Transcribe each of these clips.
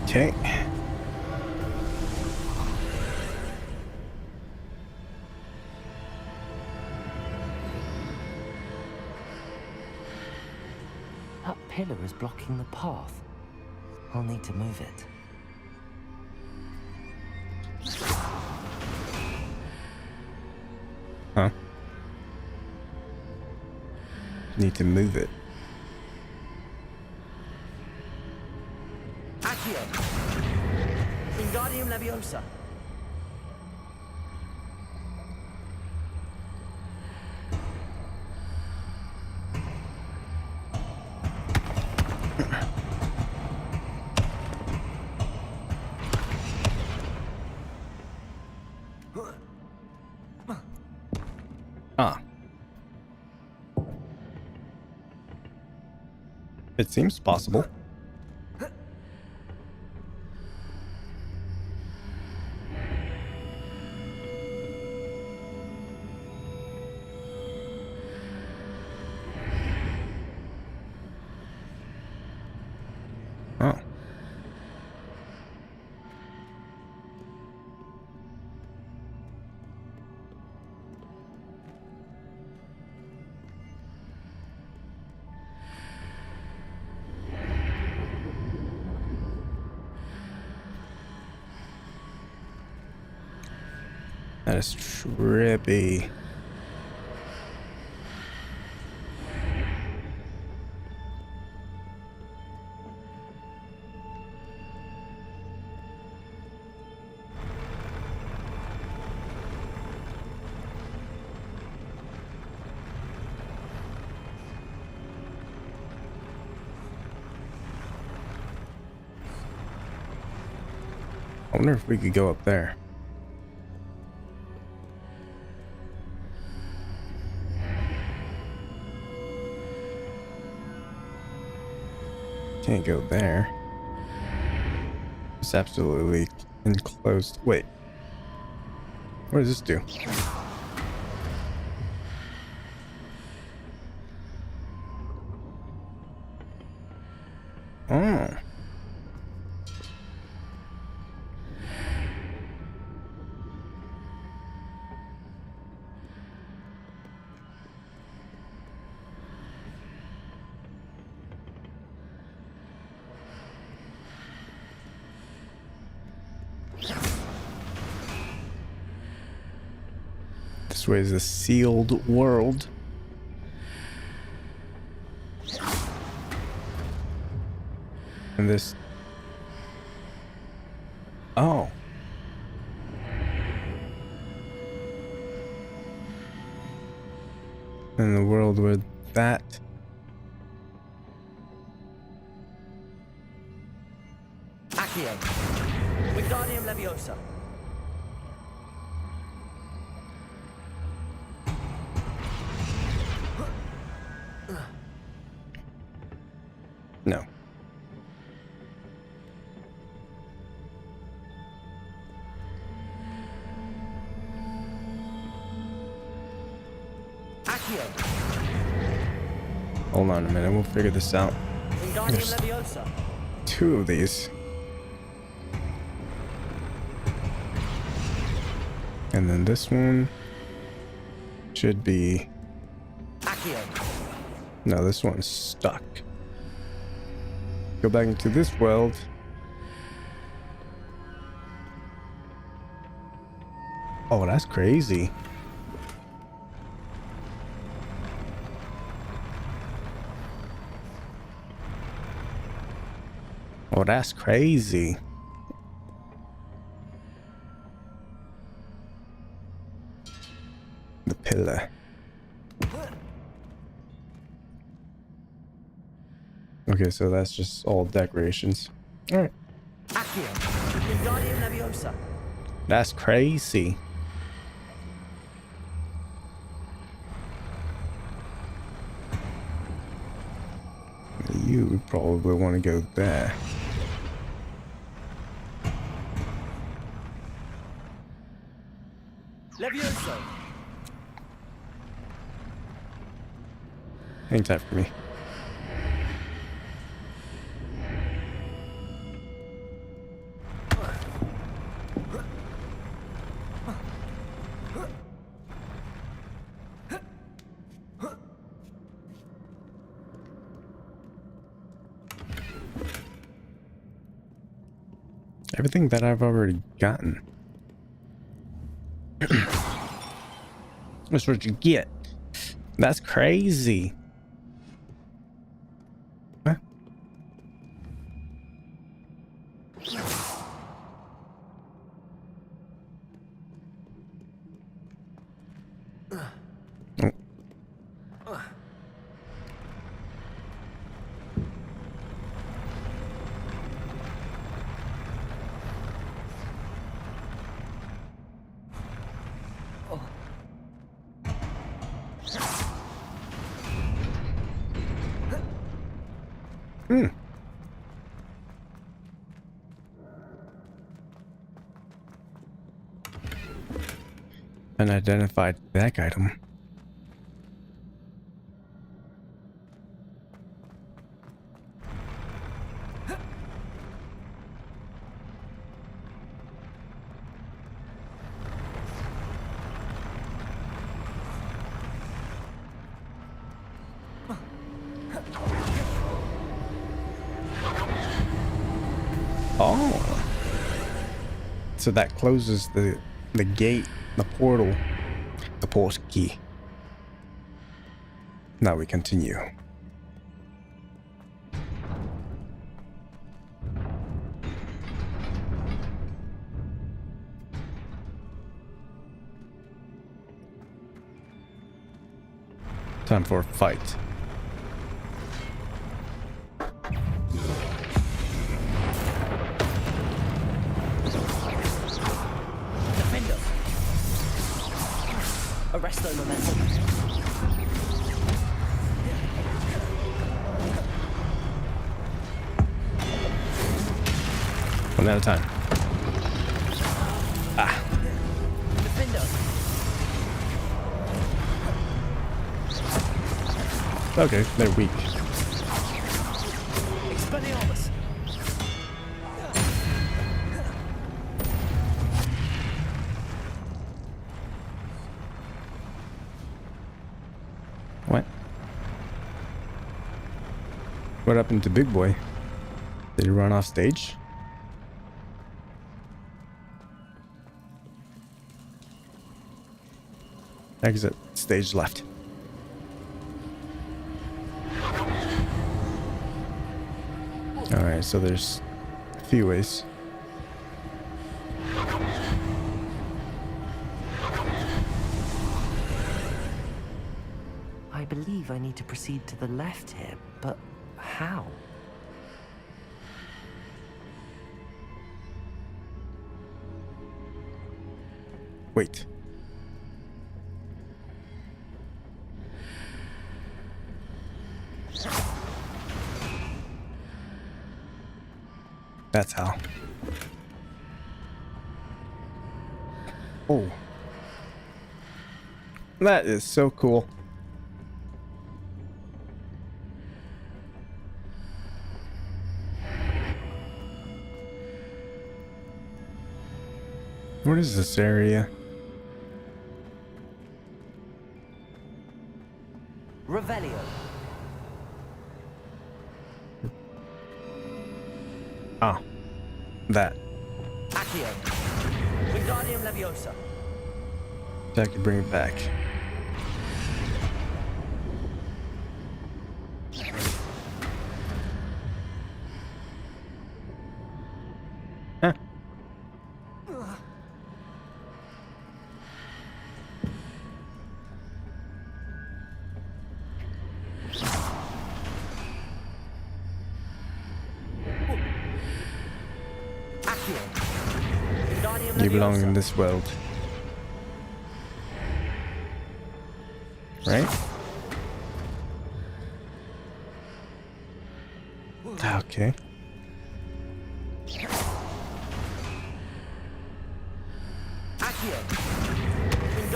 Okay. That pillar is blocking the path. I'll need to move it. Huh? Need to move it. Accio! Wingardium Leviosa! Ah. It seems possible. Oh. That is trippy. I wonder if we could go up there. Can't go there. It's absolutely enclosed. Wait. What does this do? Oh. This way is a sealed world. And this... Oh. In the world where that... Accio! Wingardium Leviosa! No. Accio! Hold on a minute, we'll figure this out. Wingardium There's Leviosa! 2 of these. And then this one should be... Accio! No, this one's stuck. Go back into this world. Oh, that's crazy. Oh, that's crazy. The pillar. Okay, so that's just all decorations. All right. Accio! Wingardium Leviosa! That's crazy. You probably want to go there. Leviosa! Hang tight for me. Everything that I've already gotten. That's what you get. That's crazy. Huh? Oh. Hmm. Unidentified back item. Oh. So that closes the gate, the portal, the port key. Now we continue. Time for a fight. Defender! Arresto momentum. One at a time. Ah. Defender! Okay, they're weak. Expelliarmus! What? What happened to Big Boy? Did he run off stage? Exit stage left. Alright, so there's a few ways. I believe I need to proceed to the left here, but how? Wait. That's how. Oh. That is so cool. What is this area? Revelio. Ah. That. Accio. Wingardium Leviosa. That could bring it back. Huh. You belong in this world. Right? Okay.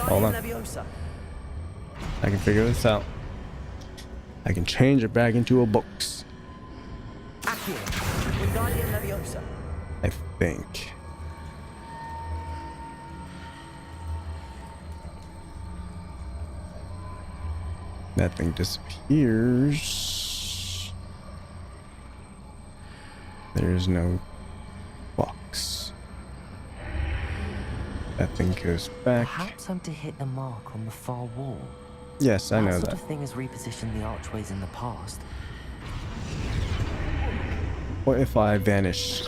Hold on. I can figure this out. I can change it back into a box. I think. That thing disappears. There's no box. That thing goes back. Perhaps I'm to hit the mark on the far wall. Yes, I know That sort that. of thing has repositioned the archways in the past. What if I vanish?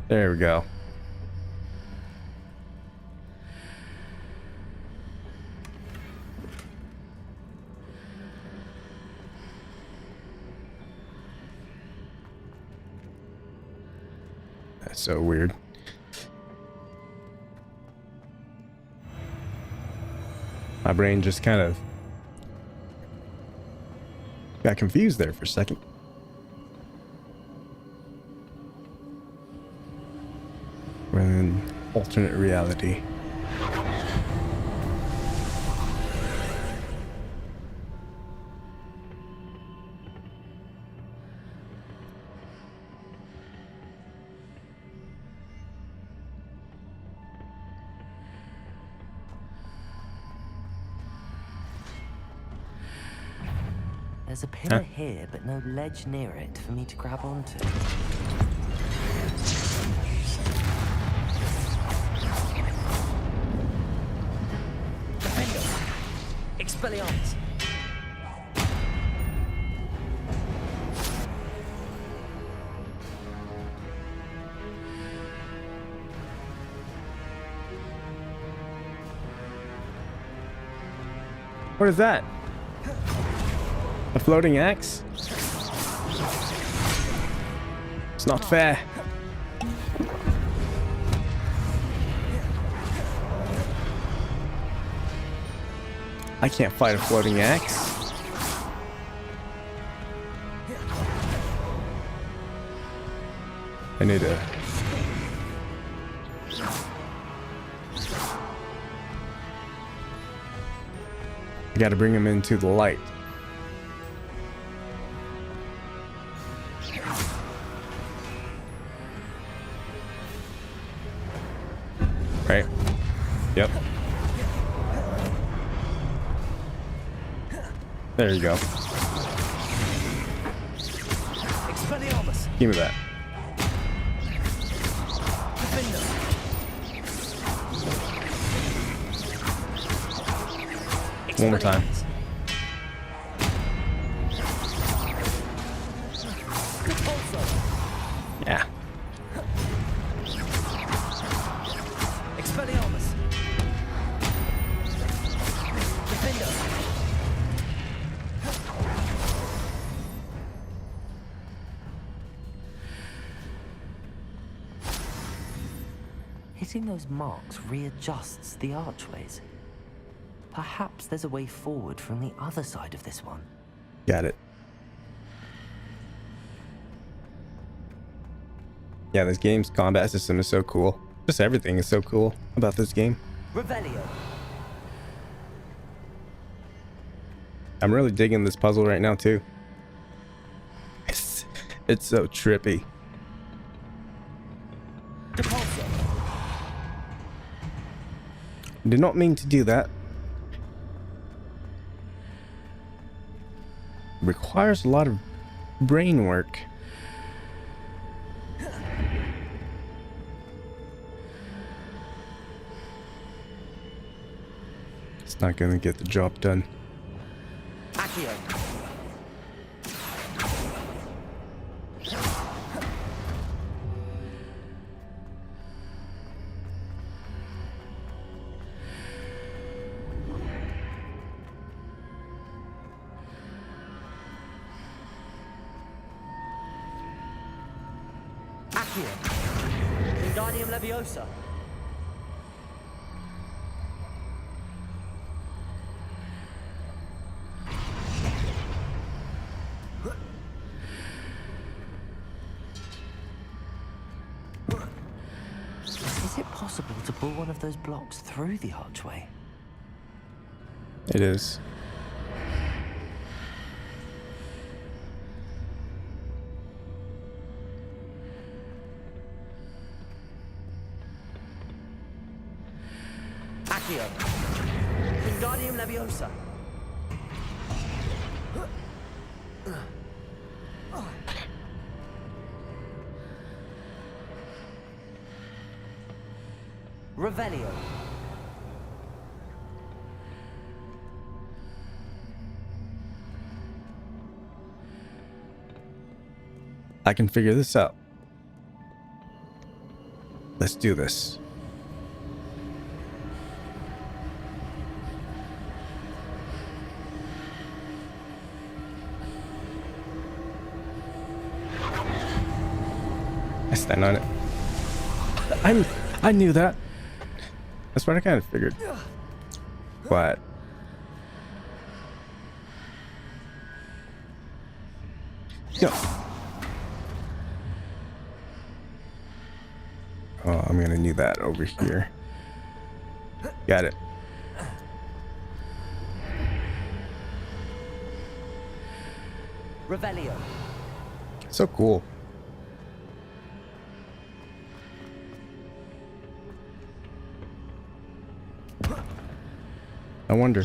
There we go. That's so weird. My brain just kind of got confused there for a second. We're in alternate reality. There's a pillar here, but no ledge near it for me to grab onto. Defenders! Expelliarmus! What is that? A floating axe? It's not fair. I can't fight a floating axe. I need to... I gotta bring him into the light. Right? Yep. There you go. Expelliarmus! Give me that. Defender! One more time. Yeah. Expelliarmus! Defender! Hitting those marks readjusts the archways. Perhaps there's a way forward from the other side of this one. Got it. Yeah, this game's combat system is so cool. Just everything is so cool about this game. Revelio! I'm really digging this puzzle right now too. It's so trippy. Depulso! Did not mean to do that. Requires a lot of brain work. It's not gonna get the job done. Accio! Accio! Wingardium Leviosa! Is it possible to pull one of those blocks through the archway? It is. Accio! Wingardium Leviosa! Revelio. I can figure this out. Let's do this. I stand on it. I knew that. That's what I kind of figured. But yeah. Oh, I'm gonna need that over here. Got it. Revelio. So cool. I wonder.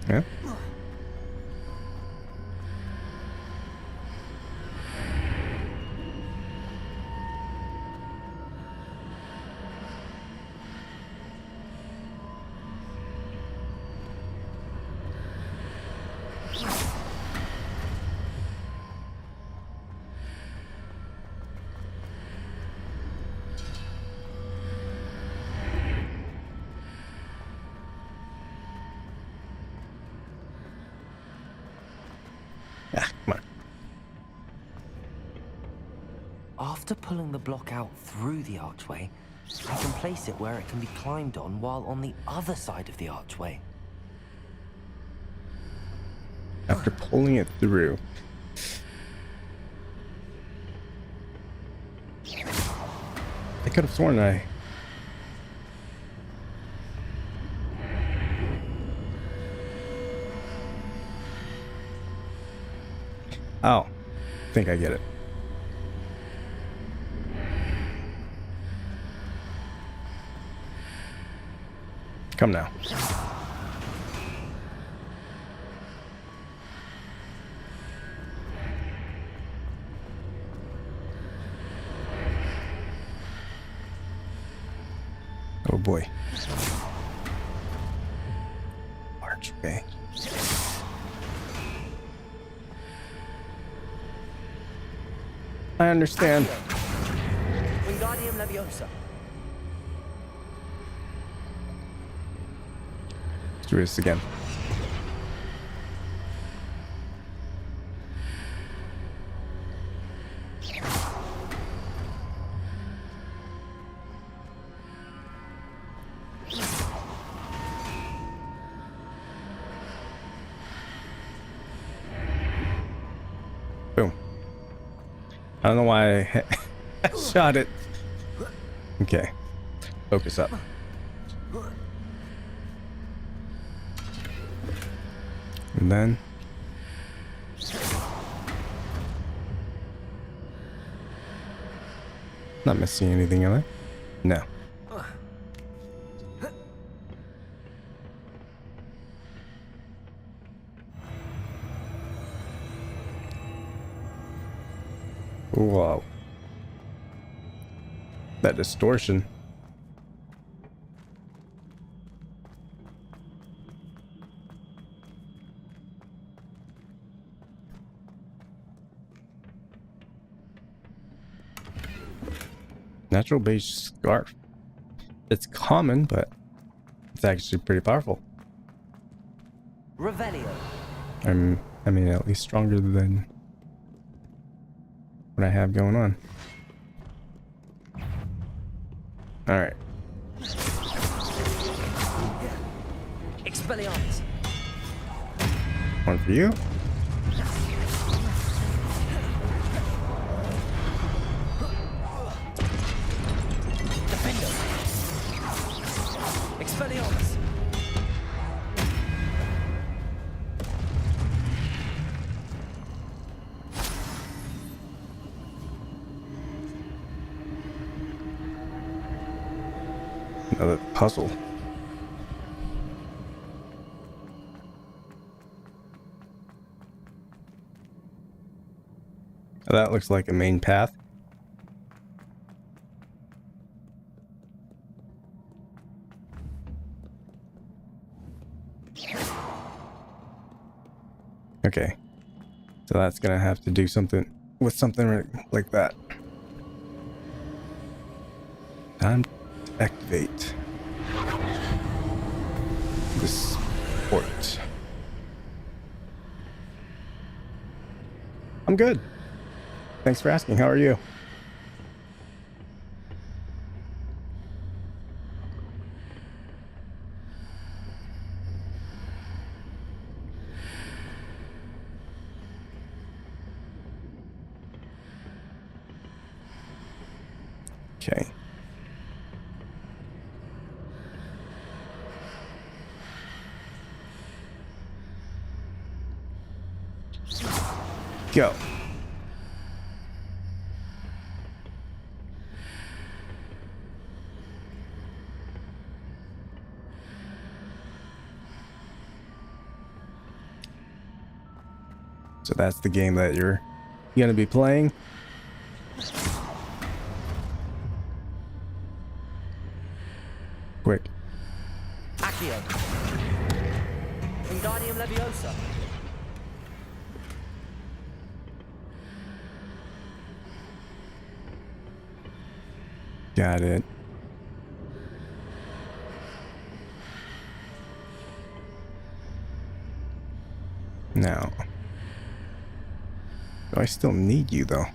Yeah. Ah, come on. After pulling the block out through the archway, I can place it where it can be climbed on while on the other side of the archway. After pulling it through. I could have sworn I... Oh, I think I get it. Come now. Oh boy. Archway. I understand. Wingardium Leviosa. Let's do this again. Boom. I don't know why I shot it. Okay. Focus up. And then not missing anything, am I? No. Whoa. That distortion. Natural beige scarf. It's common, but it's actually pretty powerful. Revelio. I mean, at least stronger than what I have going on. All right. Expelliarmus. One for you. Defendo. Expelliarmus. Another puzzle. That looks like a main path. Okay. So that's gonna have to do something with something like that. Time to activate this port. I'm good. Thanks for asking. How are you? Okay. Go. So that's the game that you're gonna be playing. Quick. Accio. Wingardium Leviosa. Got it. Now, do I still need you though?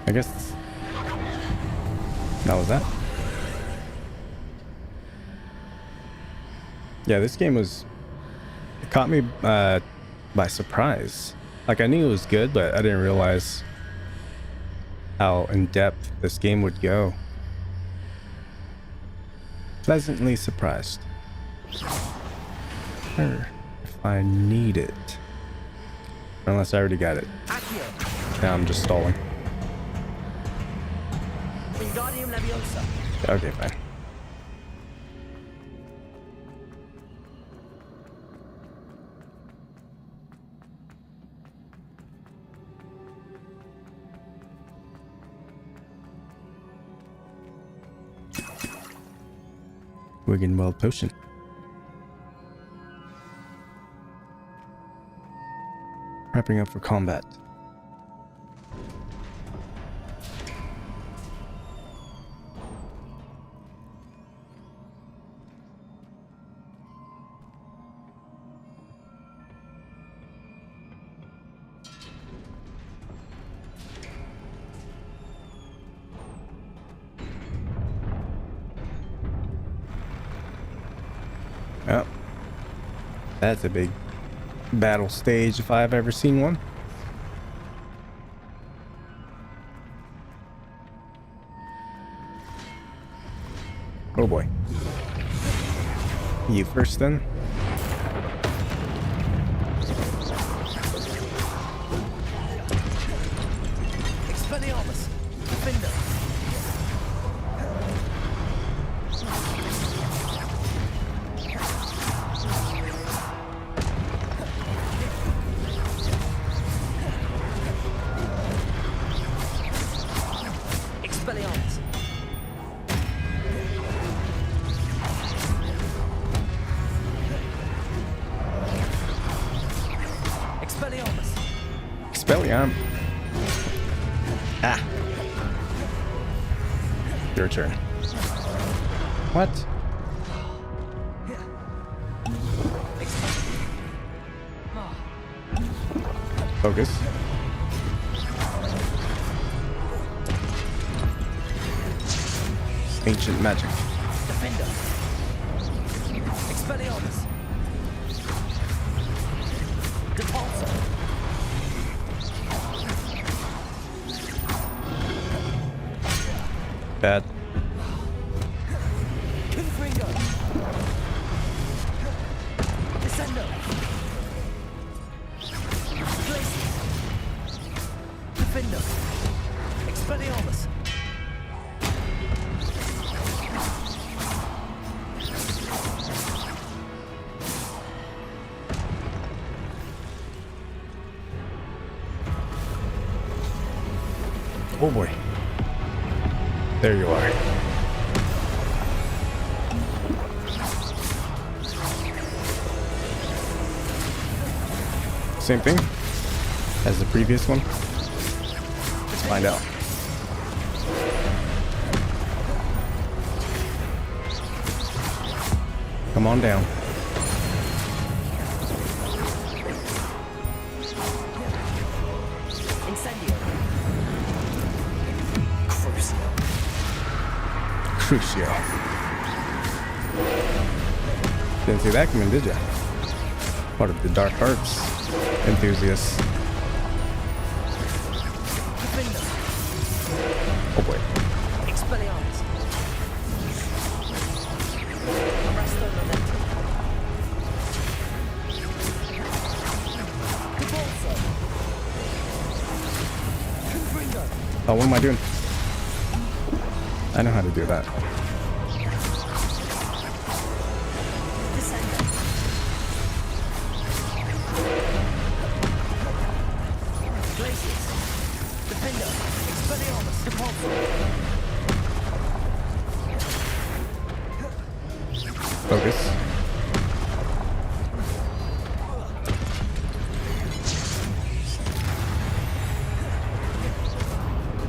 I guess that was that. Yeah, this game it caught me by surprise. Like I knew it was good, but I didn't realize how in depth this game would go. Pleasantly surprised. Sure, if I need it. Unless I already got it. Accio. Now I'm just stalling. Wingardium Leviosa. Okay, fine. Wiggenweld potion. Prepping up for combat. Oh, that's a big battle stage if I've ever seen one. Oh boy. You first then? Expelliarmus. Defender. Expelliarmus. Expelliarmus. Expelliarm. Ah. Your turn. What? Focus. Ancient magic. Defender. Expelliarmus. Repulsor. Bad. Confringo. Descendo. Glacius. Defender. Expelliarmus. Oh boy. There you are. Same thing as the previous one. Let's find out. Come on down. Incendio. Crucio. Didn't see that coming, did ya? Part of the dark arts enthusiasts. Defender. Oh boy. Expelliarmus. Arresto Momentum. Devolso. Confringo. Oh, what am I doing? I know how to do that. Descender. Glacius. Defender. Expelliarmus. Depulso. Focus.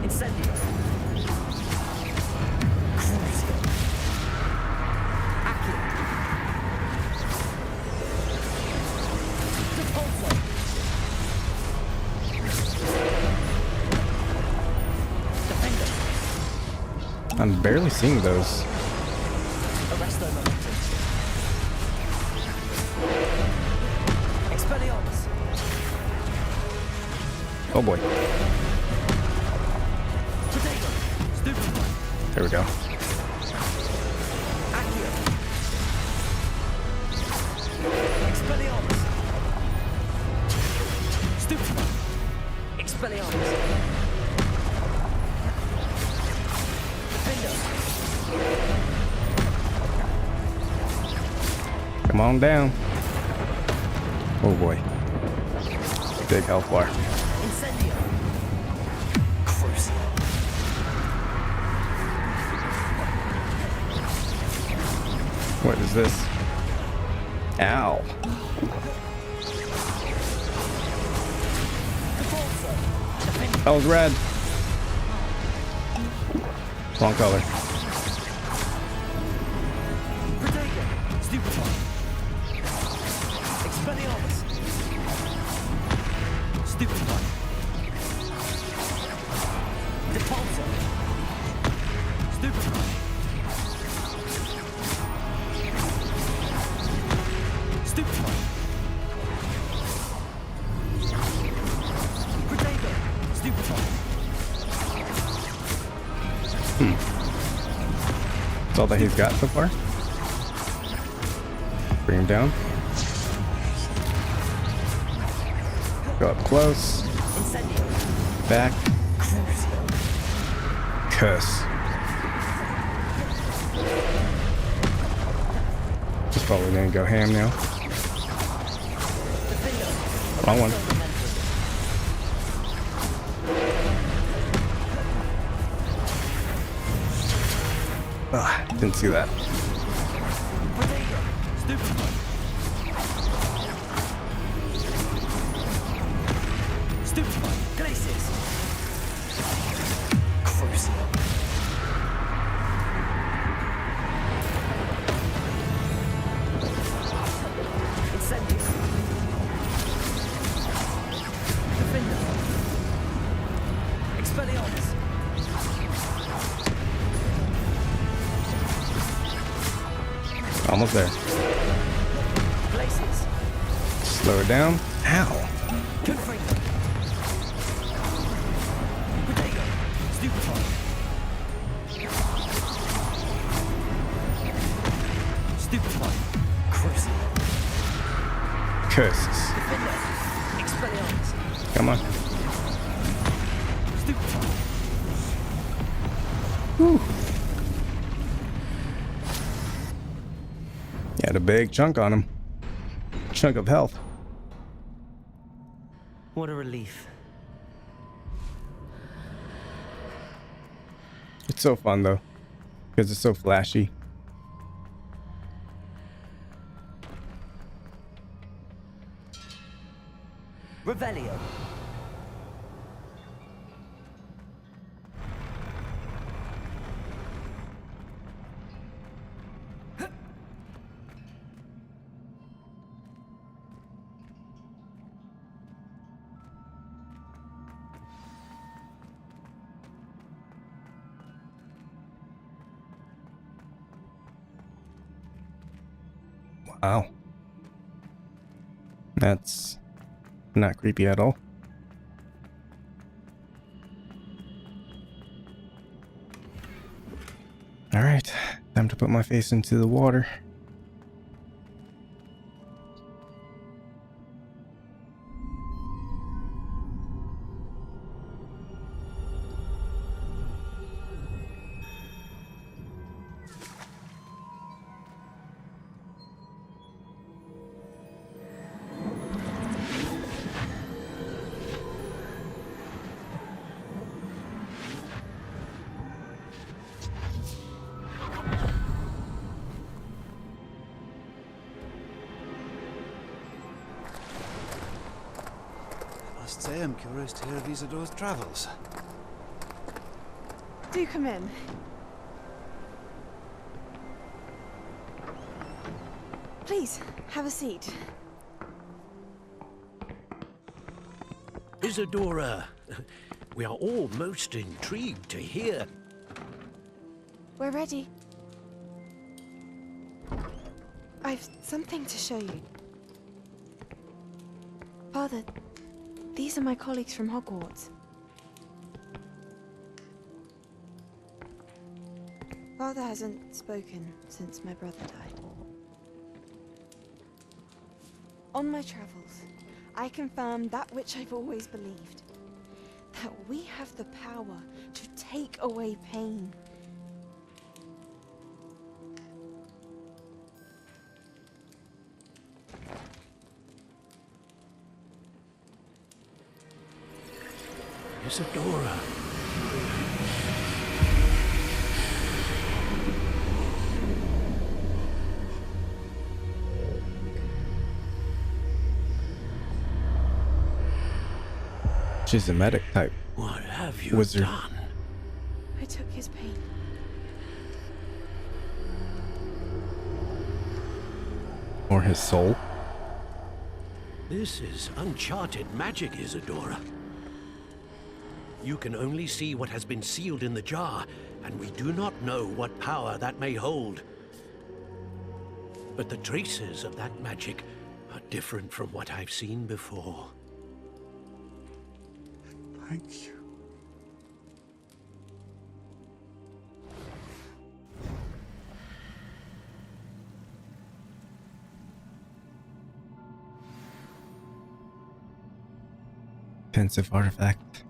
Incendio. Crucio. Accio. Depulso. Defender. I'm barely seeing those. Arresto Momentum. Expelliarmus. Oh boy. Potato. Stupefy. There we go. Accio. Expelliarmus. Stupefy. Expelliarmus. Defender. Come on down. Oh boy. Big health bar. Incendio. Crucio. What is this? Ow. Depulso. Defender. That was red. Wrong color. Potato. Stupefy. Expelliarmus. Stupefy. Depulso. Stupefy. Stupefy. Potato. Stupefy. That's all that he's got so far. Bring him down. Go up close. Incendio. Back. Crucio. Cuss. Just probably gonna go ham now. Defender. Wrong one. Momentum. Ah, didn't see that. Potato. Stupefy. Stupefy. Glacius. Crucio. Incendio. Defender. Expelliarmus. Almost there. Glacius. Slow it down. Ow. Confringo. Potato. Stupefy. Stupefy. Crucio. Curses. Defender. Expelliarmus. Come on. Stupefy. He had a big chunk on him. Chunk of health. What a relief. It's so fun though, because it's so flashy. Revelio. Wow. That's not creepy at all. All right, time to put my face into the water. I must say I'm curious to hear of Isadore's travels. Do come in. Please, have a seat. Isadora, we are all most intrigued to hear. We're ready. I've something to show you. Father, these are my colleagues from Hogwarts. Father hasn't spoken since my brother died. On my travels, I confirmed that which I've always believed. That we have the power to take away pain. Isadora. She's a medic type. What have you Wizard. done? I took his pain. Or his soul. This is uncharted magic, Isadora. You can only see what has been sealed in the jar, and we do not know what power that may hold. But the traces of that magic are different from what I've seen before. Thank you. Pensive artifact.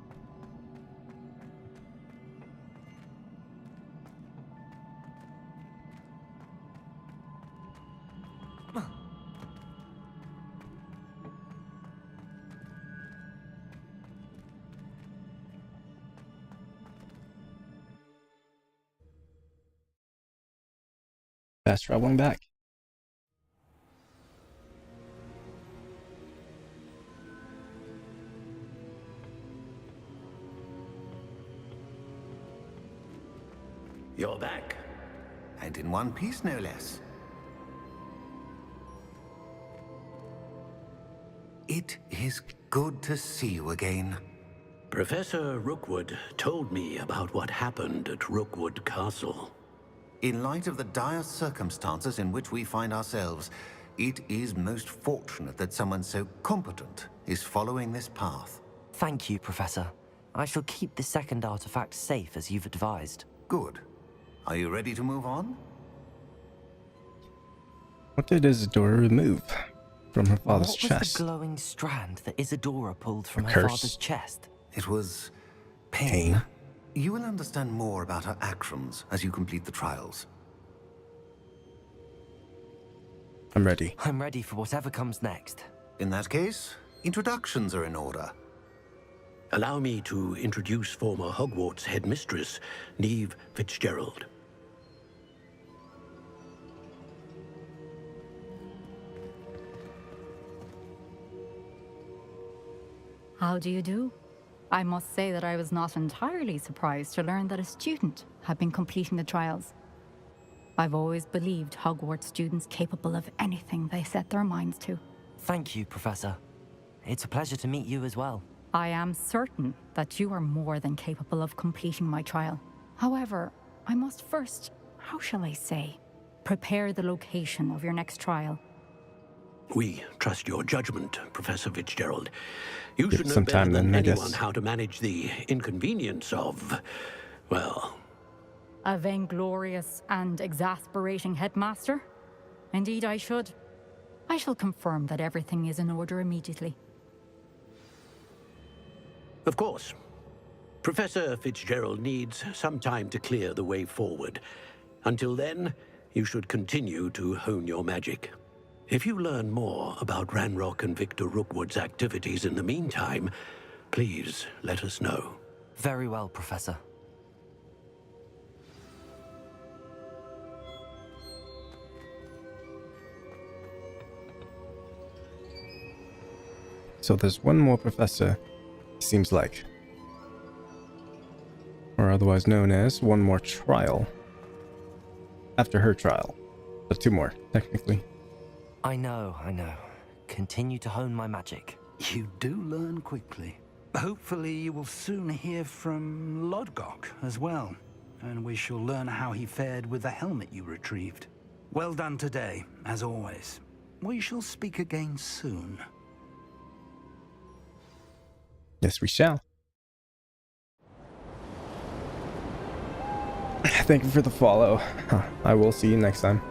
Fast traveling back. You're back. And in one piece, no less. It is good to see you again. Professor Rookwood told me about what happened at Rookwood Castle. In light of the dire circumstances in which we find ourselves, it is most fortunate that someone so competent is following this path. Thank you, Professor. I shall keep the second artifact safe as you've advised. Good. Are you ready to move on? What did Isadora remove from her father's What was chest? the glowing strand that Isadora pulled from A her curse? father's chest? It was pain. Pain. You will understand more about her actions as you complete the trials. I'm ready. I'm ready for whatever comes next. In that case, introductions are in order. Allow me to introduce former Hogwarts headmistress, Neve Fitzgerald. How do you do? I must say that I was not entirely surprised to learn that a student had been completing the trials. I've always believed Hogwarts students capable of anything they set their minds to. Thank you, Professor. It's a pleasure to meet you as well. I am certain that you are more than capable of completing my trial. However, I must first, how shall I say, prepare the location of your next trial. We trust your judgment, Professor Fitzgerald. You should know some better time than then, I anyone guess. how to manage the inconvenience of, well, A vainglorious and exasperating headmaster? Indeed, I should. I shall confirm that everything is in order immediately. of course. Professor Fitzgerald needs some time to clear the way forward. Until then, you should continue to hone your magic. If you learn more about Ranrock and Victor Rookwood's activities in the meantime, please let us know. Very well, Professor. So there's one more professor, seems like. Or otherwise known as one more trial. After her trial. So two more, technically. I know. Continue to hone my magic. You do learn quickly. Hopefully you will soon hear from Lodgok as well, and we shall learn how he fared with the helmet you retrieved. Well done today, as always. We shall speak again soon. Yes, we shall. Thank you for the follow. I will see you next time.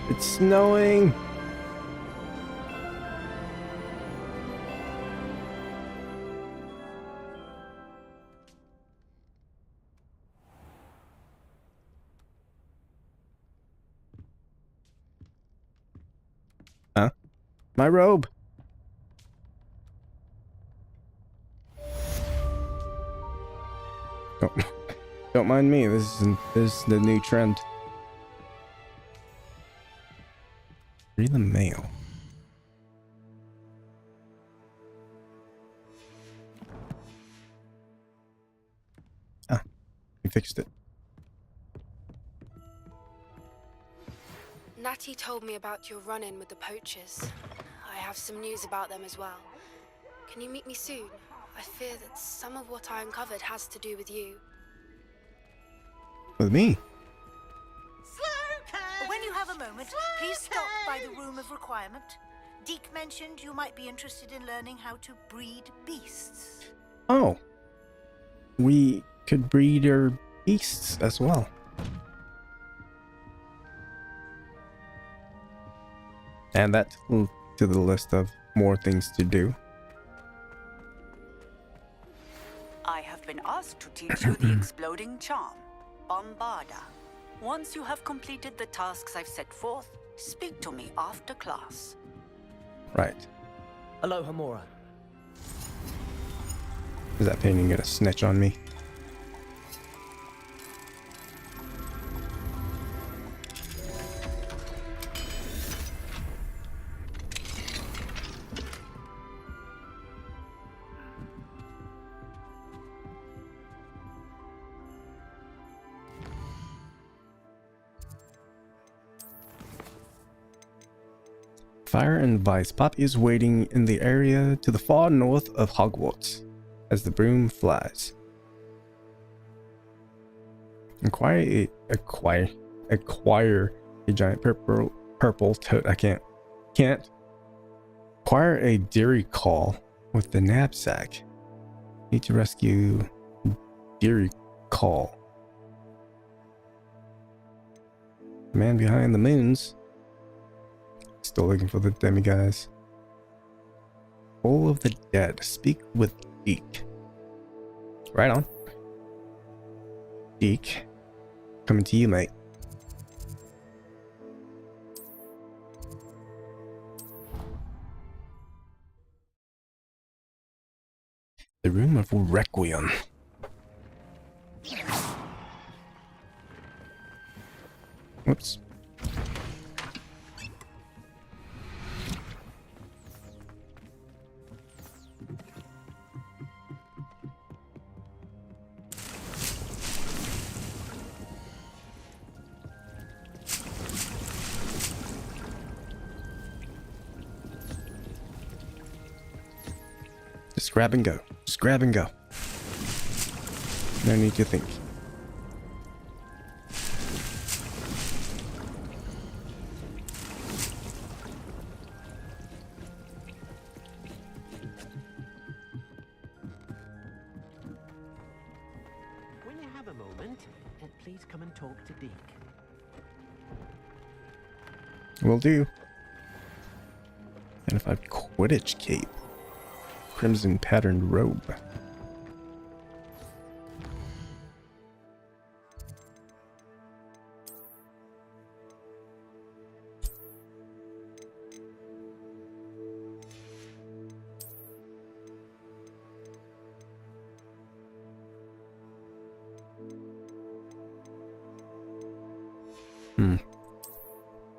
It's snowing. Huh? My robe. Don't mind me. This is the new trend. Read the mail. Ah, we fixed it. Natty told me about your run-in with the poachers. I have some news about them as well. Can you meet me soon? I fear that some of what I uncovered has to do with you. With me? When you have a moment, please stop by the Room of Requirement. Deke mentioned you might be interested in learning how to breed beasts. Oh. We could breed our beasts as well. And that's to the list of more things to do. I have been asked to teach you the exploding charm, Bombarda. Once you have completed the tasks I've set forth, speak to me after class. Right. Aloha, Mora. Is that painting gonna snitch on me? Fire and Vice. Poppy is waiting in the area to the far north of Hogwarts as the broom flies. Acquire a giant purple toad. I can't. Acquire a Deary Call with the knapsack. Need to rescue Deary Call. The man behind the moons. Still looking for the demiguise. Bowl of the Dead. Speak with Deke. Right on. Deke. Coming to you, mate. The Room of Requiem. Whoops. Just grab and go. Just grab and go. No need to think. When you have a moment, please come and talk to Deke. Will do. And if I've Quidditch cape. Crimson patterned robe.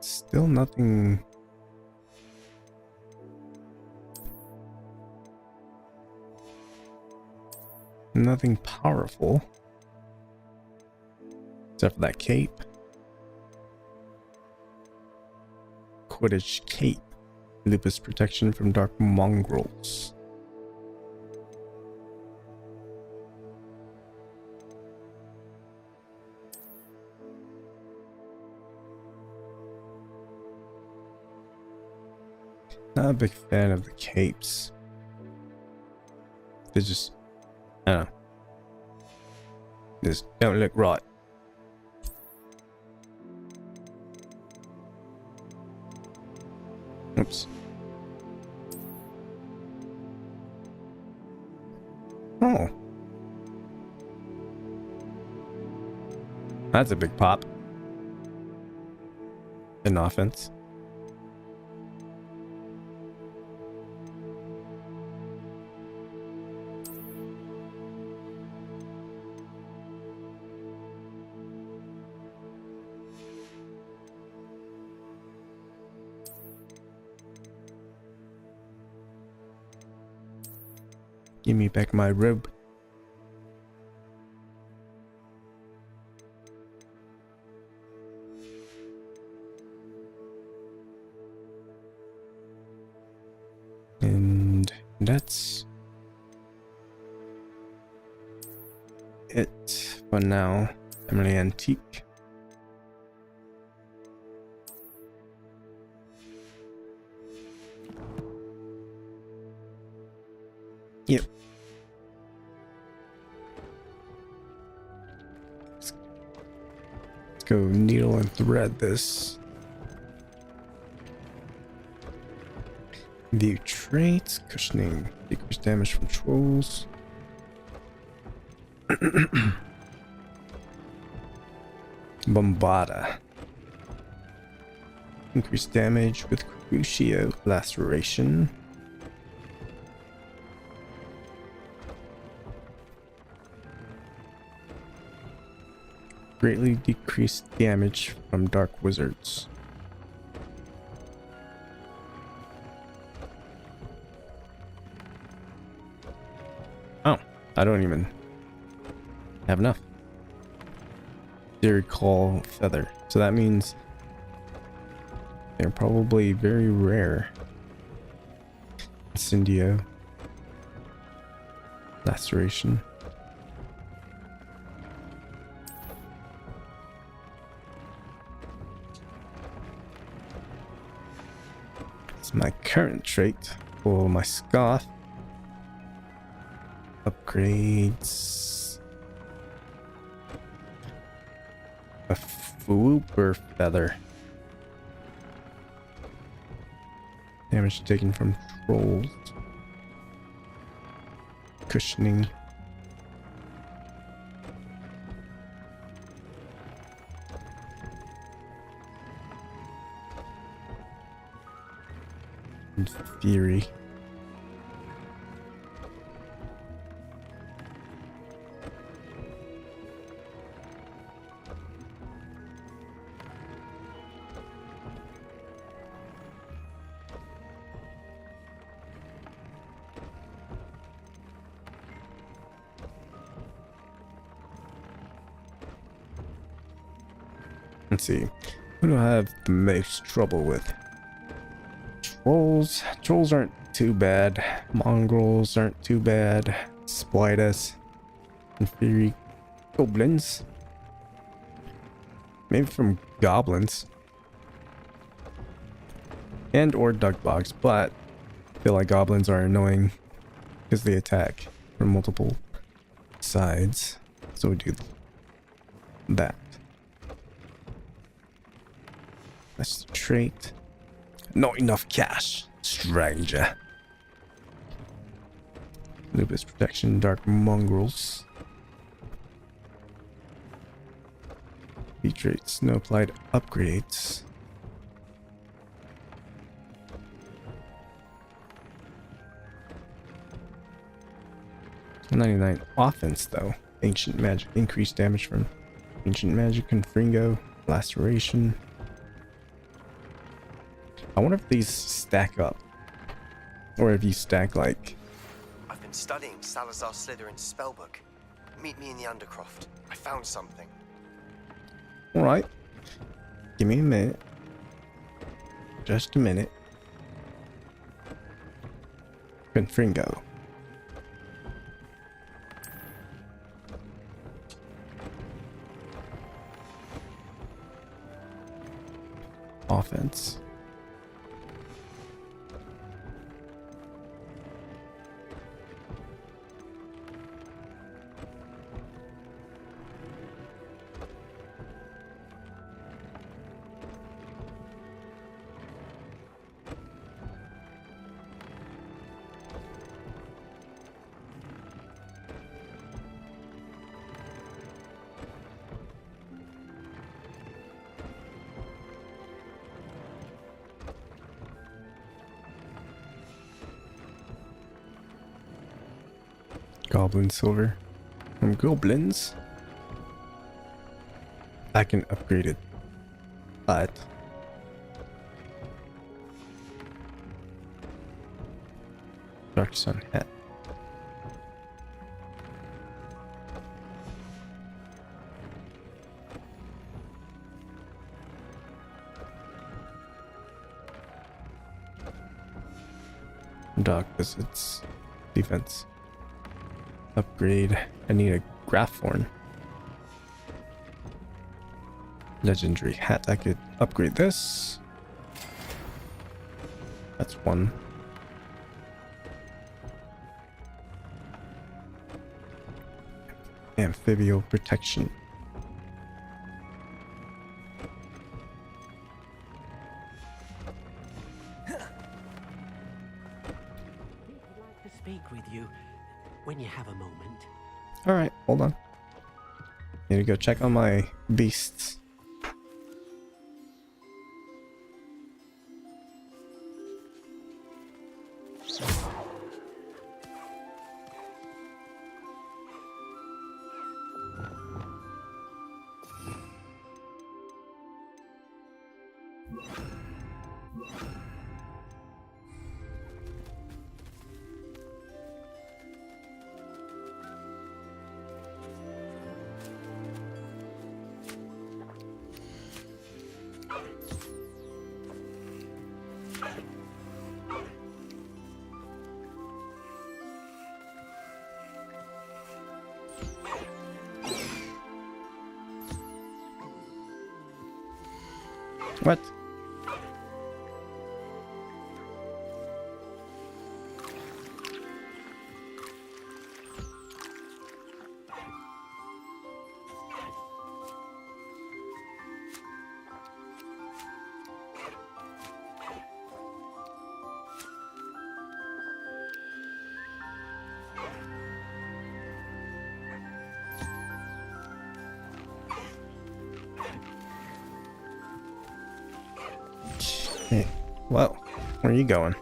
Still nothing. Nothing powerful. Except for that cape. Quidditch cape. Lupus protection from dark mongrels. Not a big fan of the capes. They just, I don't know. Just don't look right. Oops. Oh. That's a big pop. In offense. Give me back my robe. And that's it for now. Emily Antique. Yep. Let's go needle and thread this. View traits, cushioning, decrease damage from trolls. Bombarda. Increase damage with crucio laceration. Greatly decrease damage from dark wizards. Oh, I don't even have enough. Theory call feather. So that means they're probably very rare. Incendio. Laceration. It's my current trait for my scarf. Upgrades. A Fwooper feather. Damage taken from trolls. Cushioning. And Fury. Let's see. Who do I have the most trouble with? Trolls. Trolls aren't too bad. Mongrels aren't too bad. Spiders. Inferior goblins. Maybe from goblins. And or duck bugs, but I feel like goblins are annoying because they attack from multiple sides. So we do that. That's the trait. Not enough cash, stranger. Lupus protection, dark mongrels. B traits, no applied upgrades. $99 offense though. Ancient magic, increased damage from ancient magic, confringo, laceration. I wonder if these stack up, or if you stack like. I've been studying Salazar Slytherin's spellbook. Meet me in the Undercroft. I found something. All right, give me a minute. Just a minute. Confringo. Offense. Goblin silver from goblins. I can upgrade it, but Dark Sun hat. Dog visits defense. Upgrade. I need a Graphorn. Legendary hat. I could upgrade this. That's one. Amphibial protection. I'd like to speak with you when you have a moment. All right, hold on. Need to go check on my beasts. What? Hey, whoa, where are you going?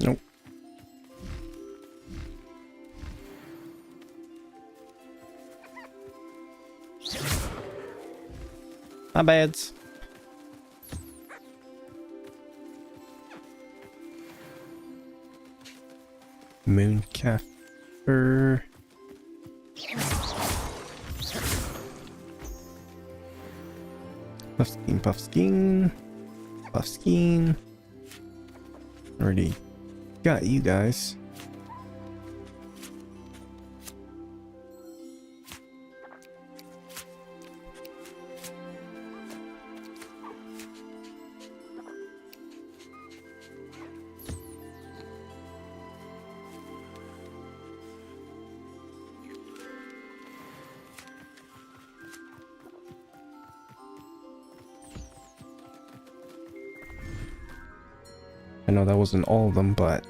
Nope. My bads. Moon Caffer. Puffskein, Puffskein. Puffskein. Already got you guys. I know that wasn't all of them, but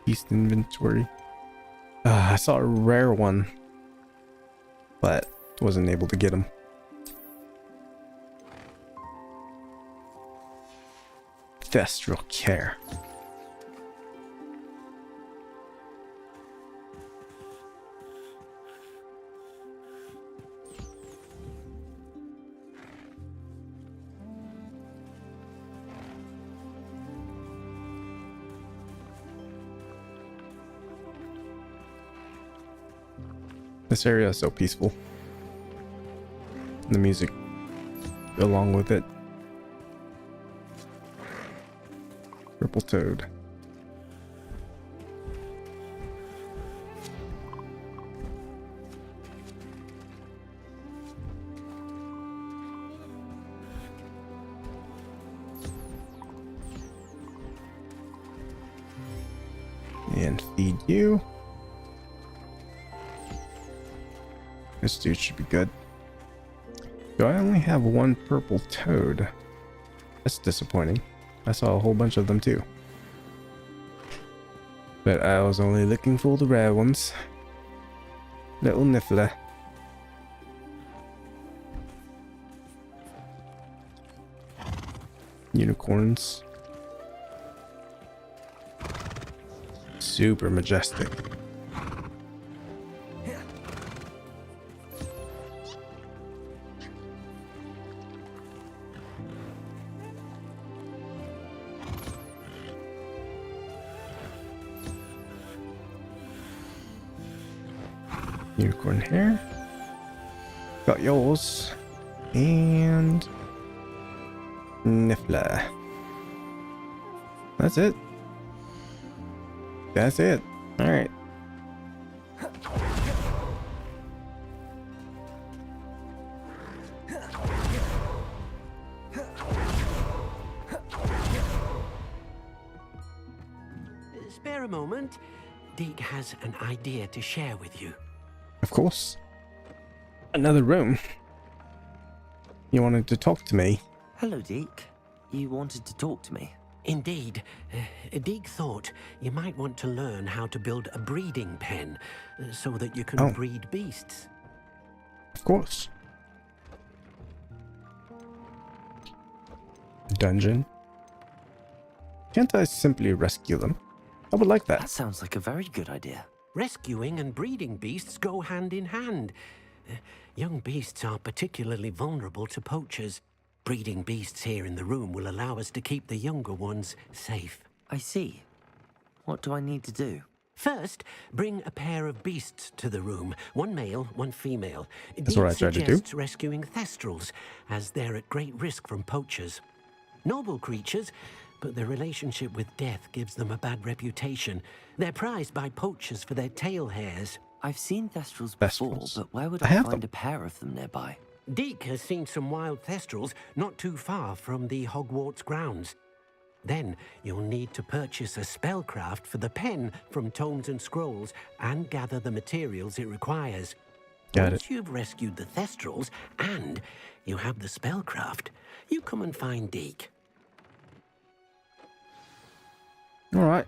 beast inventory. I saw a rare one, but wasn't able to get him. Thestral care. This area is so peaceful. And the music along with it. Purple toad. And feed you. This dude should be good. Do I only have one purple toad? That's disappointing. I saw a whole bunch of them too. But I was only looking for the rare ones. Little Niffler. Unicorns. Super majestic. Unicorn hair. Got yours. And Niffler. That's it. That's it. Alright. Spare a moment. Deke has an idea to share with you. Of course. Another room. You wanted to talk to me. Hello, Deke. You wanted to talk to me? Indeed. Deke thought you might want to learn how to build a breeding pen so that you can breed beasts. Of course. Dungeon. Can't I simply rescue them? I would like that. That sounds like a very good idea. Rescuing and breeding beasts go hand in hand. Young beasts are particularly vulnerable to poachers. Breeding beasts here in the room will allow us to keep the younger ones safe. I see. What do I need to do? First, bring a pair of beasts to the room. One male, one female. That's what I tried to do. Suggests rescuing thestrals, as they're at great risk from poachers. Noble creatures, but their relationship with death gives them a bad reputation. They're prized by poachers for their tail hairs. I've seen thestrals before, but where would I find a pair of them nearby? Deke has seen some wild thestrals not too far from the Hogwarts grounds. Then you'll need to purchase a spellcraft for the pen from Tomes and Scrolls and gather the materials it requires. Once you've rescued the thestrals and you have the spellcraft, you come and find Deke. All right.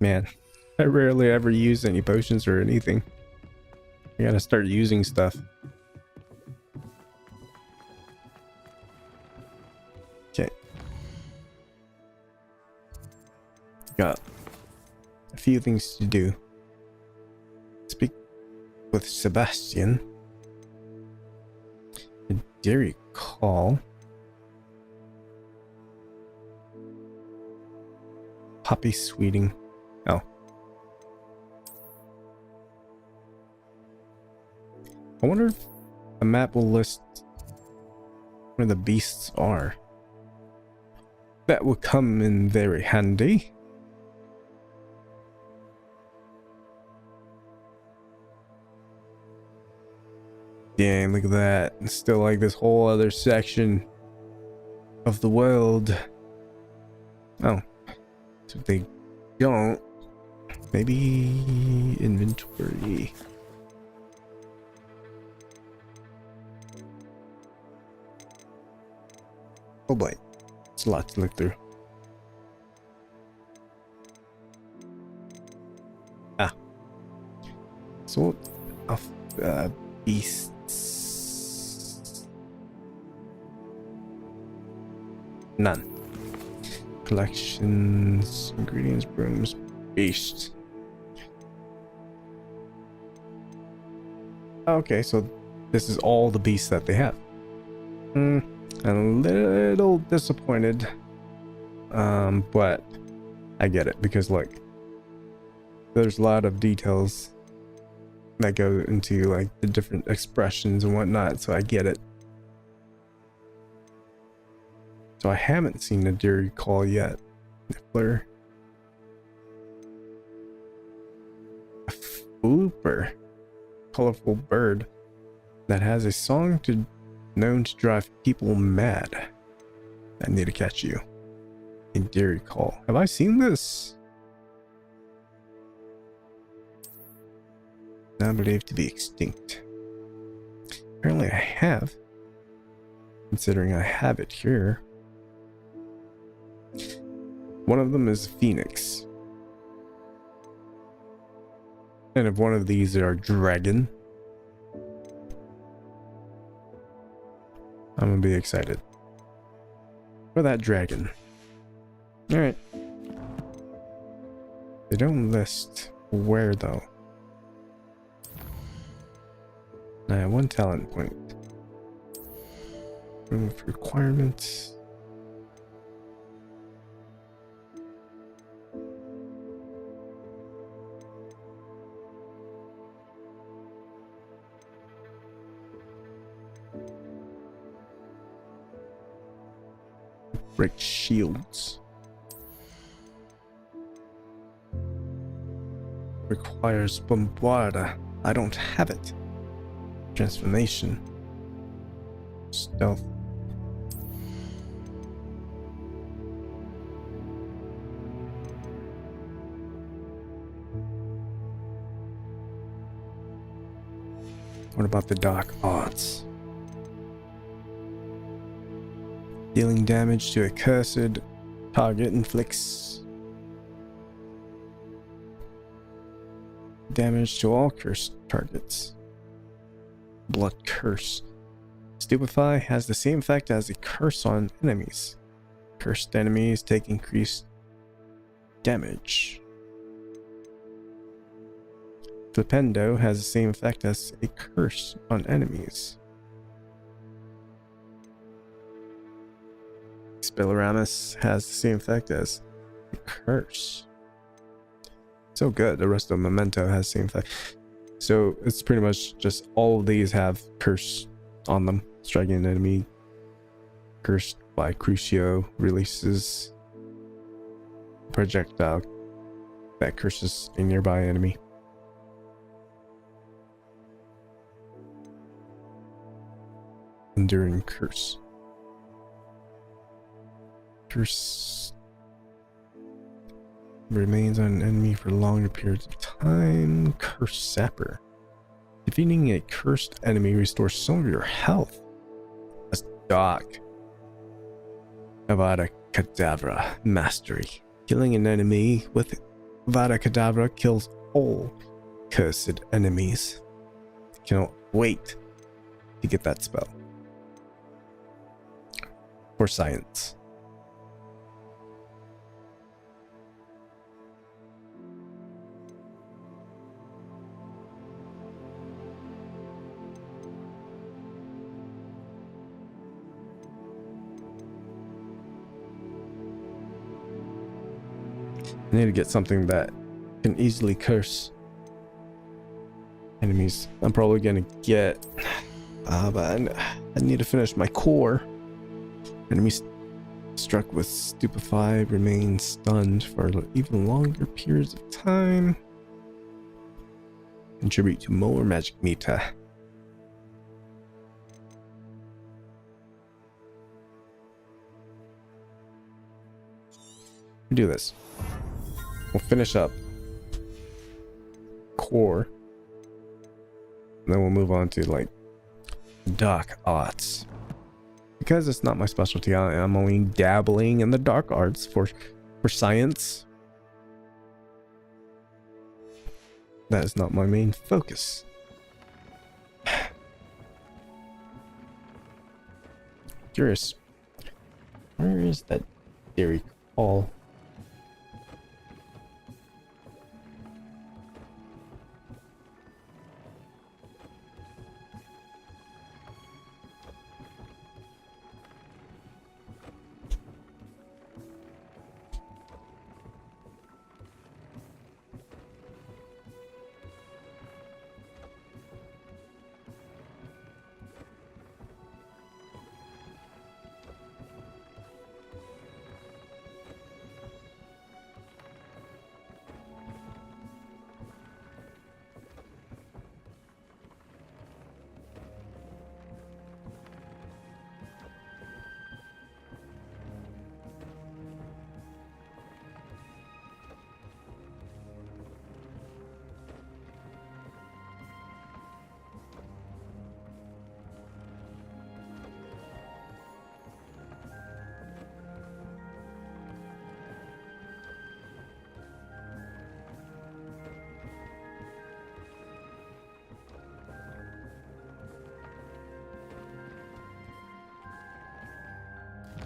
Man, I rarely ever use any potions or anything. I gotta start using stuff. Okay. Got a few things to do. Speak with Sebastian. A dairy call. Poppy sweeting. Oh. I wonder if a map will list where the beasts are. That will come in very handy. Dang, look at that. It's still like this whole other section of the world. Oh. So if they don't, maybe inventory. Oh boy, it's a lot to look through. Ah. Sort of beasts. None. Collections, ingredients, brooms, beasts. Okay, so this is all the beasts that they have. I'm a little disappointed, but I get it because look, there's a lot of details that go into like the different expressions and whatnot, so I get it. So I haven't seen a dairy call yet. Niffler. A flooper. Colorful bird that has a song known to drive people mad. I need to catch you. A dairy call. Have I seen this? Now believed to be extinct. Apparently I have. Considering I have it here. One of them is Phoenix. And if one of these are dragon, I'm gonna be excited for that dragon. Alright. They don't list where though. I have one talent point. Remove requirements. Break shields. Requires Bombarda. I don't have it. Transformation. Stealth. What about the dark arts? Dealing damage to a cursed target inflicts damage to all cursed targets. Blood curse. Stupefy has the same effect as a curse on enemies. Cursed enemies take increased damage. Flipendo has the same effect as a curse on enemies. Spelloramus has the same effect as a curse. So good. The rest of Memento has the same effect. So it's pretty much just all of these have curse on them. Striking an enemy cursed by Crucio releases projectile that curses a nearby enemy. Enduring curse. Curse remains on an enemy for longer periods of time. Curse Sapper. Defeating a cursed enemy restores some of your health. That's dark. Avada Kedavra Mastery. Killing an enemy with Vada Kedavra kills all cursed enemies. Cannot wait to get that spell. For science. I need to get something that can easily curse enemies. I'm probably gonna get but I need to finish my core. Enemies struck with stupefy remain stunned for even longer periods of time. Contribute to more magic meter. Do this. We'll finish up core, and then we'll move on to like dark arts, because it's not my specialty. I'm only dabbling in the dark arts for science. That is not my main focus. Curious, where is that dairy call?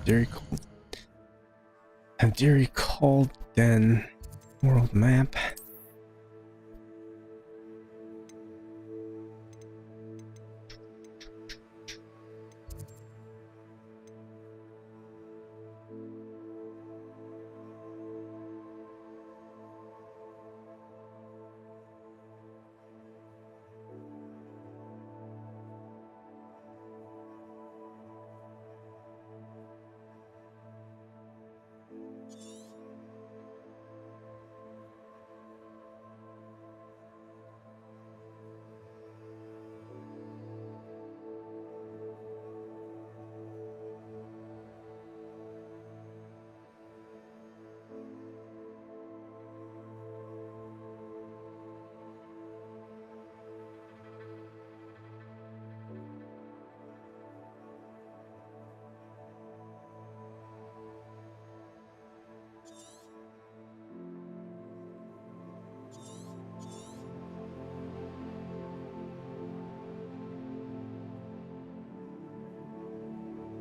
Dairy called. Have Dairy called Den world map.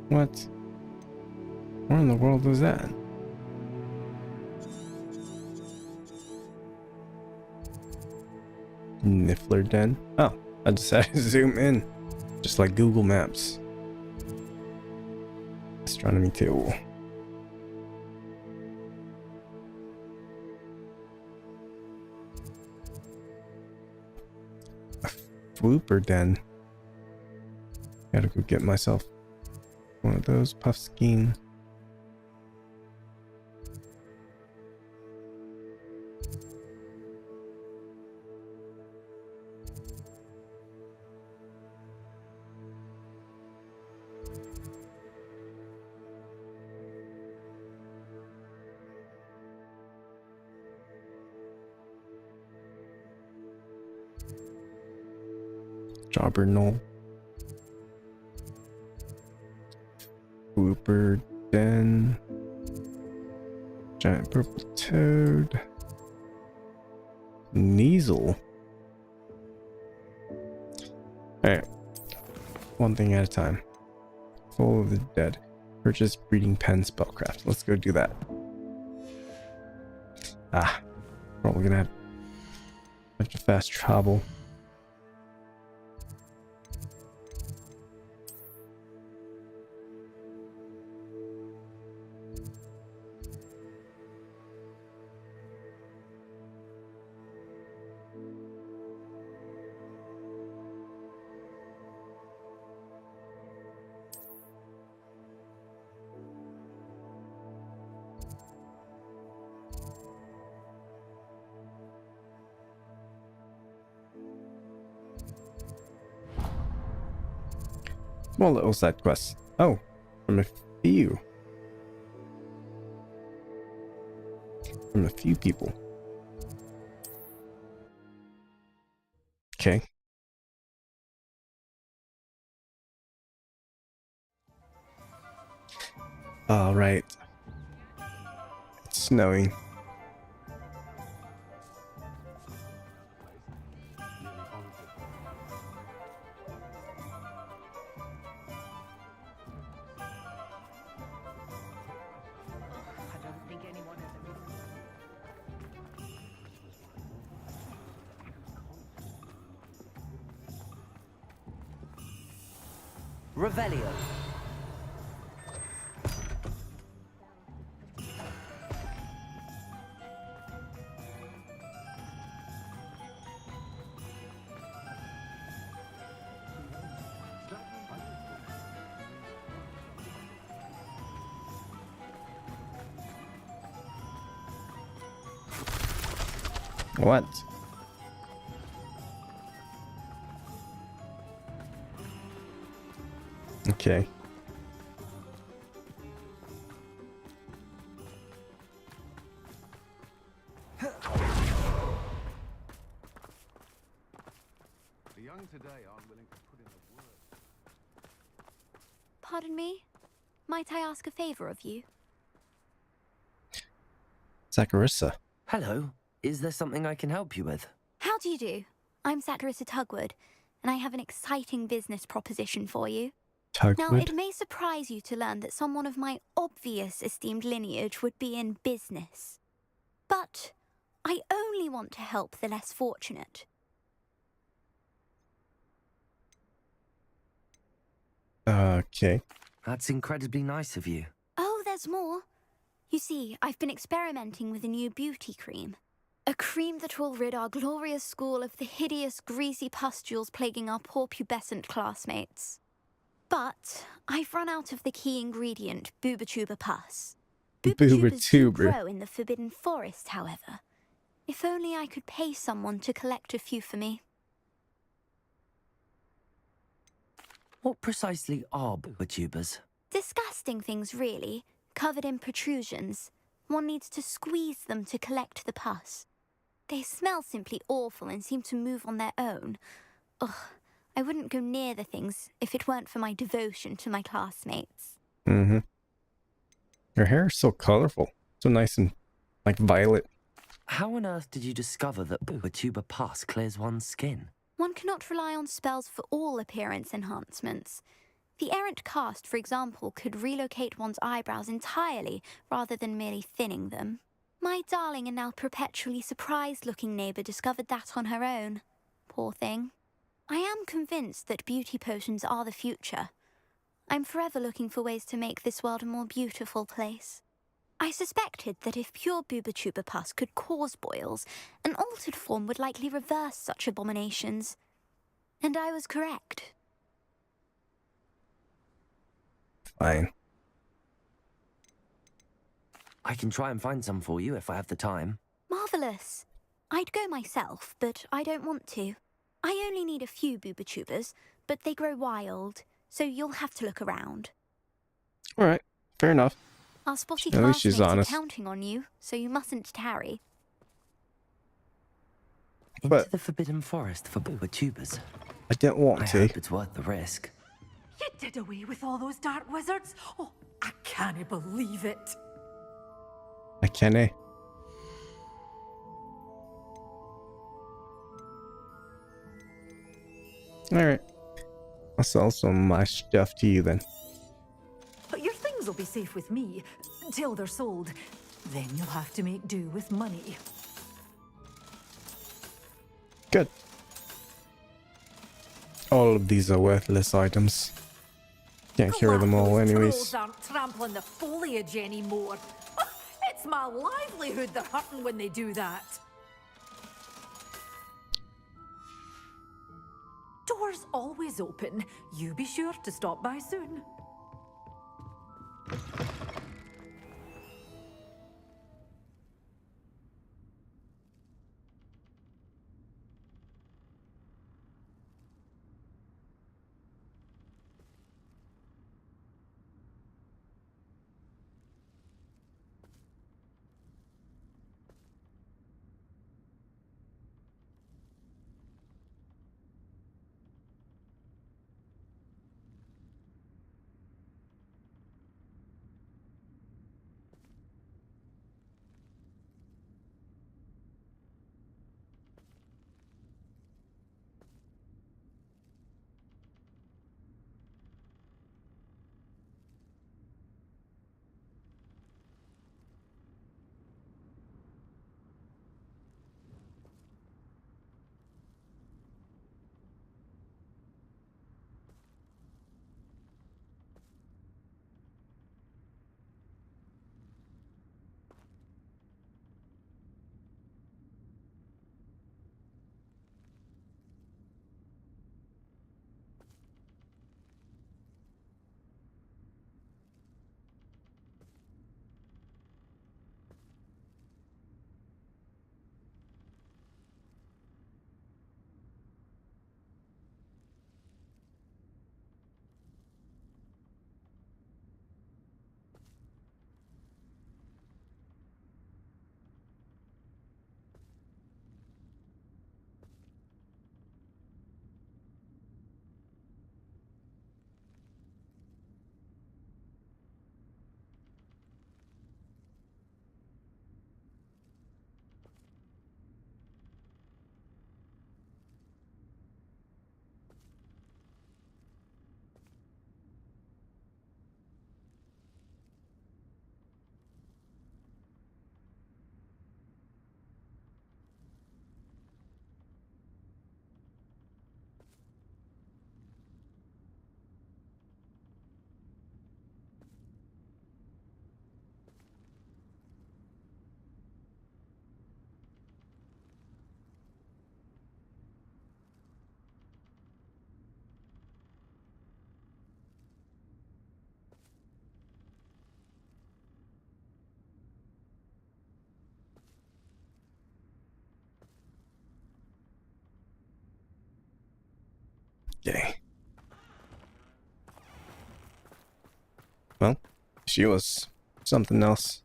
What? Where in the world is that? Niffler Den? Oh, I decided to zoom in. Just like Google Maps. Astronomy tool. A Flooper Den. Gotta go get myself one of those puffskein. Jobber Knoll. Whooper Den. Giant purple toad. Neasel. Alright. One thing at a time. Soul of the Dead. Purchase breeding pen spellcraft. Let's go do that. Ah. Probably gonna have a bunch of fast travel. Small little side quests. Oh, from a few. From a few people. Okay. All right. It's snowing. Revelio. What? Okay. The young today aren't willing to put in the work. Pardon me? Might I ask a favor of you? Zacharissa. Hello. Is there something I can help you with? How do you do? I'm Zacharissa Tugwood, and I have an exciting business proposition for you. Tugwood? Now, it may surprise you to learn that someone of my obvious esteemed lineage would be in business. But I only want to help the less fortunate. Okay. That's incredibly nice of you. Oh, there's more. You see, I've been experimenting with a new beauty cream. A cream that will rid our glorious school of the hideous, greasy pustules plaguing our poor pubescent classmates. But I've run out of the key ingredient, Booba-Tuba pus. Booba-Tubas do grow in the Forbidden Forest, however. If only I could pay someone to collect a few for me. What precisely are Booba-Tubas? Disgusting things, really, covered in protrusions. One needs to squeeze them to collect the pus. They smell simply awful and seem to move on their own. Ugh, I wouldn't go near the things if it weren't for my devotion to my classmates. Mm-hmm. Your hair is so colorful. So nice and, like, violet. How on earth did you discover that Booba-Tuba pus clears one's skin? One cannot rely on spells for all appearance enhancements. The errant cast, for example, could relocate one's eyebrows entirely rather than merely thinning them. My darling and now perpetually surprised-looking neighbour discovered that on her own. Poor thing. I am convinced that beauty potions are the future. I'm forever looking for ways to make this world a more beautiful place. I suspected that if pure Booba-Tuba pus could cause boils, an altered form would likely reverse such abominations. And I was correct. Fine. I can try and find some for you if I have the time. Marvellous. I'd go myself, but I don't want to. I only need a few Booba-Tubas, but they grow wild, so you'll have to look around. Alright, fair enough. Our spotty At least she's classmates are honest. counting on you, so you mustn't tarry. Into the Forbidden Forest for Booba-Tubas. I didn't want I to. hope it's worth the risk. You did away with all those dark wizards? Oh, I can't believe it. I can't. Alright. I'll sell some of my stuff to you then. But your things will be safe with me till they're sold. Then you'll have to make do with money. Good. All of these are worthless items. Can't carry them all Those anyways. trolls aren't trampling the foliage anymore. It's my livelihood they're hurting when they do that. Doors always open. You be sure to stop by soon. Okay. Well, she was something else.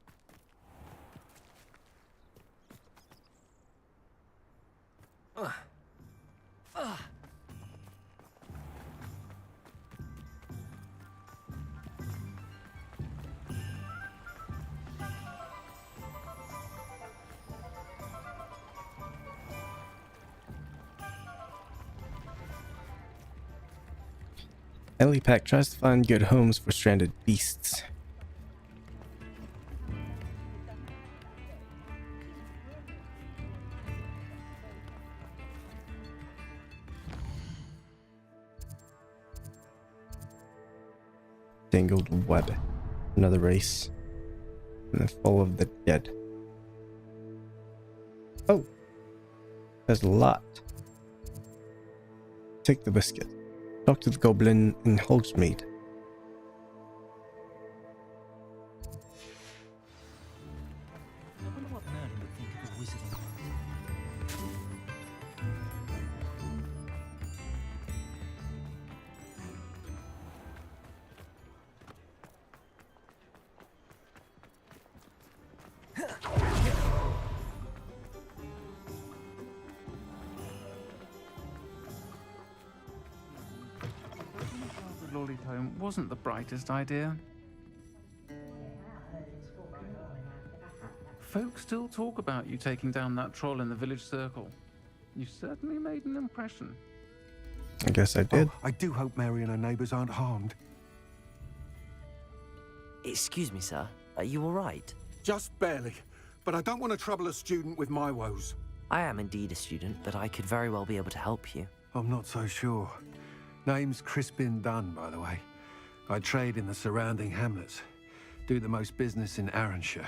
Pack tries to find good homes for stranded beasts. Tangled web. Another race. And the fall of the dead. Oh! There's a lot. Take the biscuit. Talk to the goblin in Hogsmeade. Home wasn't the brightest idea. Folks still talk about you taking down that troll in the village circle. You certainly made an impression. I guess I did. Oh, I do hope Mary and her neighbours aren't harmed. Excuse me, sir. Are you all right? Just barely. But I don't want to trouble a student with my woes. I am indeed a student, but I could very well be able to help you. I'm not so sure. Name's Crispin Dunn, by the way. I trade in the surrounding hamlets. Do the most business in Arranshire.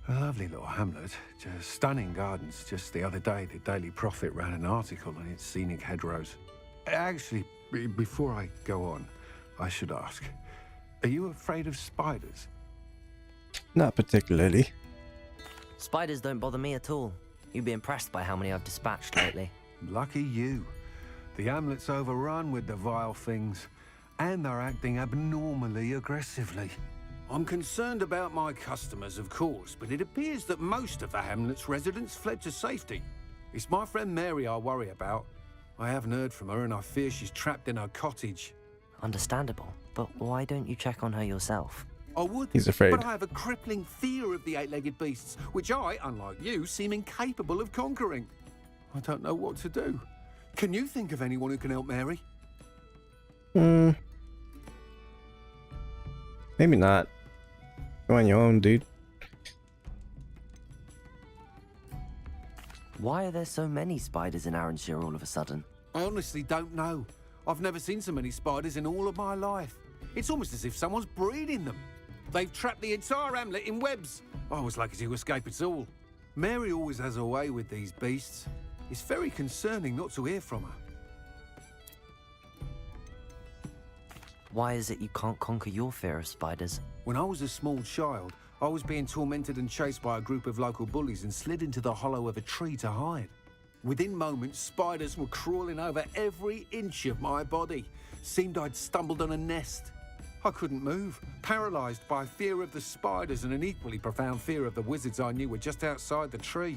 A lovely little hamlet. Just stunning gardens. Just the other day, the Daily Prophet ran an article on its scenic hedgerows. Actually, before I go on, I should ask, are you afraid of spiders? Not particularly. Spiders don't bother me at all. You'd be impressed by how many I've dispatched lately. Lucky you. The hamlet's overrun with the vile things, and they're acting abnormally aggressively. I'm concerned about my customers, of course, but it appears that most of the hamlet's residents fled to safety. It's my friend Mary I worry about. I haven't heard from her, and I fear she's trapped in her cottage. Understandable, but why don't you check on her yourself? I would, He's afraid. but I have a crippling fear of the eight-legged beasts, which I, unlike you, seem incapable of conquering. I don't know what to do. Can you think of anyone who can help Mary? Maybe not. Go on your own, dude. Why are there so many spiders in Arranshire all of a sudden? I honestly don't know. I've never seen so many spiders in all of my life. It's almost as if someone's breeding them. They've trapped the entire hamlet in webs. I was lucky to escape it all. Mary always has a way with these beasts. It's very concerning not to hear from her. Why is it you can't conquer your fear of spiders? When I was a small child, I was being tormented and chased by a group of local bullies and slid into the hollow of a tree to hide. Within moments, spiders were crawling over every inch of my body. Seemed I'd stumbled on a nest. I couldn't move, paralysed by fear of the spiders and an equally profound fear of the wizards I knew were just outside the tree.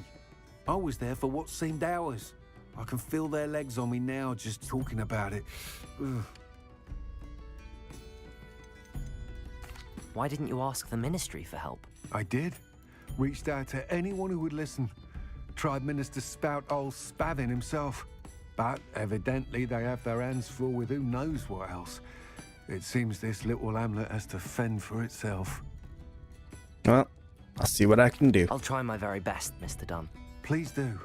I was there for what seemed hours. I can feel their legs on me now just talking about it. Ugh. Why didn't you ask the ministry for help? I did. Reached out to anyone who would listen. Tried Minister Spout old Spavin himself. But evidently they have their hands full with who knows what else. It seems this little hamlet has to fend for itself. Well, I'll see what I can do. I'll try my very best, Mr. Dunn. Please do.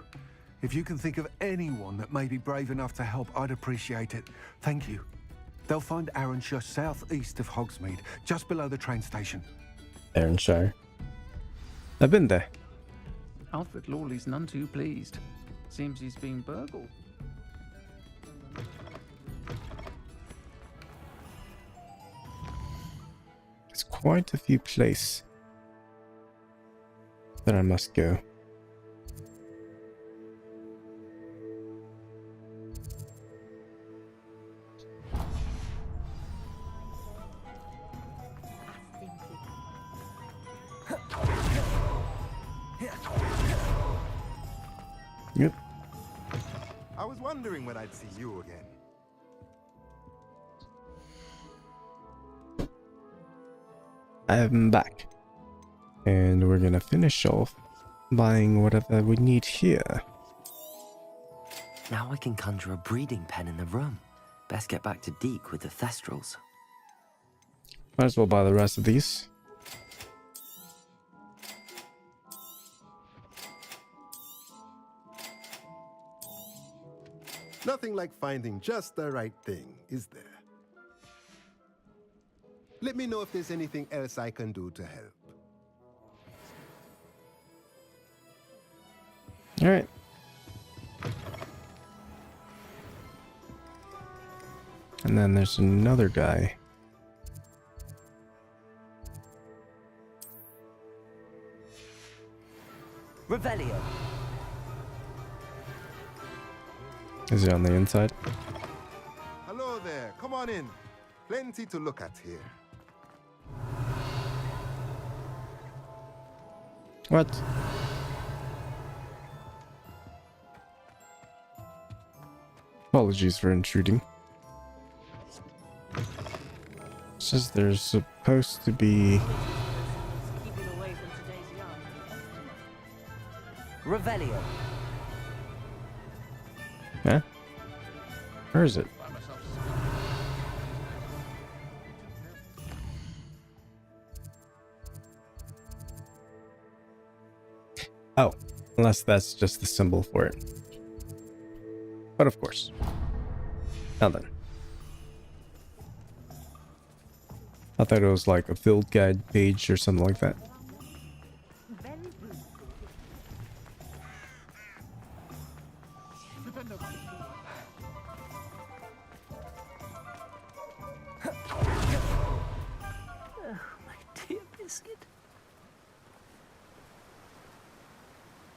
If you can think of anyone that may be brave enough to help, I'd appreciate it. Thank you. They'll find Arranshire southeast of Hogsmeade, just below the train station. Arranshire. I've been there. Alfred Lawley's none too pleased. Seems he's being burgled. There's quite a few places that I must go. Yep. I was wondering when I'd see you again. I'm back. And we're gonna finish off buying whatever we need here. Now I can conjure a breeding pen in the room. Best get back to Deke with the Thestrals. Might as well buy the rest of these. Nothing like finding just the right thing, is there? Let me know if there's anything else I can do to help. All right. And then there's another guy. Revelio. Is it on the inside? Hello there, come on in. Plenty to look at here. What? Apologies for intruding. Says there's supposed to be... Revelio. Huh? Where is it? Unless that's just the symbol for it. But of course. Now then. I thought it was like a field guide page or something like that.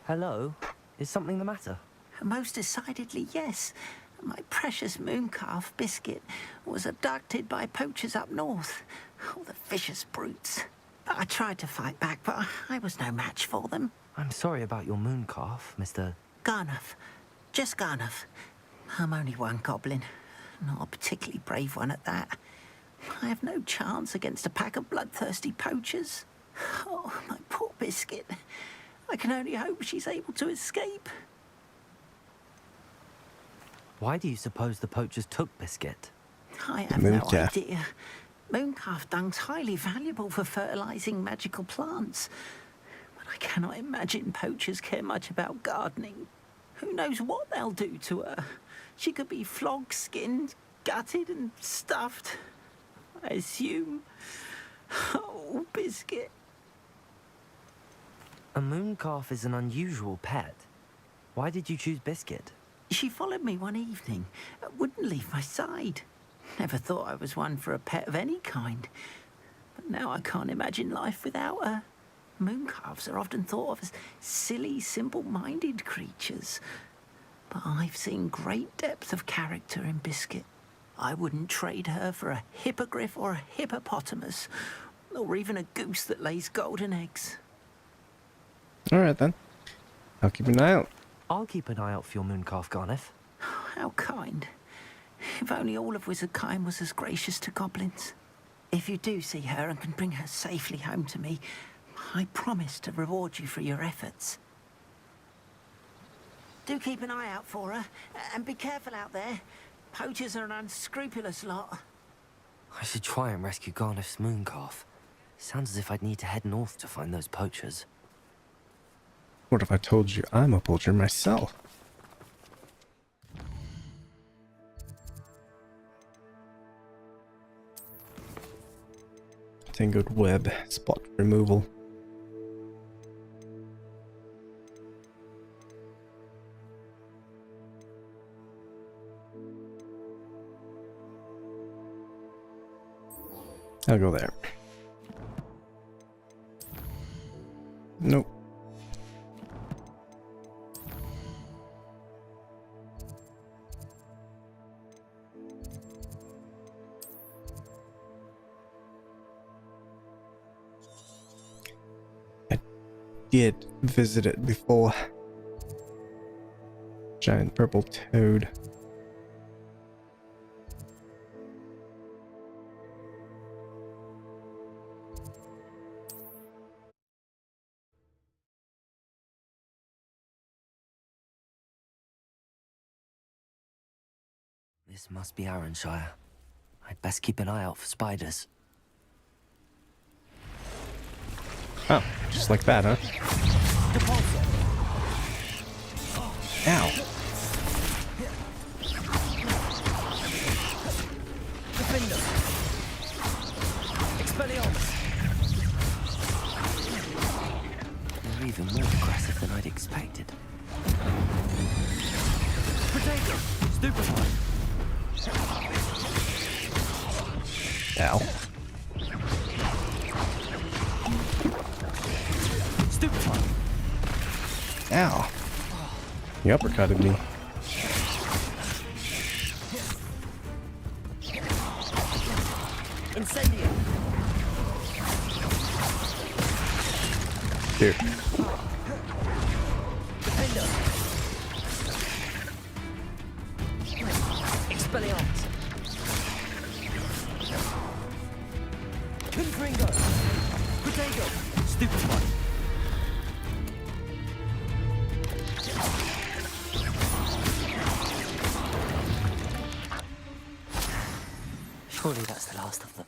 Hello? Is something the matter? Most decidedly, yes. My precious mooncalf, Biscuit, was abducted by poachers up north. Oh, the vicious brutes. I tried to fight back, but I was no match for them. I'm sorry about your mooncalf, Mr. Garnuff. Just Garnuff. I'm only one goblin. Not a particularly brave one at that. I have no chance against a pack of bloodthirsty poachers. Oh, my poor Biscuit. I can only hope she's able to escape. Why do you suppose the poachers took Biscuit? I have no idea. Mooncalf dung's highly valuable for fertilizing magical plants. But I cannot imagine poachers care much about gardening. Who knows what they'll do to her? She could be flogged, skinned, gutted and stuffed. I assume. Oh, Biscuit. A mooncalf is an unusual pet. Why did you choose Biscuit? She followed me one evening, wouldn't leave my side. Never thought I was one for a pet of any kind. But now I can't imagine life without her. Mooncalves are often thought of as silly, simple-minded creatures. But I've seen great depth of character in Biscuit. I wouldn't trade her for a hippogriff or a hippopotamus, or even a goose that lays golden eggs. Alright then. I'll keep an eye out. I'll keep an eye out for your mooncalf, Garniff. How kind. If only all of Wizardkind was as gracious to goblins. If you do see her and can bring her safely home to me, I promise to reward you for your efforts. Do keep an eye out for her, and be careful out there. Poachers are an unscrupulous lot. I should try and rescue Garniff's mooncalf. Sounds as if I'd need to head north to find those poachers. What if I told you I'm a poacher myself? Tangled web, spot removal. I'll go there. Nope. Did visit it before. Giant purple toad. This must be Arranshire. I'd best keep an eye out for spiders. Oh, just like that, huh? Ow. Defender. Expelliarmus. They're even more aggressive than I'd expected. Potato. Stupefy. Ow. Ow. You uppercutted me. Incendio. Dude. Defender. Expelliarmus. Confringo. Potato. Stupefy. Surely that's the last of them.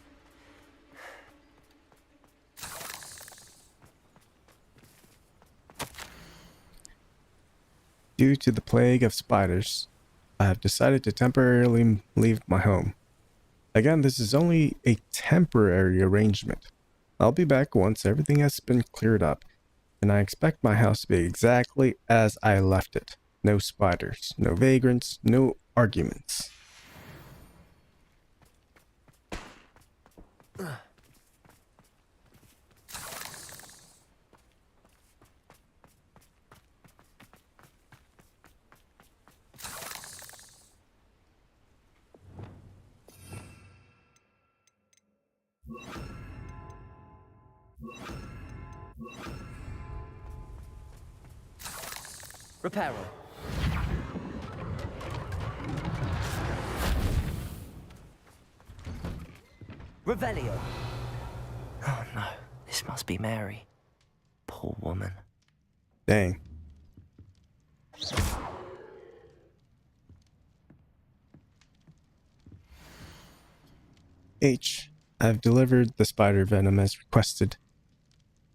Due to the plague of spiders, I have decided to temporarily leave my home. Again, this is only a temporary arrangement. I'll be back once everything has been cleared up, and I expect my house to be exactly as I left it. No spiders, no vagrants, no arguments. Reparo. Revelio. Oh no, this must be Mary. Poor woman. Dang. H. I've delivered the spider venom as requested.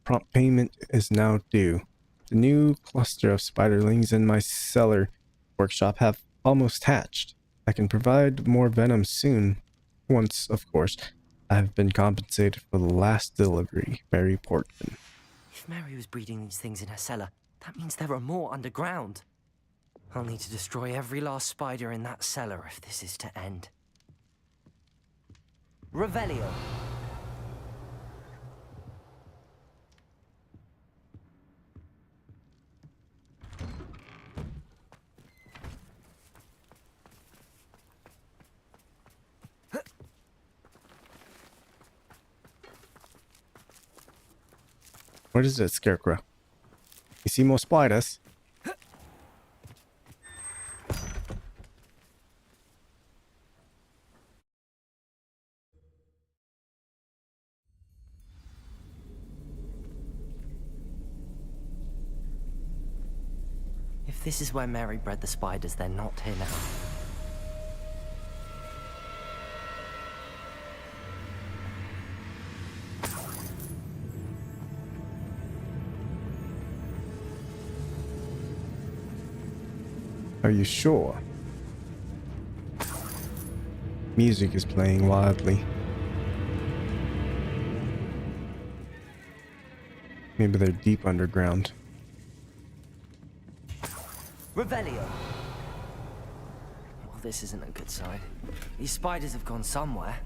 Prompt payment is now due. The new cluster of spiderlings in my cellar workshop have almost hatched. I can provide more venom soon. Once, of course, I have been compensated for the last delivery. Mary Portman. If Mary was breeding these things in her cellar, that means there are more underground. I'll need to destroy every last spider in that cellar if this is to end. Revelio. What is it, Scarecrow? You see more spiders? If this is where Mary bred the spiders, they're not here now. Are you sure? Music is playing wildly. Maybe they're deep underground. Revelio. Well, this isn't a good sign. These spiders have gone somewhere.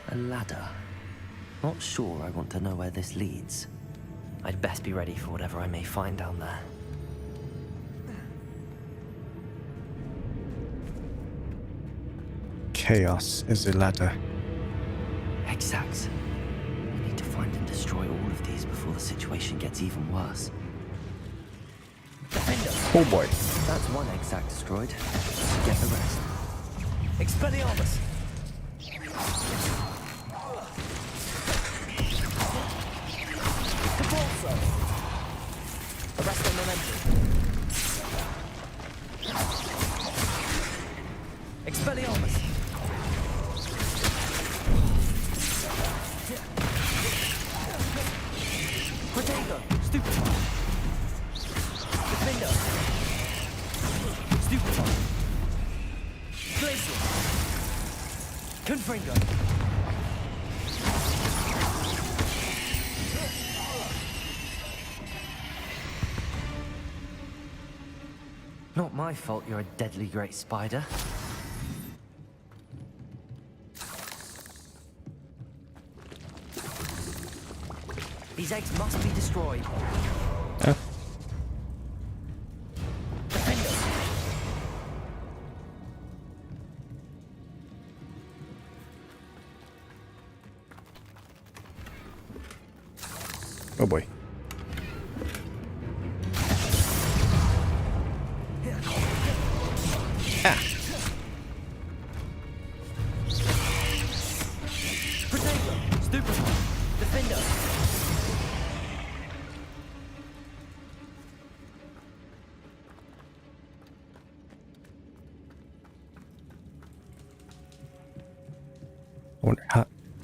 A ladder. Not sure I want to know where this leads. I'd best be ready for whatever I may find down there. Chaos is a ladder. Exact. I need to find and destroy all of these before the situation gets even worse. Defender. Oh boy. That's one exact destroyed. Get the rest. Expelliarmus. Convulso. Arrest the momentum. Expelliarmus. Protego. Stupefy. Defender. Stupefy. Glacier. Confringo. Not my fault you're a deadly great spider. These eggs must be destroyed. Huh? Defender. Oh boy. Ah. Protego. Stupefy. Defender.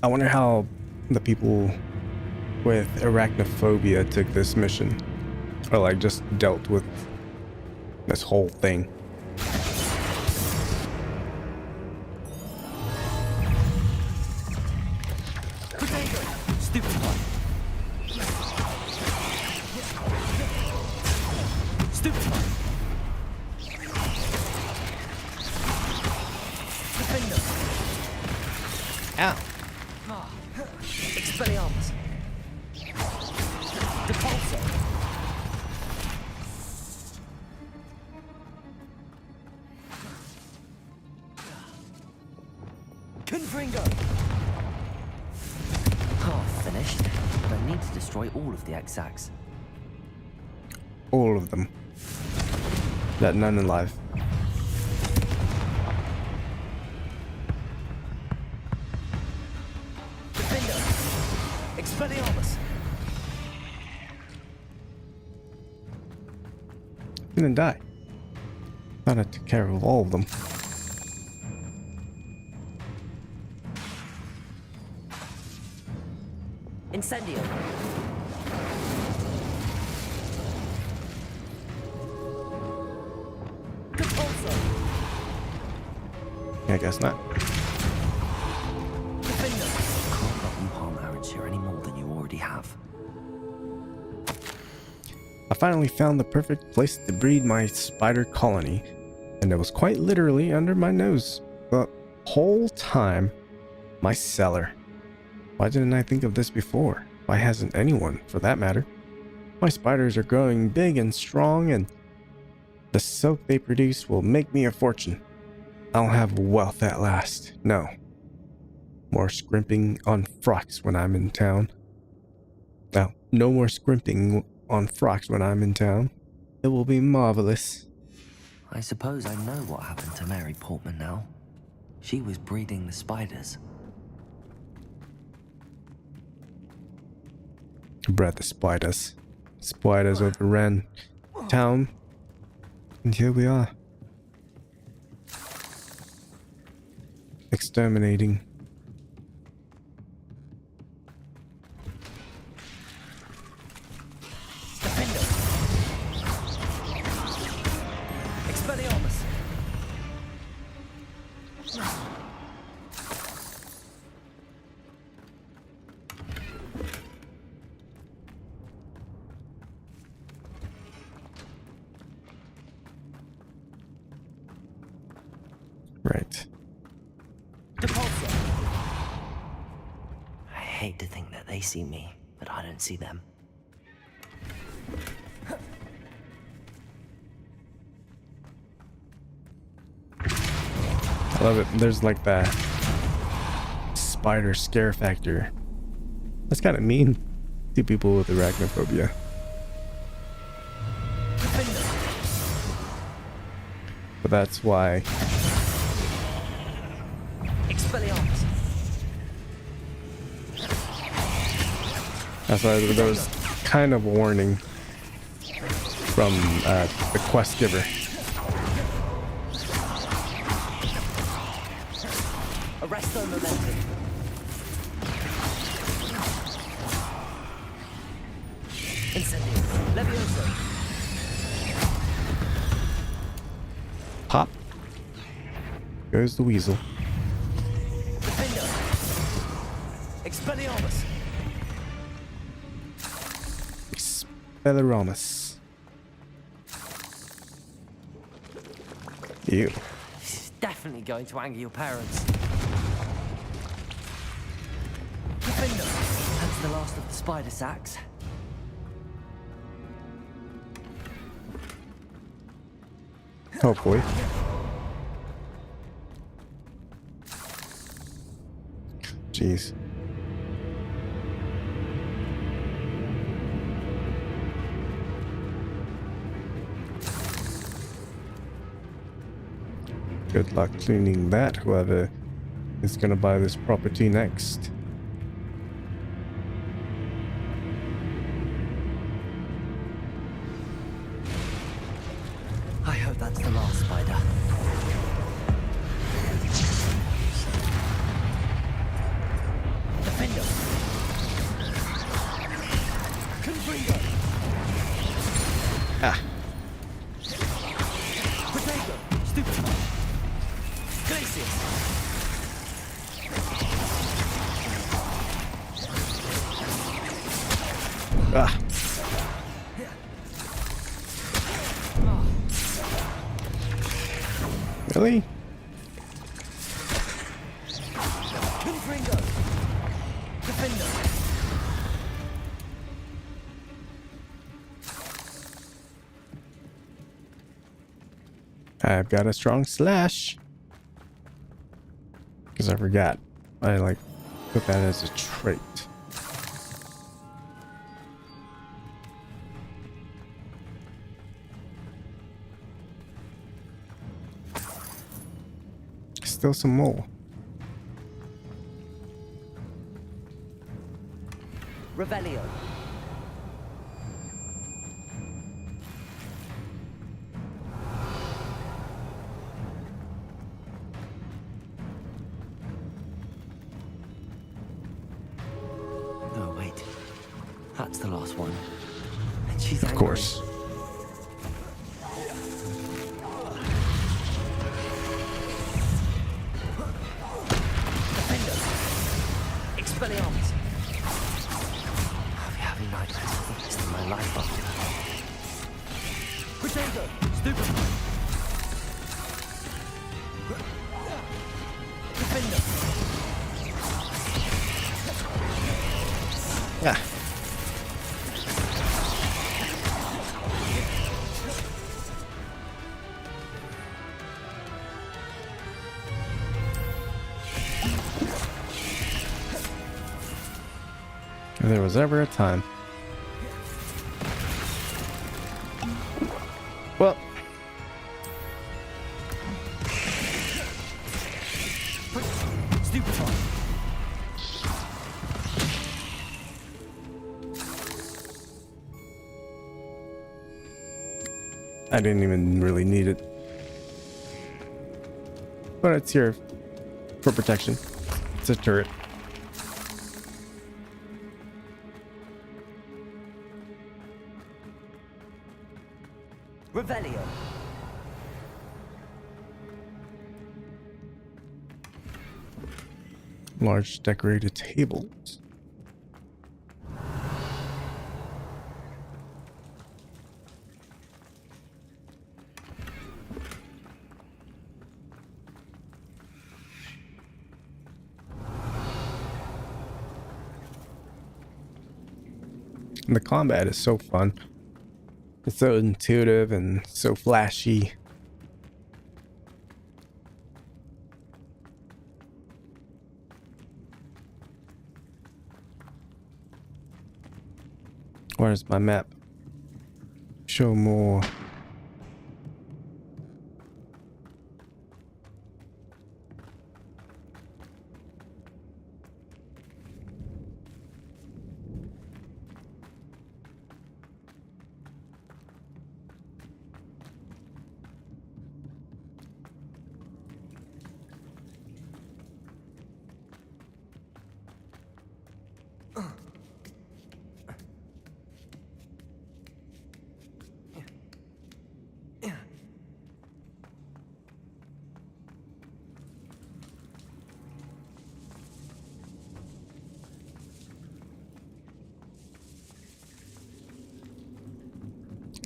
I wonder how the people with arachnophobia took this mission, or like just dealt with this whole thing. Stupid one. Stupid one. Defender. Ow. Expelliarmus. Depulso. Confringo. Half finished, but I need to destroy all of the exacts. All of them. That none alive. Defender. Expelliarmus. Didn't die. Thought I took care of all of them. Incendio. Depulso. I guess not. Defender. Can't let you harm Aaron's here any more than you already have. I finally found the perfect place to breed my spider colony, and it was quite literally under my nose the whole time. My cellar. Why didn't I think of this before? Why hasn't anyone, for that matter? My spiders are growing big and strong, and the soap they produce will make me a fortune. I'll have wealth at last. No. More scrimping on frocks when I'm in town. No, no more scrimping on frocks when I'm in town. It will be marvelous. I suppose I know what happened to Mary Portman now. She was breeding the spiders. Bred the spiders. Spiders overran town. And here we are. Exterminating. Defender. Expelliarmus. Right. Depulso. I hate to think that they see me, but I don't see them. I love it. There's like that spider scare factor. That's kind of mean to people with arachnophobia. But that's why. Expelliarmus. That's why there was kind of warning from the quest giver. Arresto momentum. Incendio. Levioso. Pop. Goes the weasel. Defender. Expelliarmus. Expelliarmus. Ew. She's definitely going to anger your parents. Defender. That's the last of the spider sacks. Hopefully. Jeez. Good luck cleaning that, whoever is gonna buy this property next. I hope that's the last spider. Defender. Ah. Really? Confringo. Defender. I've got a strong slash. Because I forgot. I like put that as a trait. Still some more. Revelio. Oh, wait. That's the last one. And she's Of angry. course. Expelliarmus. I'll be having nightmares for the rest of my life after that. Crescendo. Stupefy. Defender. Yeah. If there was ever a time. Well, Stupefy. I didn't even really need it. But it's here for protection. It's a turret. Revelio. Large decorated tables. And the combat is so fun. It's so intuitive and so flashy. Where's my map? Show more.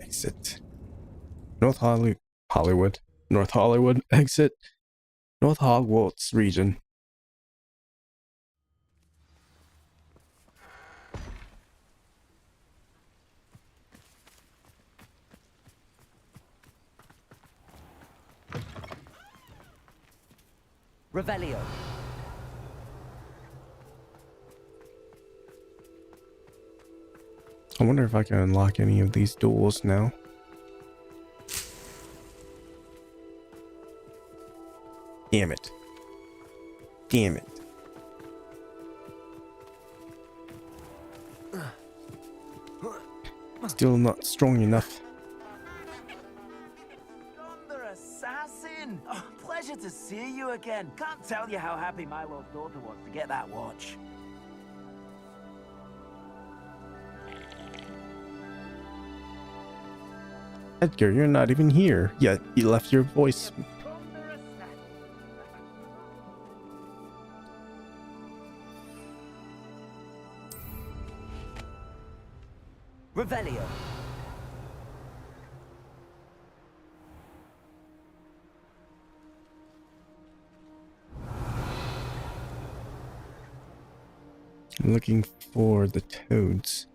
Exit. North Hollywood. North Hollywood. Exit. North Hogwarts region. Revelio. I wonder if I can unlock any of these doors now. Damn it. Damn it. Still not strong enough. Yonder assassin! Oh, pleasure to see you again. Can't tell you how happy my lord's daughter was to get that watch. Edgar, you're not even here. Yet you left your voice. I'm looking for the toads.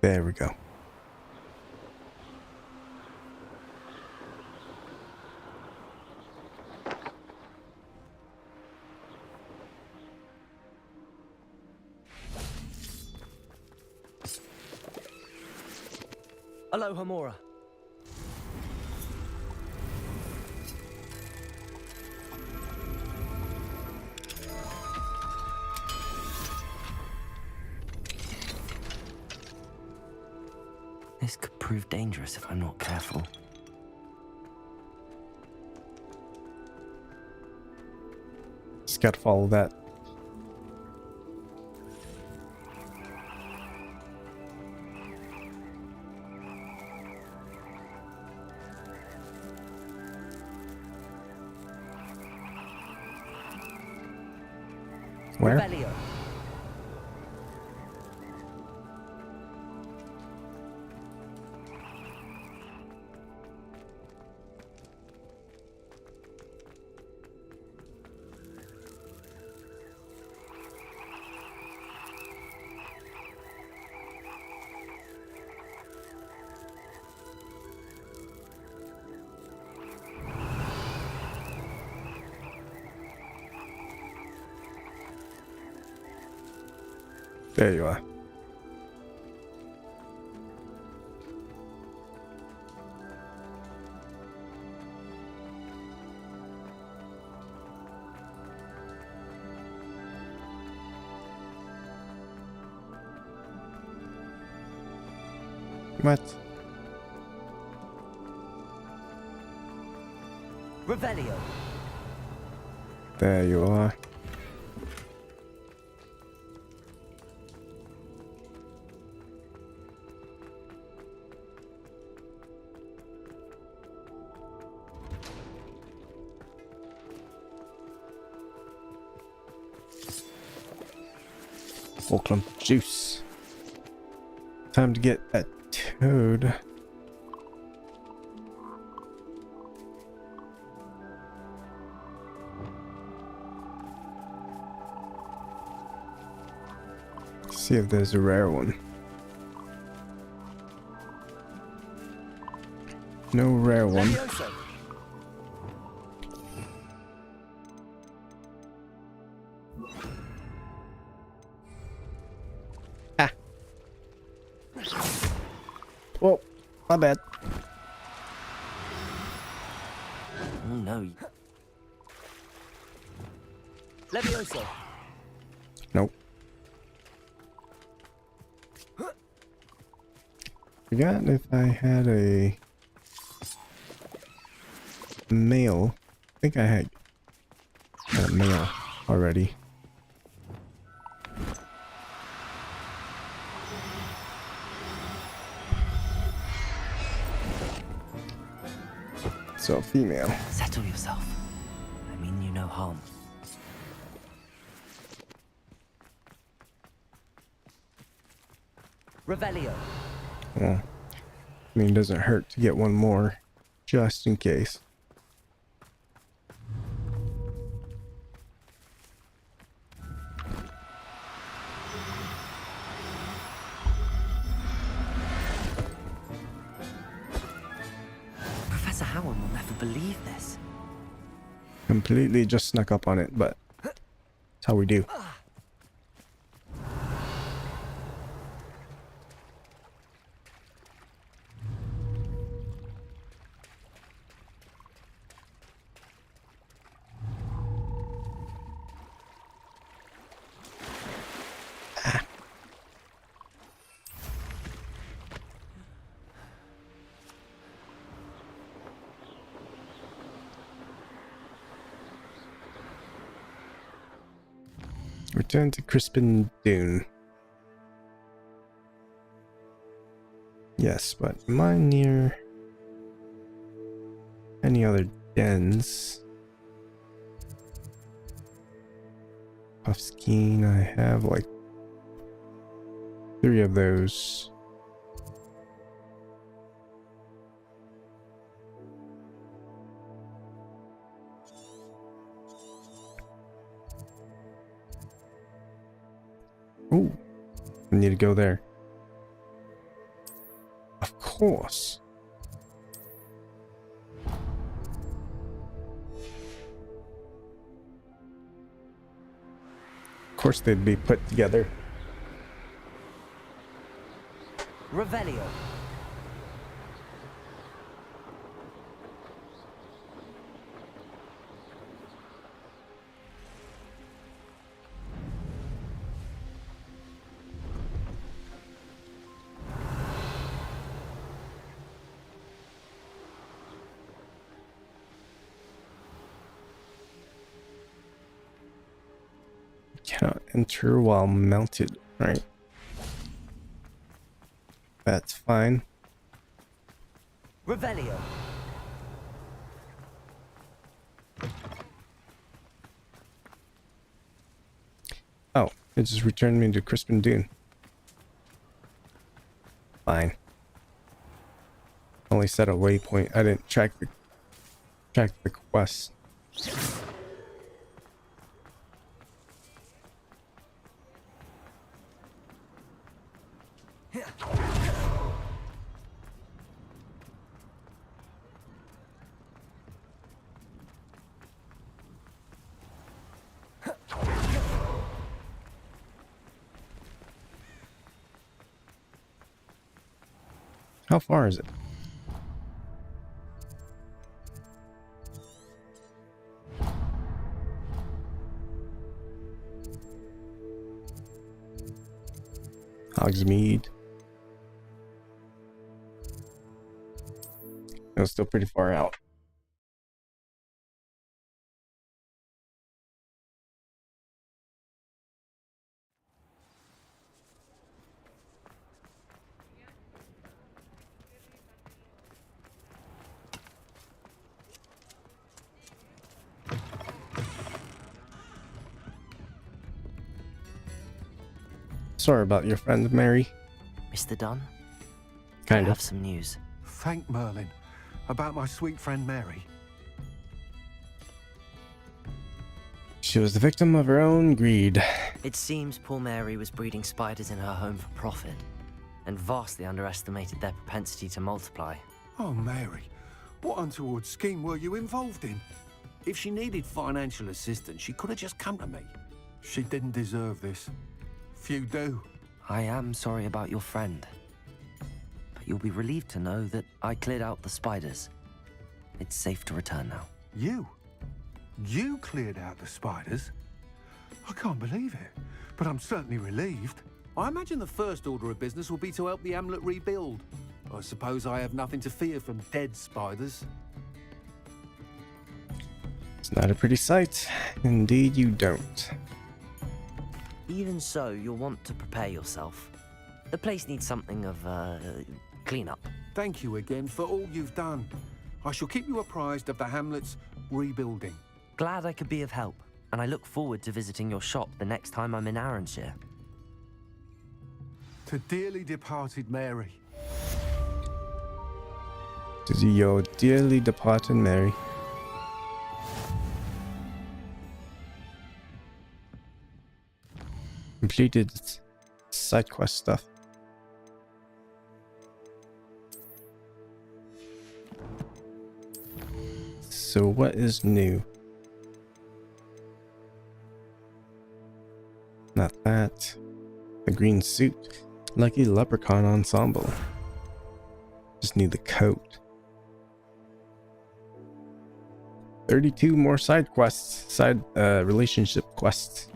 There we go. Aloha Mora. This could prove dangerous if I'm not careful. Just gotta follow that. Where? Revelio. There you are. What? Revelio. There you are. Full clump of juice. Time to get that toad. See if there's a rare one. No rare one. Ah. Whoa, my bad. Oh no. Levioso. Nope. Forgot if I had a male. I think I had a male already. So female. Settle yourself. I mean you no harm. Revelio. Well, I mean, it doesn't hurt to get one more, just in case. Professor Howard will never believe this. Completely just snuck up on it, but that's how we do. Return to Crispin Dune. Yes, but am I near any other dens? Puffskein, I have like 3 of those. Ooh, we need to go there. Of course. Of course they'd be put together. Revelio. Cannot enter while mounted. Alright. That's fine. Revelio. Oh, it just returned me to Crispin Dune. Fine. Only set a waypoint. I didn't track the quest. How far is it? Hogsmeade. It was still pretty far out. Sorry about your friend, Mary. Mr. Dunn? Kind I of. have some news. Thank Merlin. About my sweet friend Mary. She was the victim of her own greed. It seems poor Mary was breeding spiders in her home for profit, and vastly underestimated their propensity to multiply. Oh, Mary. What untoward scheme were you involved in? If she needed financial assistance, she could have just come to me. She didn't deserve this. Few do. I am sorry about your friend, but you'll be relieved to know that I cleared out the spiders. It's safe to return now. You? You cleared out the spiders? I can't believe it, but I'm certainly relieved. I imagine the first order of business will be to help the amulet rebuild. I suppose I have nothing to fear from dead spiders. It's not a pretty sight. Indeed you don't. Even so, you'll want to prepare yourself. The place needs something of clean-up. Thank you again for all you've done. I shall keep you apprised of the hamlet's rebuilding. Glad I could be of help, and I look forward to visiting your shop the next time I'm in Arranshire. To dearly departed Mary. To your dearly departed Mary. Completed side quest stuff. So what is new? Not that. The green suit. Lucky leprechaun ensemble. Just need the coat. 32 more side quests. Side relationship quests.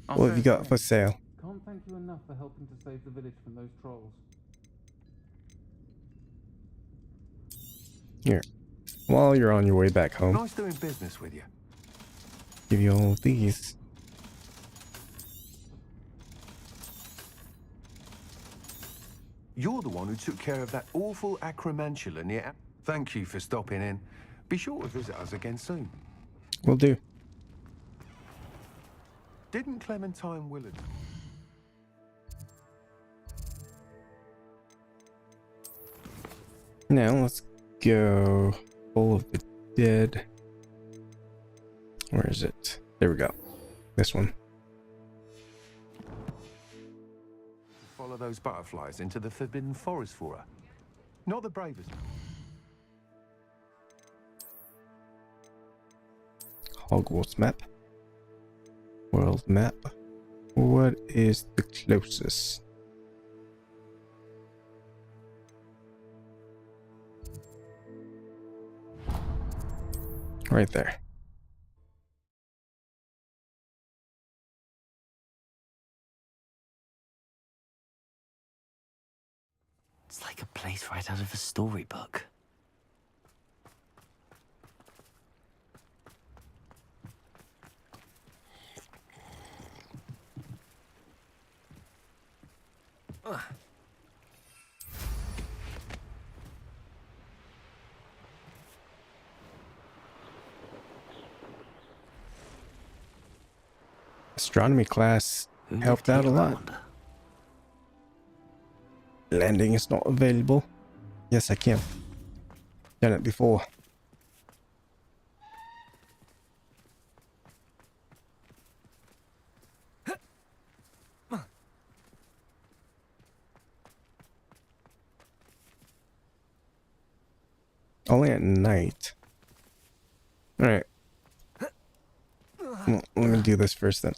What have you got for sale? Can't thank you enough for helping to save the village from those trolls. Here. While you're on your way back home, Nice doing business with you. give you all these. You're the one who took care of that awful acromantula near... Thank you for stopping in. Be sure to visit us again soon. Will do. Didn't Clementine Willard... Now let's go. Bowl of the Dead. Where is it? There we go. This one. Follow those butterflies into the Forbidden Forest for her. Not the bravest. Hogwarts map. World map. What is the closest? Right there. It's like a place right out of a storybook. Astronomy class helped out a lot. Landing is not available. Yes, I can. Done it before. Only at night. Alright. Well, let me do this first then.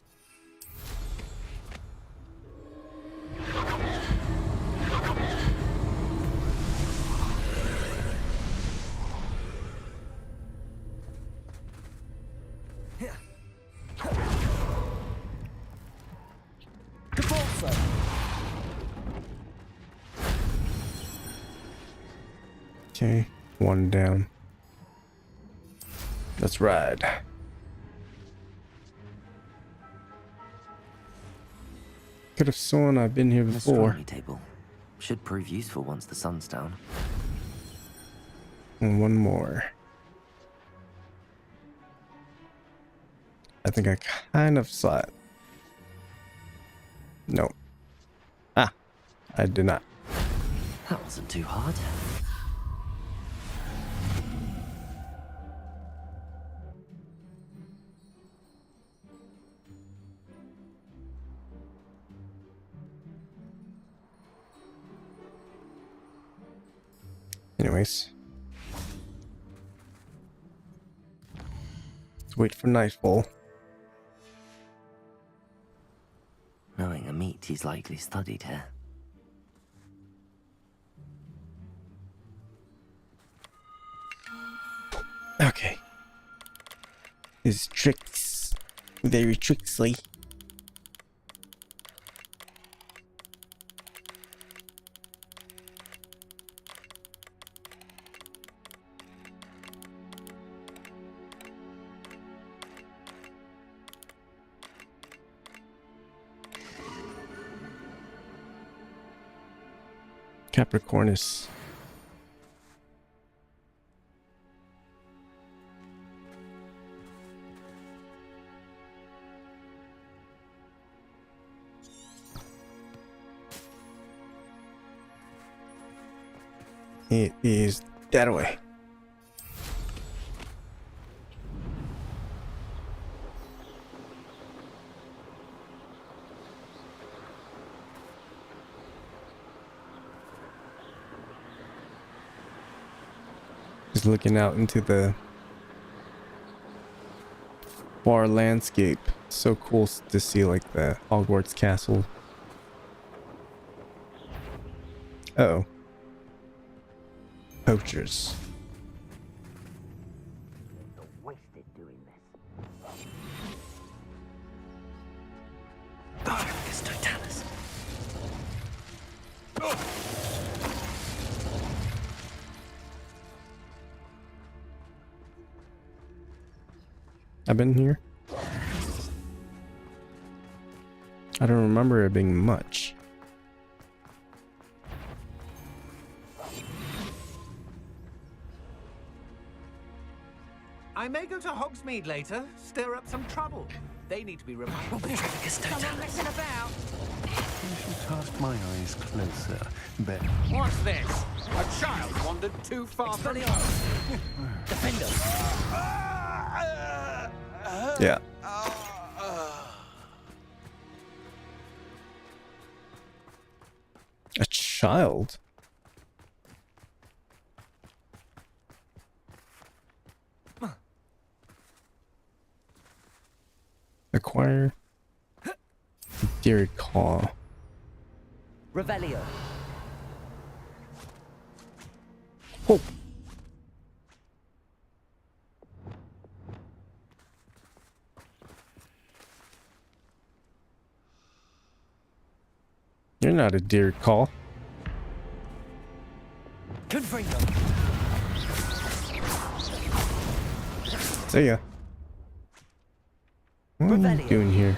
Okay, one down. Let's ride. Could have sworn I've been here An before. astronomy table should prove useful once the sun's down. And one more. I think I kind of saw it. No. Ah, I did not. That wasn't too hard. Anyways. Let's wait for nightfall. Knowing a meat, he's likely studied here. Okay. His tricks. Very tricksy. Capricornus. It is that way. Just looking out into the far landscape. So cool to see like the Hogwarts castle. Uh-oh. Poachers. Wasted doing this. Darkus Totalis. I've been here. I don't remember it being much. I may go to Hogsmeade later, stir up some trouble. They need to be reminded. Someone messing about. I should cast my eyes closer. Better. What's this? A child wandered too far from home. Defender. Yeah. A child? Acquire Deer Claw. Revelio. Oh. You're not a deer call. Confringo. See ya. What are you doing here?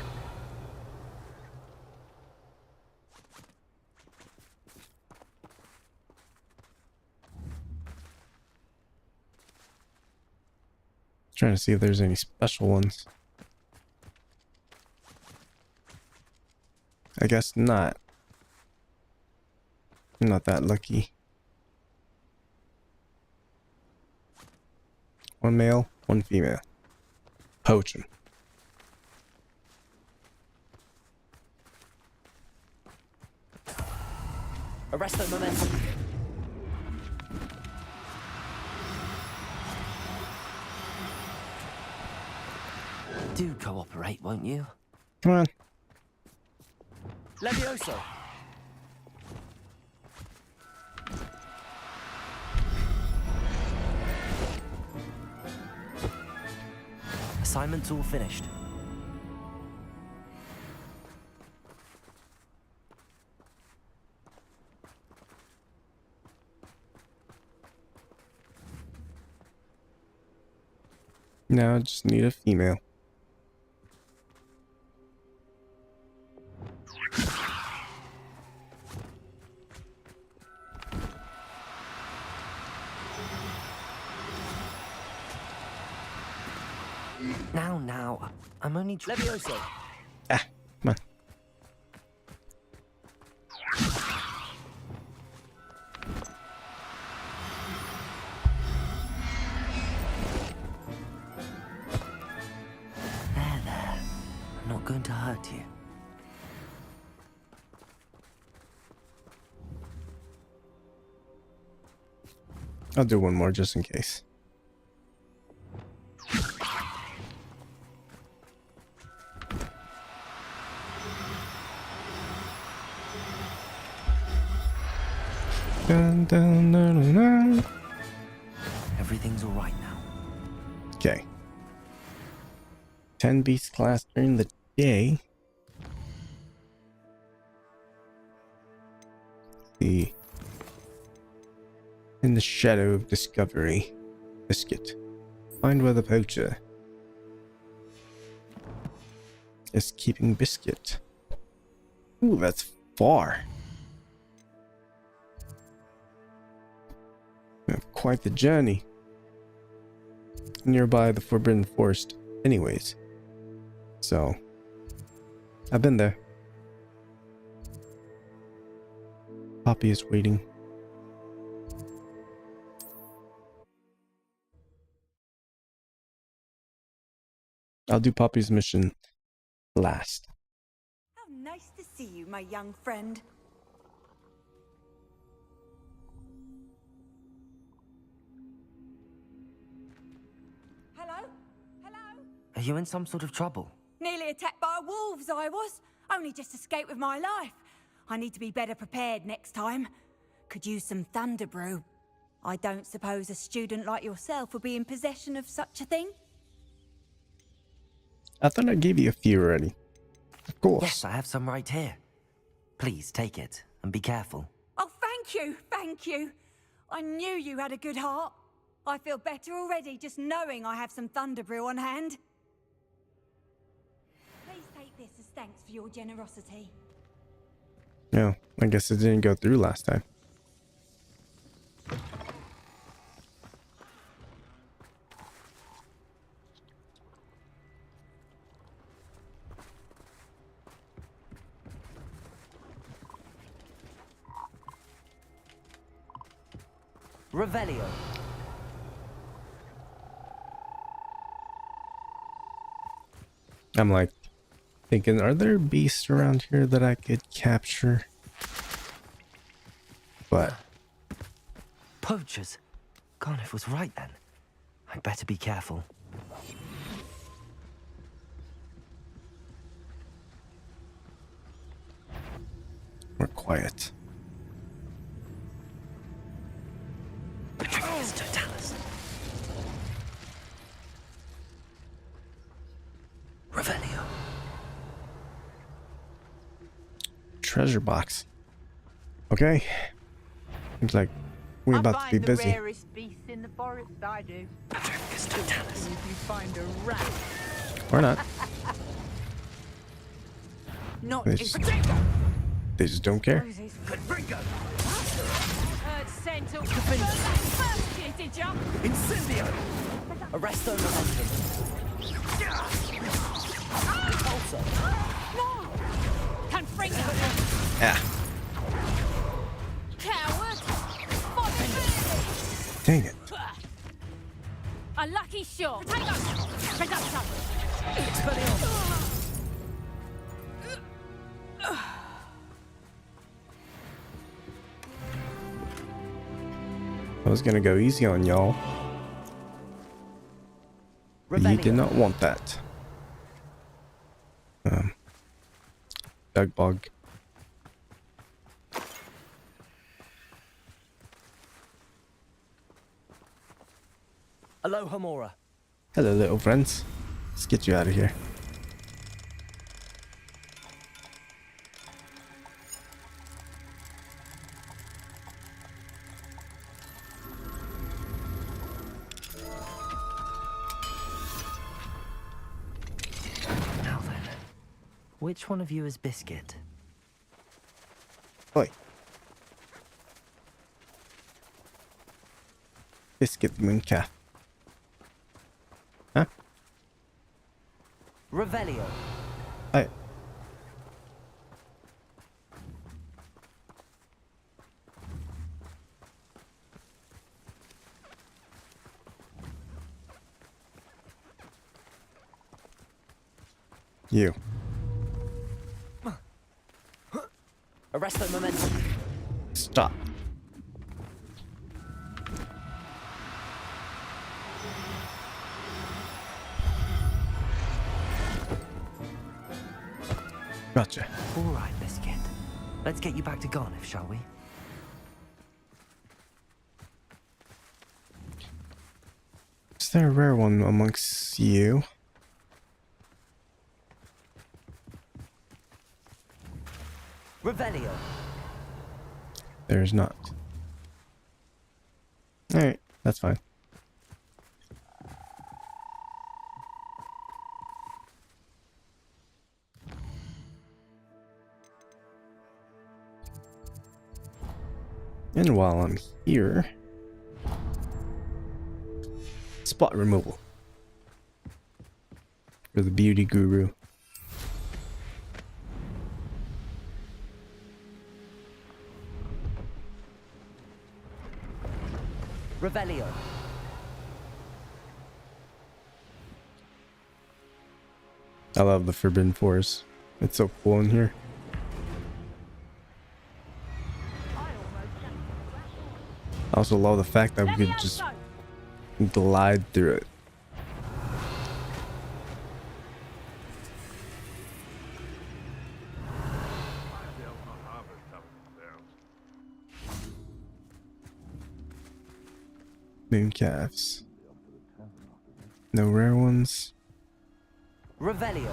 Trying to see if there's any special ones. I guess not. I'm not that lucky. One male, one female. Poach 'em. Arresto momentum. Do cooperate, won't you? Come on. Levioso. Assignment's all finished. Now I just need a female. Now. I'm only Levioso. Ah, come on. There. I'm not going to hurt you. I'll do one more just in case. Dun, dun, dun, dun, dun. Everything's all right now. Okay. 10 beast class during the day. The in the shadow of discovery. Biscuit. Find where the poacher is keeping Biscuit. Ooh, that's far. We have quite the journey. Nearby the Forbidden Forest anyways. So, I've been there. Poppy is waiting. I'll do Poppy's mission last. How nice to see you, my young friend. Hello? Are you in some sort of trouble? Nearly attacked by wolves, I was. Only just escaped with my life. I need to be better prepared next time. Could use some thunder brew. I don't suppose a student like yourself would be in possession of such a thing? I thought I gave you a few already. Of course. Yes, I have some right here. Please take it and be careful. Oh, thank you. I knew you had a good heart. I feel better already just knowing I have some thunder brew on hand. Please take this as thanks for your generosity. No, I guess it didn't go through last time. Revelio. I'm like thinking, are there beasts around here that I could capture? But Poachers? Garniff was right then. I'd better be careful. we're quiet. Patricius Totalis. Revelio. Treasure box. Okay. Seems like we're about to be busy. The rarest beast in the forest, I do. Patricius Totalis. If you find a rat. Or not. Not They in just, they just don't care. Heard scent of first year, did ya? Incendio! Arresto momentum. Repulsor. No! Confringo! Yeah. Coward! Dang it. A lucky shot! Reduction! I was gonna go easy on y'all. But you did not want that. Dug bug. Aloha Mora. Hello, little friends. Let's get you out of here. Now then, which one of you is Biscuit? Oi. Biscuit Mooncalf. Huh? Revelio. Hey. You. Arresto momentum. Stop. Gotcha. All right, Biscuit. Let's get you back to Garniff, shall we? Is there a rare one amongst you? Revelio. There's not. Alright, that's fine. And while I'm here, spot removal for the beauty guru. Revelio. I love the Forbidden Forest. It's so cool in here. I also love the fact that we could just glide through it. Mooncalves. No rare ones. Revelio.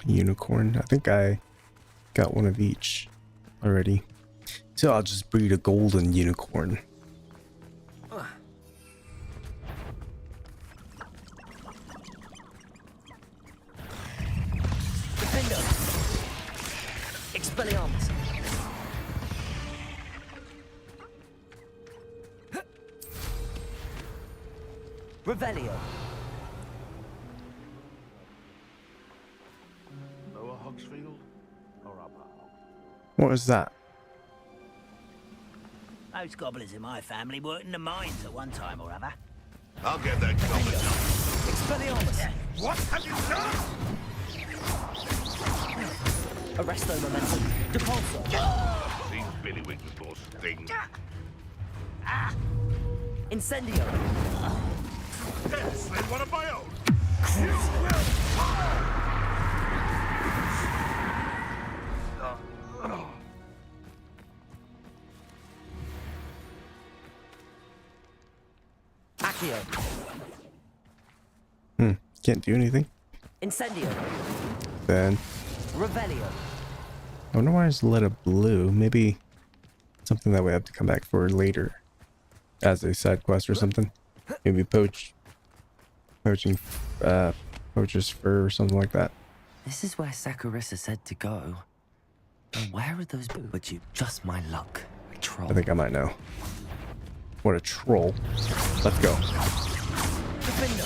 Unicorn. I think I got one of each already. So I'll just breed a golden unicorn. Defender. Expelliarmus. Revelio. Lower Hogsfield or upper? What was that? Most gobblers in my family worked in the mines at one time or other. I'll get that goblin. Expelliarmus. What have you done? Arresto momentum. Depulso. These billywings will sting. Incendio. Yes, they're one of my own. Accio. Can't do anything. Incendio. Then Revelio. I wonder why I just let it blue. Maybe something that we have to come back for later as a side quest or something. Maybe poaching poacher's fur or something like that. This is where Saccharissa said to go. And where are those but you? Just my luck. A troll. I think I might know. What a troll. Let's go. Defender.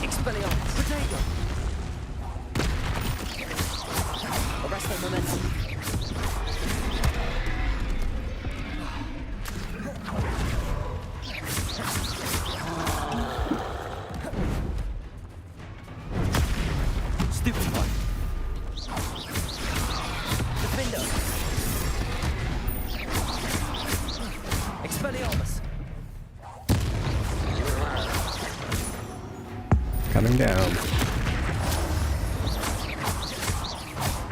Expelliarmus. Potato. Arresto momentum. Stupid one. Defender. Expelliarmus. Coming down.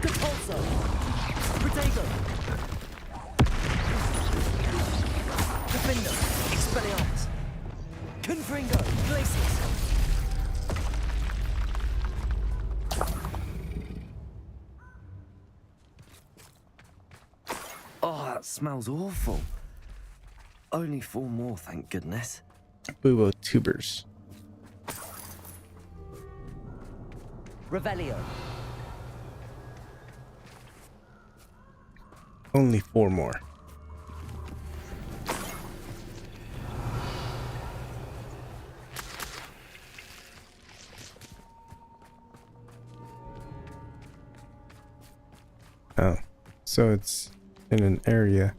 Compulso. Protego. Defender. Expelliarmus. Confringo. Glacius. Oh, that smells awful. Only 4 more, thank goodness. Bubo tubers. Revelio. Only 4 more. Oh, so it's in an area.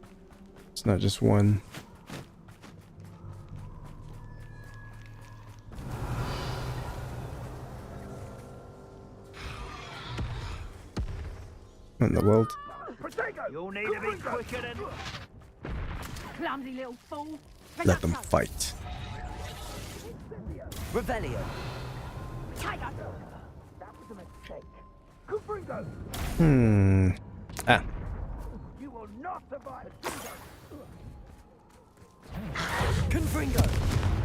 It's not just one. What in the world? You'll need to be quicker than... Clumsy little fool. Let them fight. Revelio. Tiger. That was a mistake. Confringo! Ah. You will not survive. Confringo.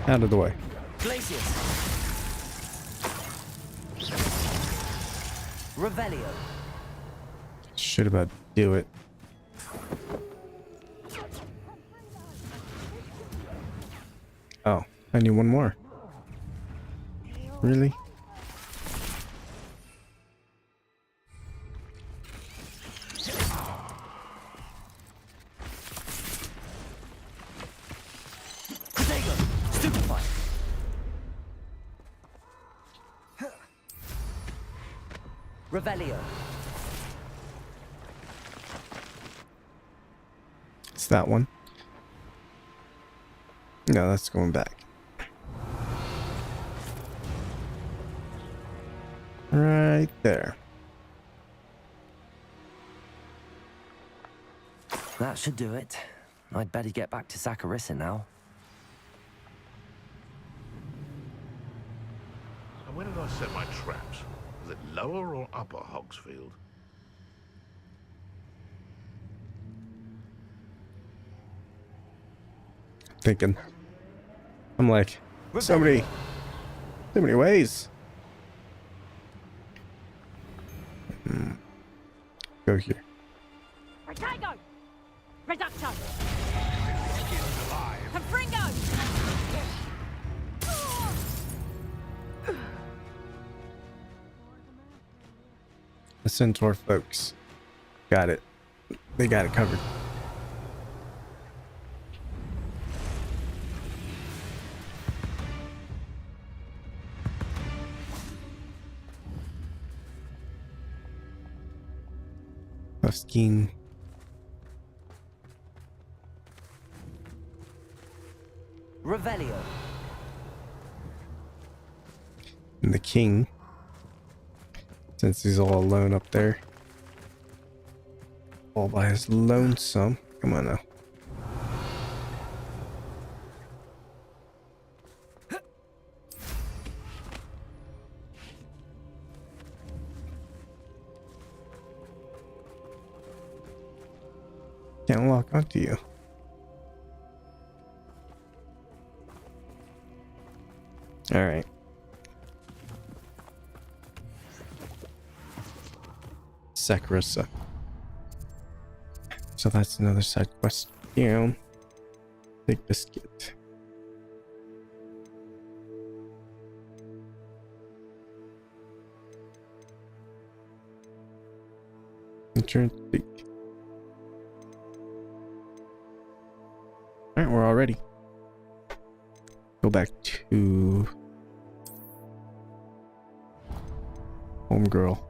Out of the way. Glacius. Revelio. Should about do it. Oh, I need one more. Really? Protego. Stupefy. Revelio. It's that one. No, that's going back. Right there. That should do it. I'd better get back to Saccharissa now. And where did I set my traps? Was it lower or upper Hogsfield? Thinking. I'm like, so many ways. Go here. Protego. Reducto. Confringo. The Centaur folks got it. They got it covered. Skin. Revelio. And the king, since he's all alone up there, all by his lonesome. Come on now. Can't lock onto you. All right. Sakurasa. So that's another side quest. Yeah. Big biscuit. Insurance big. Alright, we're all ready. Go back to homegirl.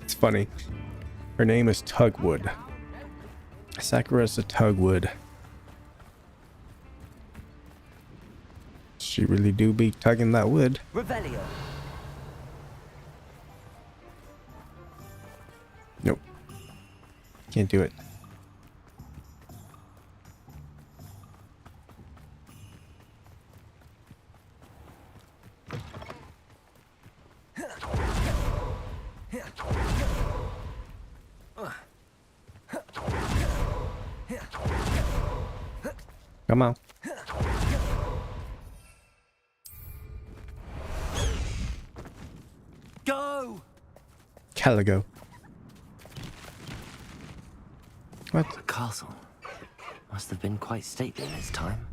It's funny. Her name is Tugwood. Sakurasa Tugwood. She really do be tugging that wood. Revelio. Nope. Can't do it. Come on. Go! Caligo. What? The castle must have been quite stately in its time.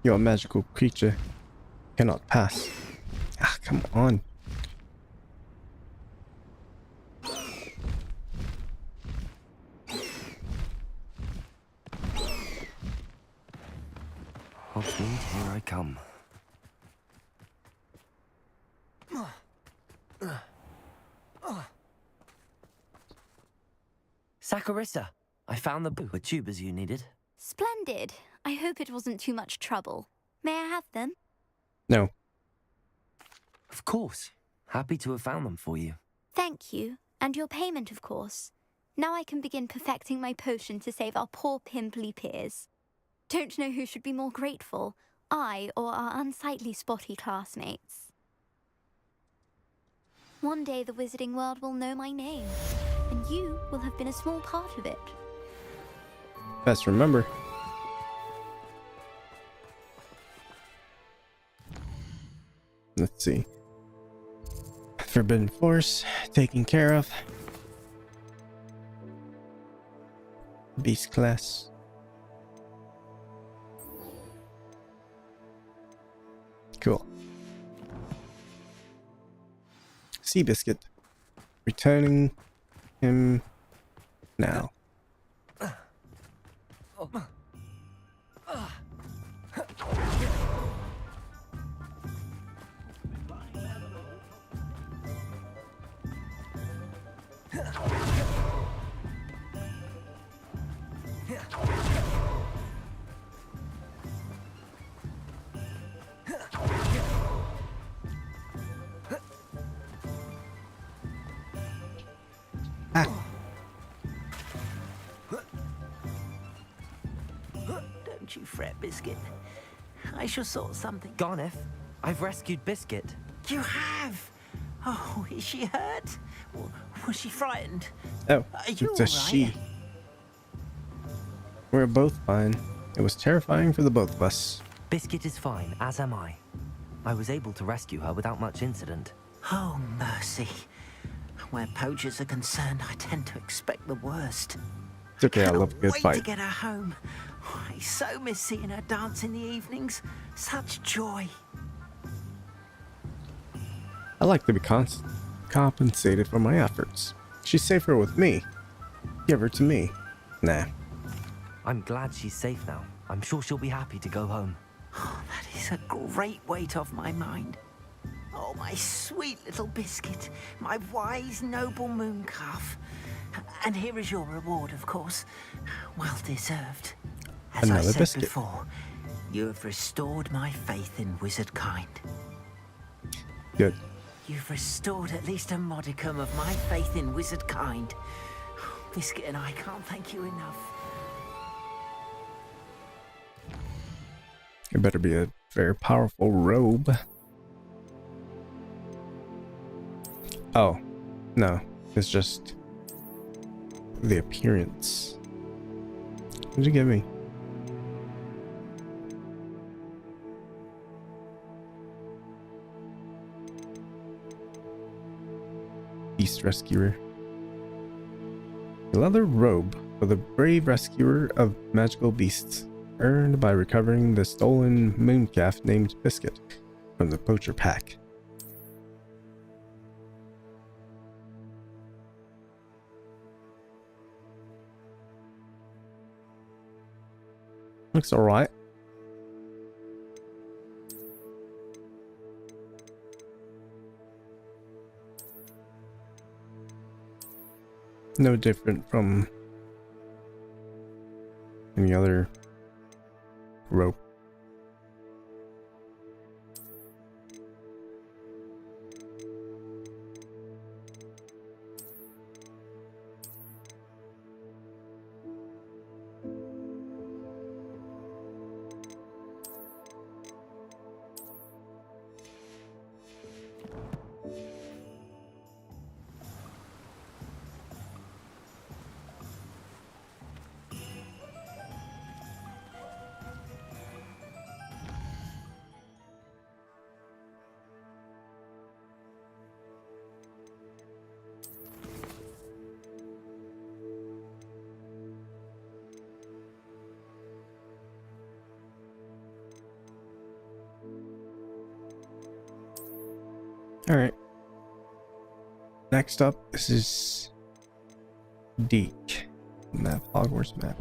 Your magical creature cannot pass. Ah, come on. Hogsmeade, here I come. Sakurasa, I found the tubers you needed. Splendid. I hope it wasn't too much trouble. May I have them? No. Of course. Happy to have found them for you. Thank you. And your payment, of course. Now I can begin perfecting my potion to save our poor pimply peers. Don't know who should be more grateful, I or our unsightly spotty classmates. One day the wizarding world will know my name, and you will have been a small part of it. Best remember. Let's see. Forbidden Force, taken care of. Beast class. Cool. Seabiscuit. Returning him now. Don't you fret, Biscuit. I shall sort something. Garneth, I've rescued Biscuit. You have? Oh, is she hurt? Was she frightened? Oh, Are you it's a all she. right? We're both fine. It was terrifying for the both of us. Biscuit is fine, as am I. I was able to rescue her without much incident. Oh, mercy. Where poachers are concerned, I tend to expect the worst. It's okay, I love a good Wait fight. to get her home. I so miss seeing her dance in the evenings. Such joy. I like to be compensated for my efforts. She's safer with me. Give her to me. Nah. I'm glad she's safe now. I'm sure she'll be happy to go home. Oh, that is a great weight off my mind. Oh, my sweet little biscuit. My wise, noble moon calf. And here is your reward, of course. Well deserved. As I Another said biscuit. before, you have restored my faith in wizard kind. Good. You've restored at least a modicum of my faith in wizard kind. Biscuit and I can't thank you enough. It better be a very powerful robe. Oh, no. It's just the appearance. What did you give me? Beast Rescuer. A leather robe for the brave rescuer of magical beasts, earned by recovering the stolen mooncalf named Biscuit from the poacher pack. Looks alright. No different from any other rope. Alright. Next up, this is Deke. Map, Hogwarts map.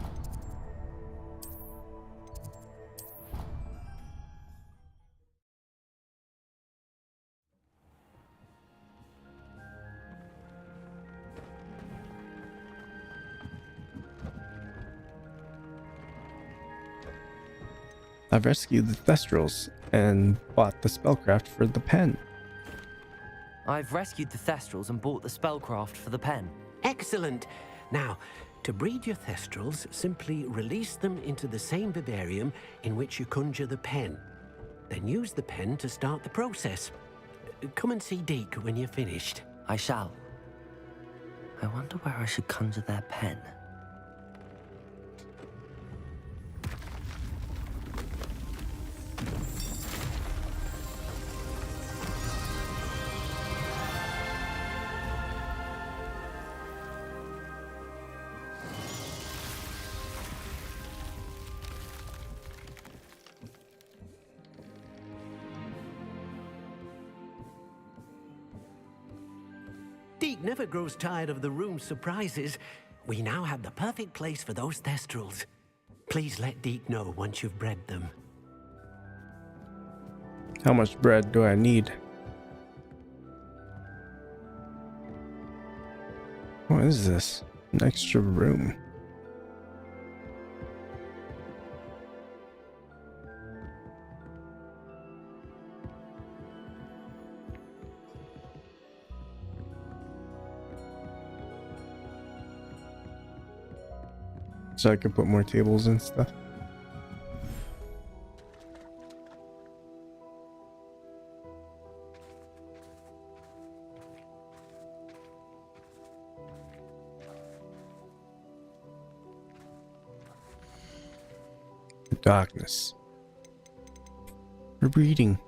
I've rescued the Thestrals and bought the spellcraft for the pen. I've rescued the Thestrals and bought the spellcraft for the pen. Excellent. Now, to breed your Thestrals, simply release them into the same vivarium in which you conjure the pen. Then use the pen to start the process. Come and see Deke when you're finished. I shall. I wonder where I should conjure their pen. Deke never grows tired of the room's surprises. We now have the perfect place for those Thestrals. Please let Deke know once you've bred them. How much bread do I need? What is this? An extra room. So I can put more tables and stuff. The darkness. We're reading.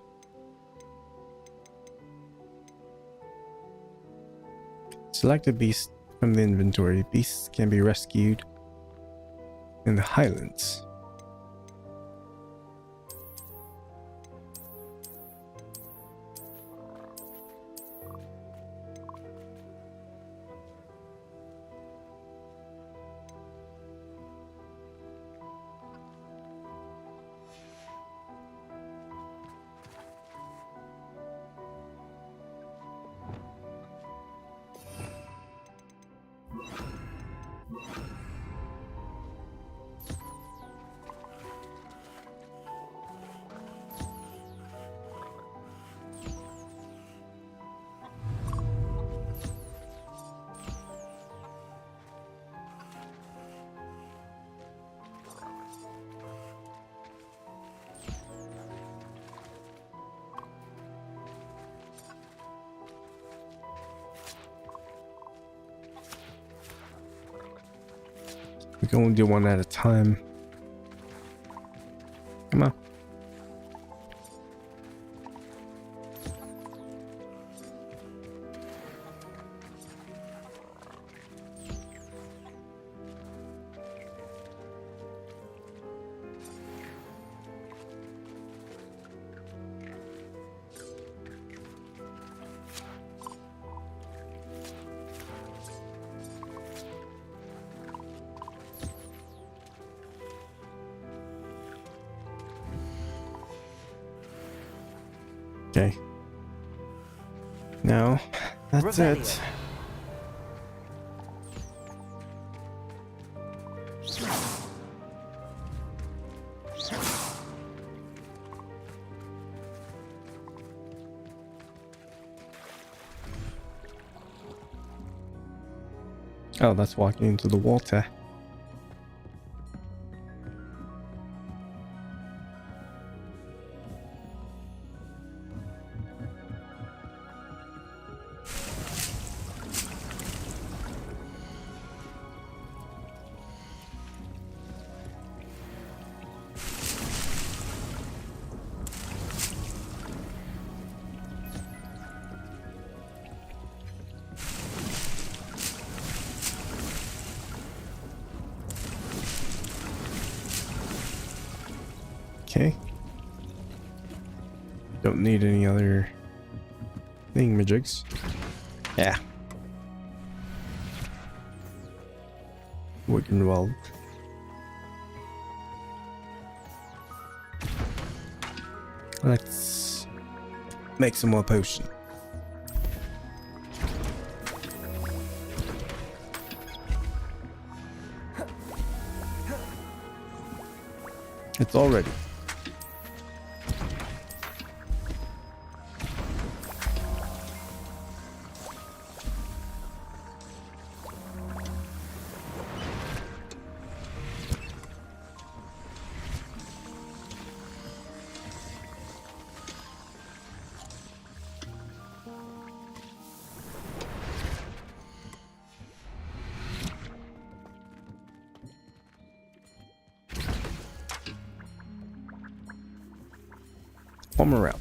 Select a beast from the inventory. Beasts can be rescued in the Highlands. We can only do one at a time. Come on. Okay. Now, that's it. Oh, that's walking into the water. Okay. Don't need any other thingamajigs. Yeah. Working well. Let's make some more potion. It's all ready. One more round.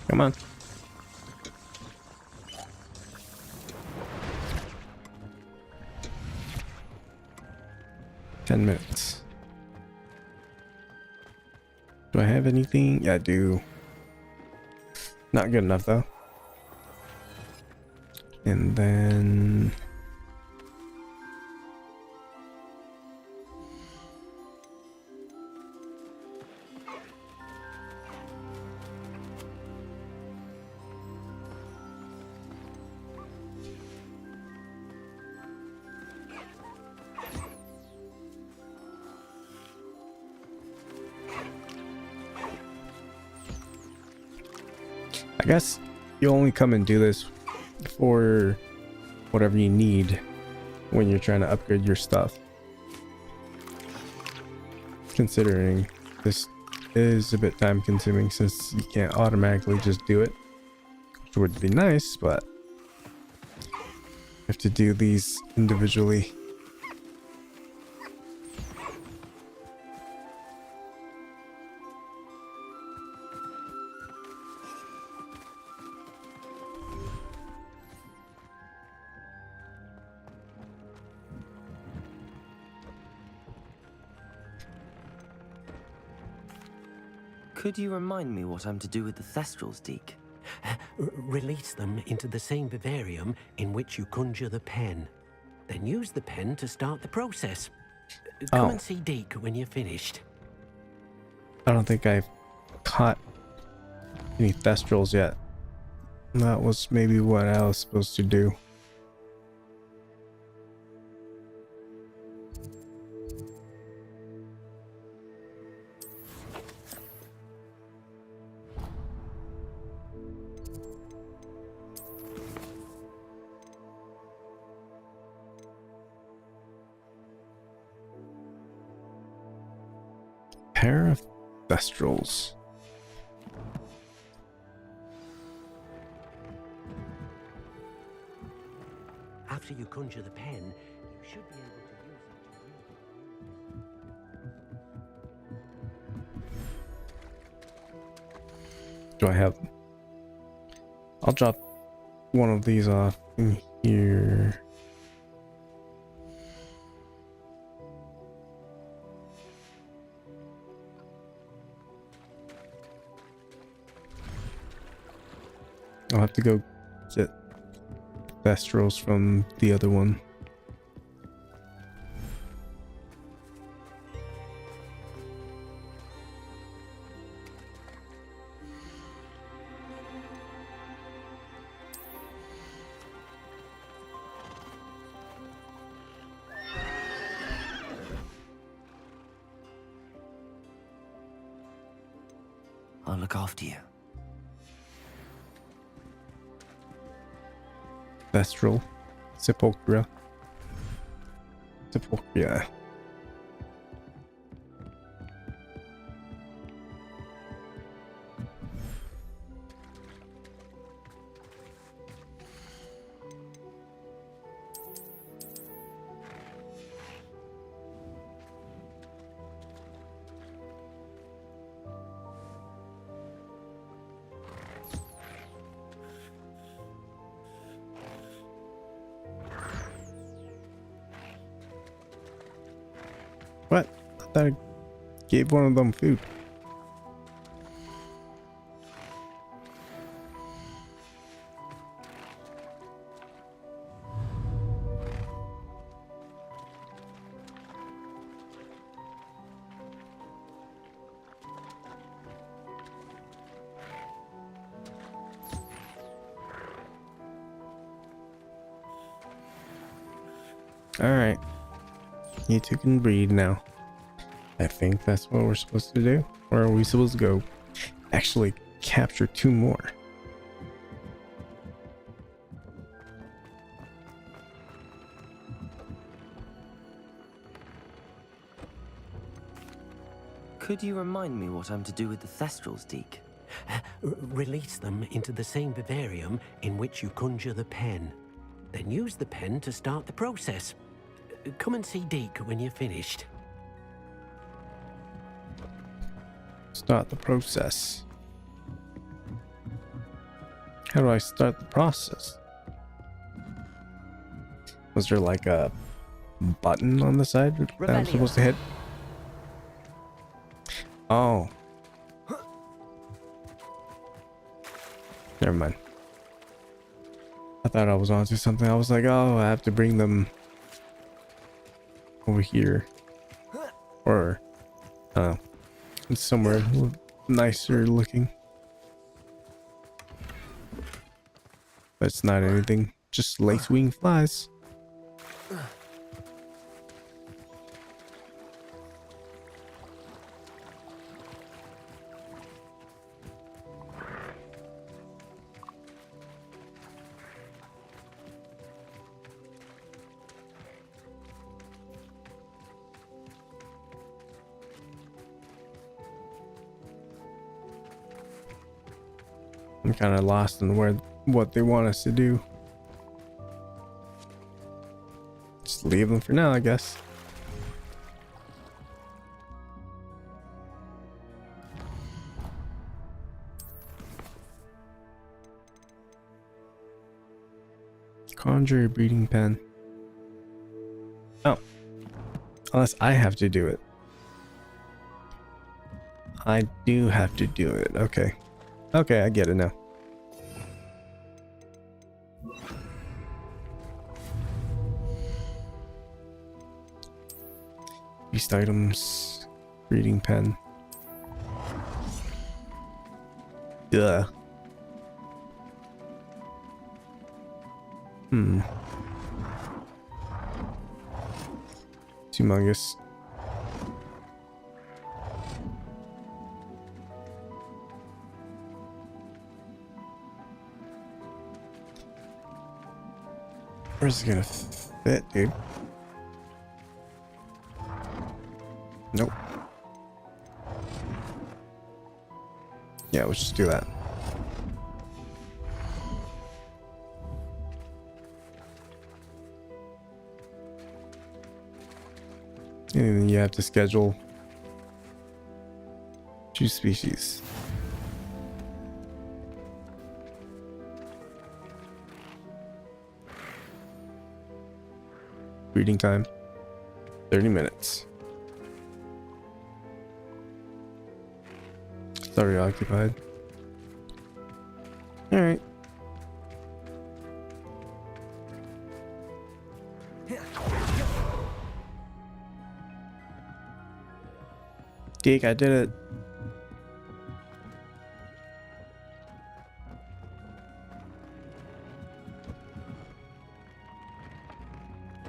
Come on. $10. Do I have anything? Yeah, I do. Not good enough though. And then I guess you only come and do this for whatever you need when you're trying to upgrade your stuff. Considering this is a bit time consuming since you can't automatically just do it, which would be nice, but you have to do these individually. Could you remind me what I'm to do with the Thestrals, Deke? Release them into the same vivarium in which you conjure the pen. Then use the pen to start the process. Come and see Deke when you're finished. I don't think I've caught any Thestrals yet. That was maybe what I was supposed to do. Pair of Thestrals. After you conjure the pen, you should be able to use it. Do I have? I'll drop one of these off in here. I'll have to go get Thestrals from the other one. I'll look after you. Thestral. Sepulchra. Sepulchra. What? I thought I gave one of them food. Alright. You two can breed now. I think that's what we're supposed to do. Or are we supposed to go actually capture 2 more? Could you remind me what I'm to do with the Thestrals, Deke? Release them into the same vivarium in which you conjure the pen. Then use the pen to start the process. Come and see Deke when you're finished. Start the process. How do I start the process? Was there like a button on the side that I'm supposed to hit? Oh. Never mind. I thought I was onto something. I was like, oh, I have to bring them over here. Or, somewhere nicer looking. But it's not anything. Just lace-wing flies. I'm kind of lost in what they want us to do. Just leave them for now, I guess. Conjure a breeding pen. Oh. Unless I have to do it. I do have to do it. Okay. Okay, I get it now. Beast items. Breeding pen. Duh. It's humongous. Where's it gonna fit, dude? Nope. Yeah, let's just do that. And then you have to schedule. Choose species. Breeding time 30 minutes. Sorry, occupied. All right. Geek, I did it.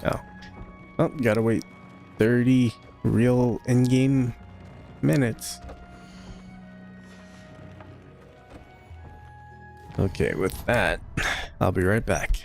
Oh. Oh, gotta wait 30 real in-game minutes. Okay, with that, I'll be right back.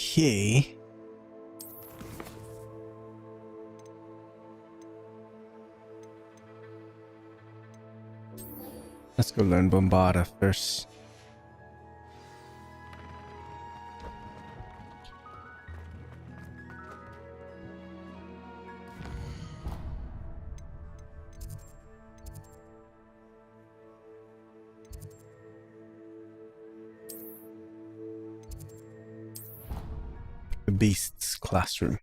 Okay. Let's go learn Bombarda first. The Beast's classroom.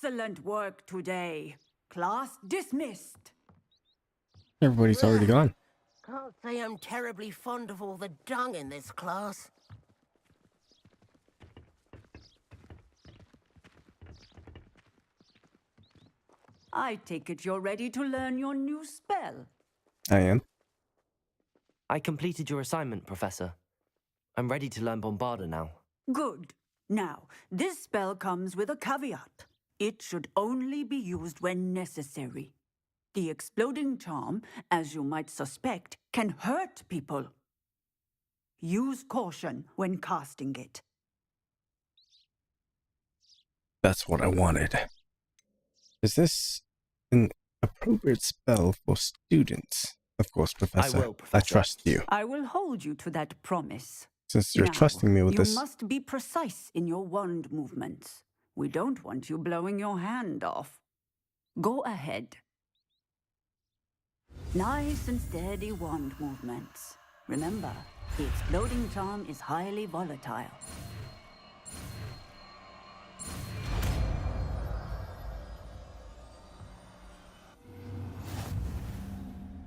Excellent work today. Class dismissed. Everybody's already gone. Can't say I'm terribly fond of all the dung in this class. I take it you're ready to learn your new spell. I am. I completed your assignment, Professor. I'm ready to learn Bombarda now. Good. Now, this spell comes with a caveat. It should only be used when necessary. The exploding charm, as you might suspect, can hurt people. Use caution when casting it. That's what I wanted. Is this an appropriate spell for students? Of course, Professor. I will, Professor. I trust you. I will hold you to that promise. Since you're Now, trusting me with this. You must be precise in your wand movements. We don't want you blowing your hand off. Go ahead. Nice and steady wand movements. Remember, the exploding charm is highly volatile.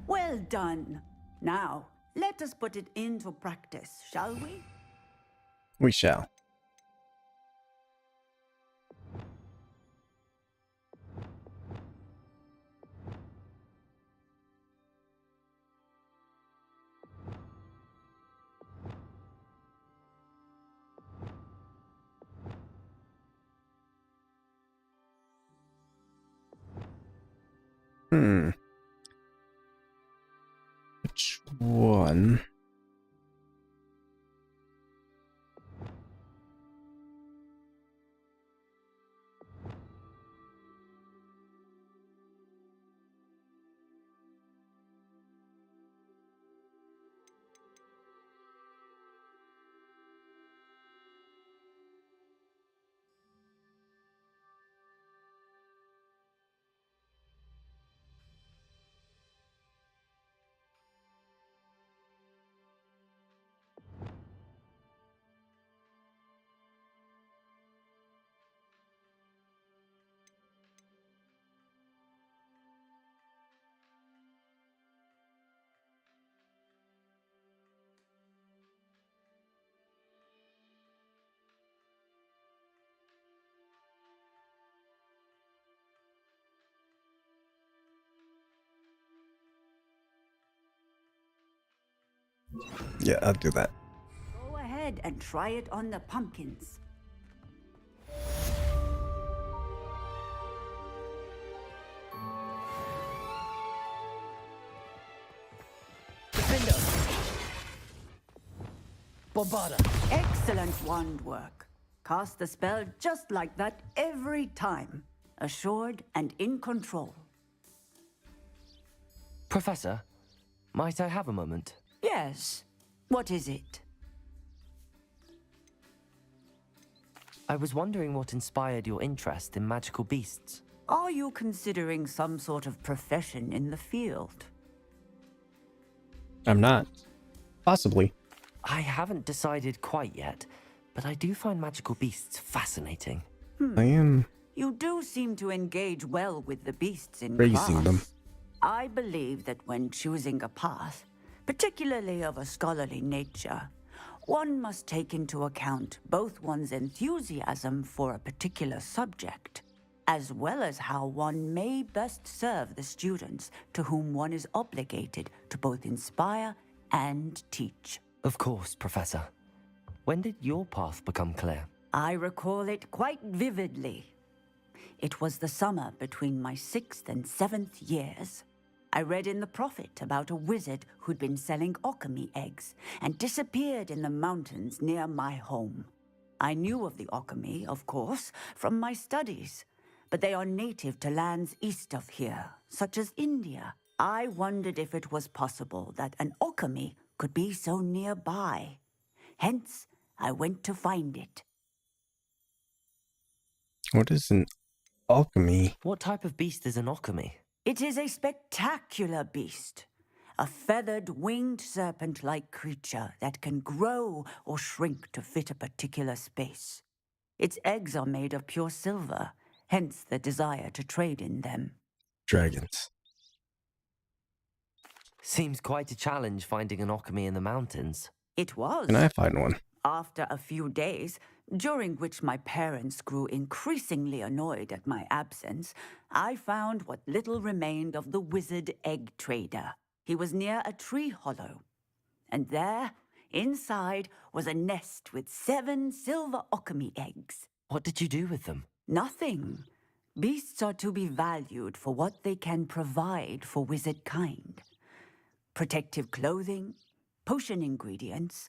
Well done. Now, let us put it into practice, shall we? We shall. Which one? Yeah, I'll do that. Go ahead and try it on the pumpkins. Defender! Bombarda! Excellent wand work. Cast the spell just like that every time. Assured and in control. Professor, might I have a moment? Yes. What is it? I was wondering what inspired your interest in magical beasts. Are you considering some sort of profession in the field? I'm not. Possibly. I haven't decided quite yet, but I do find magical beasts fascinating. I am You do seem to engage well with the beasts in raising class. them. I believe that when choosing a path, particularly of a scholarly nature, one must take into account both one's enthusiasm for a particular subject, as well as how one may best serve the students to whom one is obligated to both inspire and teach. Of course, Professor. When did your path become clear? I recall it quite vividly. It was the summer between my 6th and 7th years. I read in the Prophet about a wizard who'd been selling alchemy eggs and disappeared in the mountains near my home. I knew of the alchemy, of course, from my studies, but they are native to lands east of here, such as India. I wondered if it was possible that an alchemy could be so nearby. Hence, I went to find it. What is an alchemy? What type of beast is an alchemy? It is a spectacular beast. A feathered, winged serpent-like creature that can grow or shrink to fit a particular space. Its eggs are made of pure silver, hence the desire to trade in them. Dragons. Seems quite a challenge finding an alchemy in the mountains. It was. Can I find one? After a few days, during which my parents grew increasingly annoyed at my absence, I found what little remained of the wizard egg trader. He was near a tree hollow, and there, inside, was a nest with 7 silver alchemy eggs. What did you do with them? Nothing. Beasts are to be valued for what they can provide for wizard kind. Protective clothing, potion ingredients,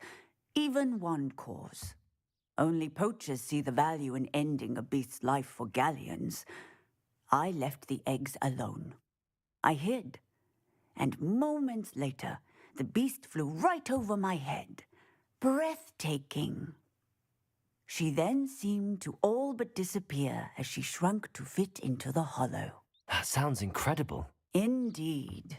even wand cores. Only poachers see the value in ending a beast's life for galleons. I left the eggs alone. I hid, and moments later, the beast flew right over my head. Breathtaking. She then seemed to all but disappear as she shrunk to fit into the hollow. That sounds incredible. Indeed.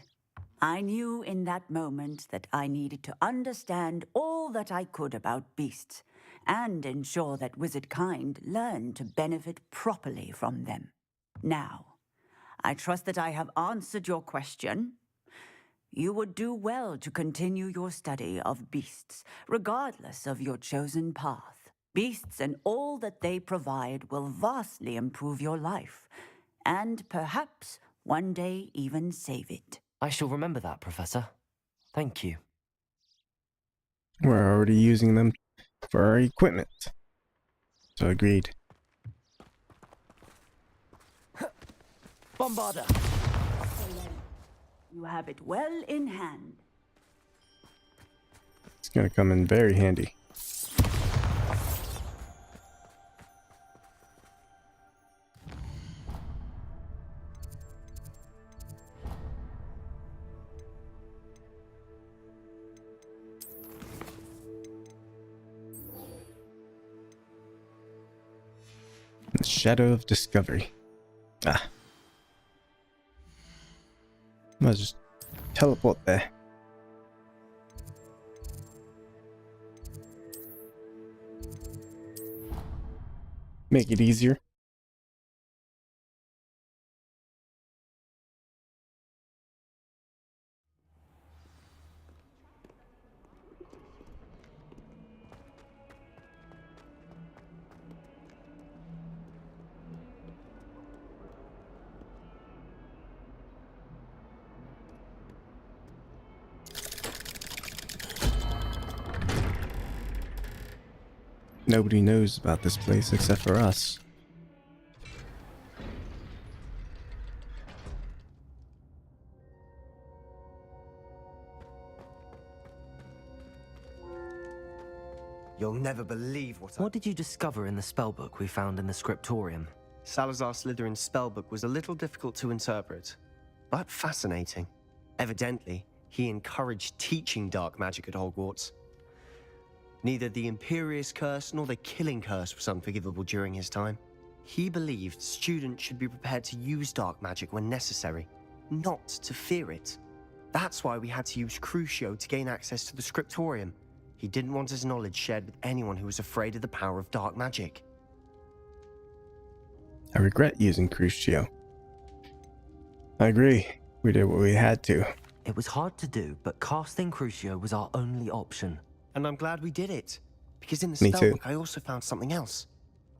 I knew in that moment that I needed to understand all that I could about beasts and ensure that wizard kind learned to benefit properly from them. Now, I trust that I have answered your question. You would do well to continue your study of beasts, regardless of your chosen path. Beasts and all that they provide will vastly improve your life, and perhaps one day even save it. I shall remember that, Professor. Thank you. We're already using them for our equipment. So agreed. Bombarder! You have it well in hand. It's gonna come in very handy. The Shadow of Discovery. I'll just teleport there. Make it easier. Nobody knows about this place except for us. You'll never believe What did you discover in the spellbook we found in the scriptorium? Salazar Slytherin's spellbook was a little difficult to interpret, but fascinating. Evidently, he encouraged teaching dark magic at Hogwarts. Neither the Imperious Curse nor the Killing Curse was unforgivable during his time. He believed students should be prepared to use dark magic when necessary, not to fear it. That's why we had to use Crucio to gain access to the scriptorium. He didn't want his knowledge shared with anyone who was afraid of the power of dark magic. I regret using Crucio. I agree. We did what we had to. It was hard to do, but casting Crucio was our only option. And I'm glad we did it. Because in the Me too. spellbook, I also found something else.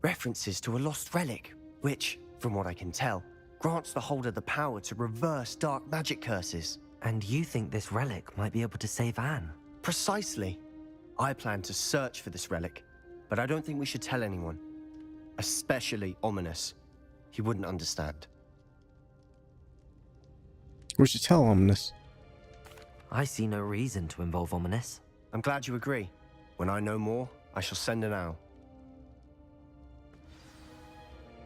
References to a lost relic, which, from what I can tell, grants the holder the power to reverse dark magic curses. And you think this relic might be able to save Anne? Precisely. I plan to search for this relic, but I don't think we should tell anyone. Especially Ominous. He wouldn't understand. We should tell Ominous. I see no reason to involve Ominous. I'm glad you agree. When I know more, I shall send an owl.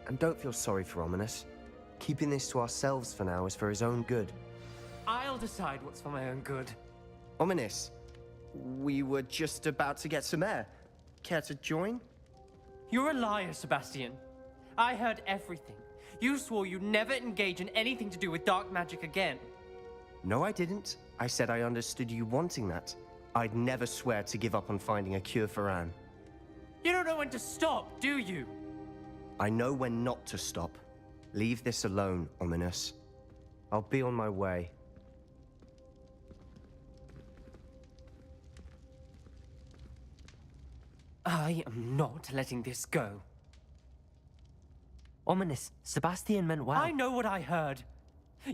And don't feel sorry for Ominous. Keeping this to ourselves for now is for his own good. I'll decide what's for my own good. Ominous, we were just about to get some air. Care to join? You're a liar, Sebastian. I heard everything. You swore you'd never engage in anything to do with dark magic again. No, I didn't. I said I understood you wanting that. I'd never swear to give up on finding a cure for Anne. You don't know when to stop, do you? I know when not to stop. Leave this alone, Ominous. I'll be on my way. I am not letting this go. Ominous, Sebastian meant well. I know what I heard.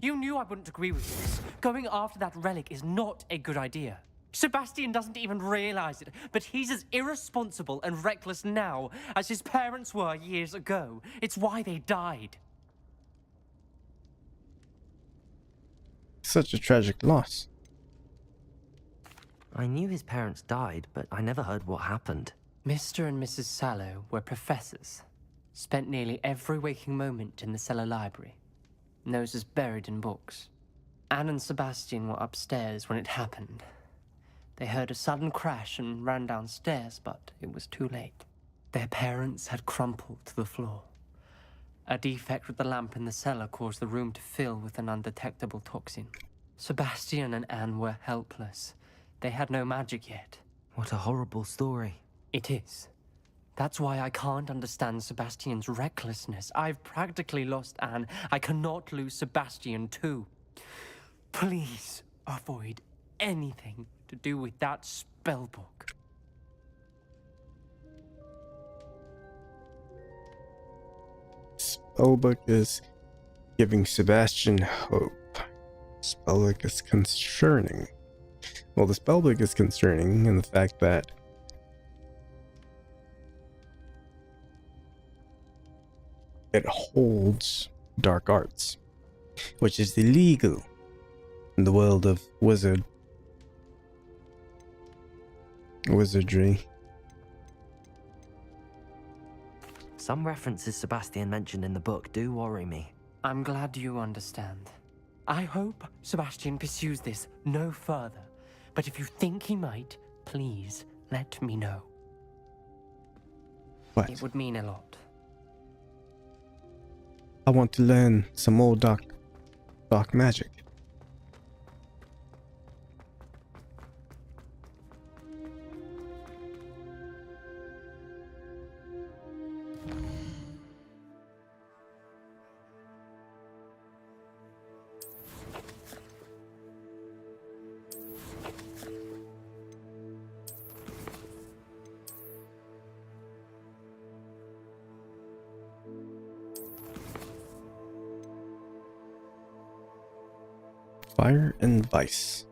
You knew I wouldn't agree with this. Going after that relic is not a good idea. Sebastian doesn't even realize it, but he's as irresponsible and reckless now as his parents were years ago. It's why they died. Such a tragic loss. I knew his parents died, but I never heard what happened. Mr. and Mrs. Sallow were professors. Spent nearly every waking moment in the cellar library. Noses buried in books. Anne and Sebastian were upstairs when it happened. They heard a sudden crash and ran downstairs, but it was too late. Their parents had crumpled to the floor. A defect with the lamp in the cellar caused the room to fill with an undetectable toxin. Sebastian and Anne were helpless. They had no magic yet. What a horrible story. It is. That's why I can't understand Sebastian's recklessness. I've practically lost Anne. I cannot lose Sebastian too. Please avoid anything to do with that spellbook. Spellbook is giving Sebastian hope. Spellbook is concerning. Well, the spellbook is concerning in the fact that it holds dark arts, which is illegal in the world of wizardry. Some references Sebastian mentioned in the book do worry me. I'm glad you understand. I hope Sebastian pursues this no further. But if you think he might, please let me know. What? It would mean a lot. I want to learn some more dark magic. Fire and Vice.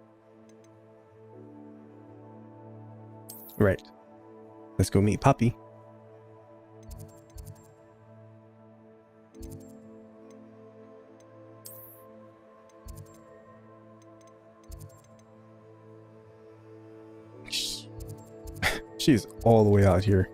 Right. Let's go meet Poppy. She's all the way out here.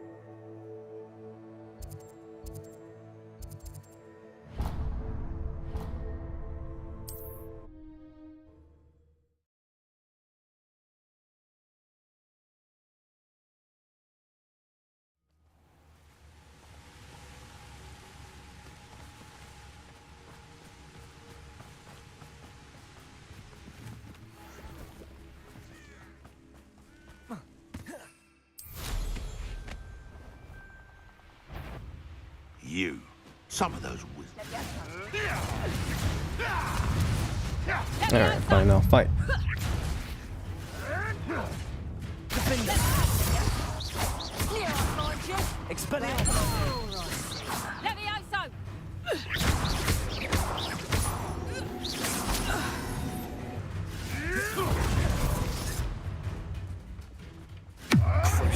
You. Some of those wizards. Alright, fine, I'll fight.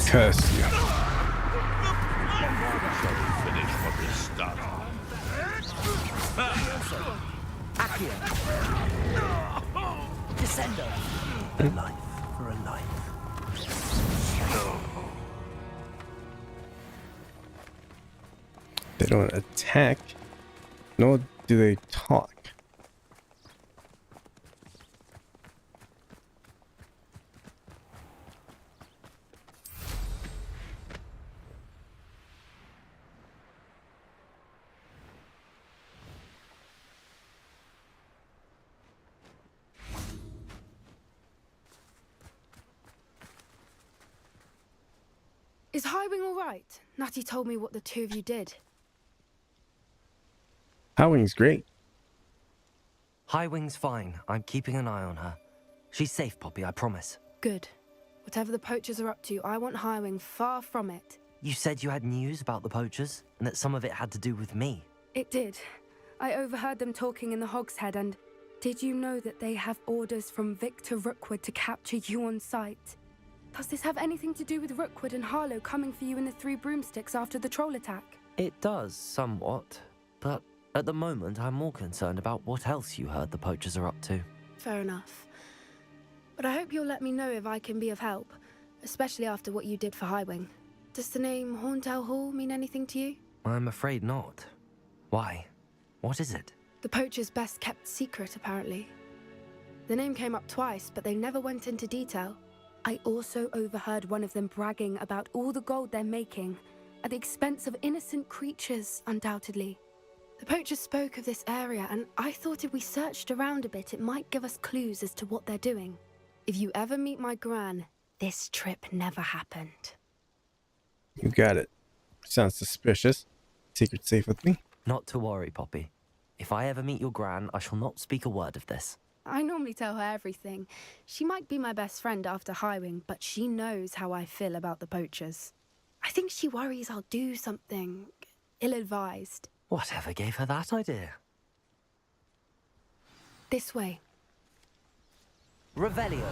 Curse you. Finish what we started. Descendo. A life for a life. They don't attack, nor do they talk. Is Highwing all right? Natty told me what the two of you did. Howling's great. Highwing's fine. I'm keeping an eye on her. She's safe, Poppy, I promise. Good. Whatever the poachers are up to, I want Highwing far from it. You said you had news about the poachers, and that some of it had to do with me. It did. I overheard them talking in the Hogshead, and did you know that they have orders from Victor Rookwood to capture you on sight? Does this have anything to do with Rookwood and Harlow coming for you in the Three Broomsticks after the troll attack? It does, somewhat. But at the moment, I'm more concerned about what else you heard the poachers are up to. Fair enough. But I hope you'll let me know if I can be of help, especially after what you did for Highwing. Does the name Horntail Hall mean anything to you? I'm afraid not. Why? What is it? The poachers' best kept secret, apparently. The name came up twice, but they never went into detail. I also overheard one of them bragging about all the gold they're making, at the expense of innocent creatures, undoubtedly. The poachers spoke of this area, and I thought if we searched around a bit, it might give us clues as to what they're doing. If you ever meet my gran, this trip never happened. You got it. Sounds suspicious. Secret safe with me? Not to worry, Poppy. If I ever meet your gran, I shall not speak a word of this. I normally tell her everything. She might be my best friend after Highwing, but she knows how I feel about the poachers. I think she worries I'll do something ill-advised. Whatever gave her that idea? This way. Revelio.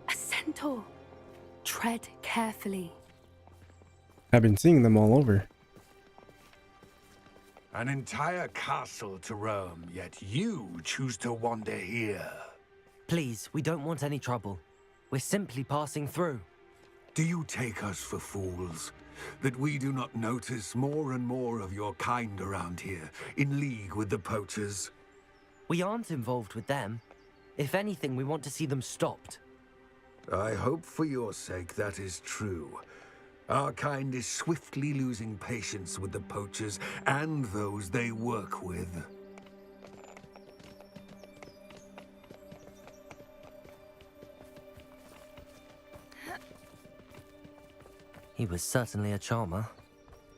A centaur. Tread carefully. I've been seeing them all over. An entire castle to roam, yet you choose to wander here. Please, we don't want any trouble. We're simply passing through. Do you take us for fools? That we do not notice more and more of your kind around here, in league with the poachers? We aren't involved with them. If anything, we want to see them stopped. I hope for your sake that is true. Our kind is swiftly losing patience with the poachers and those they work with. He was certainly a charmer.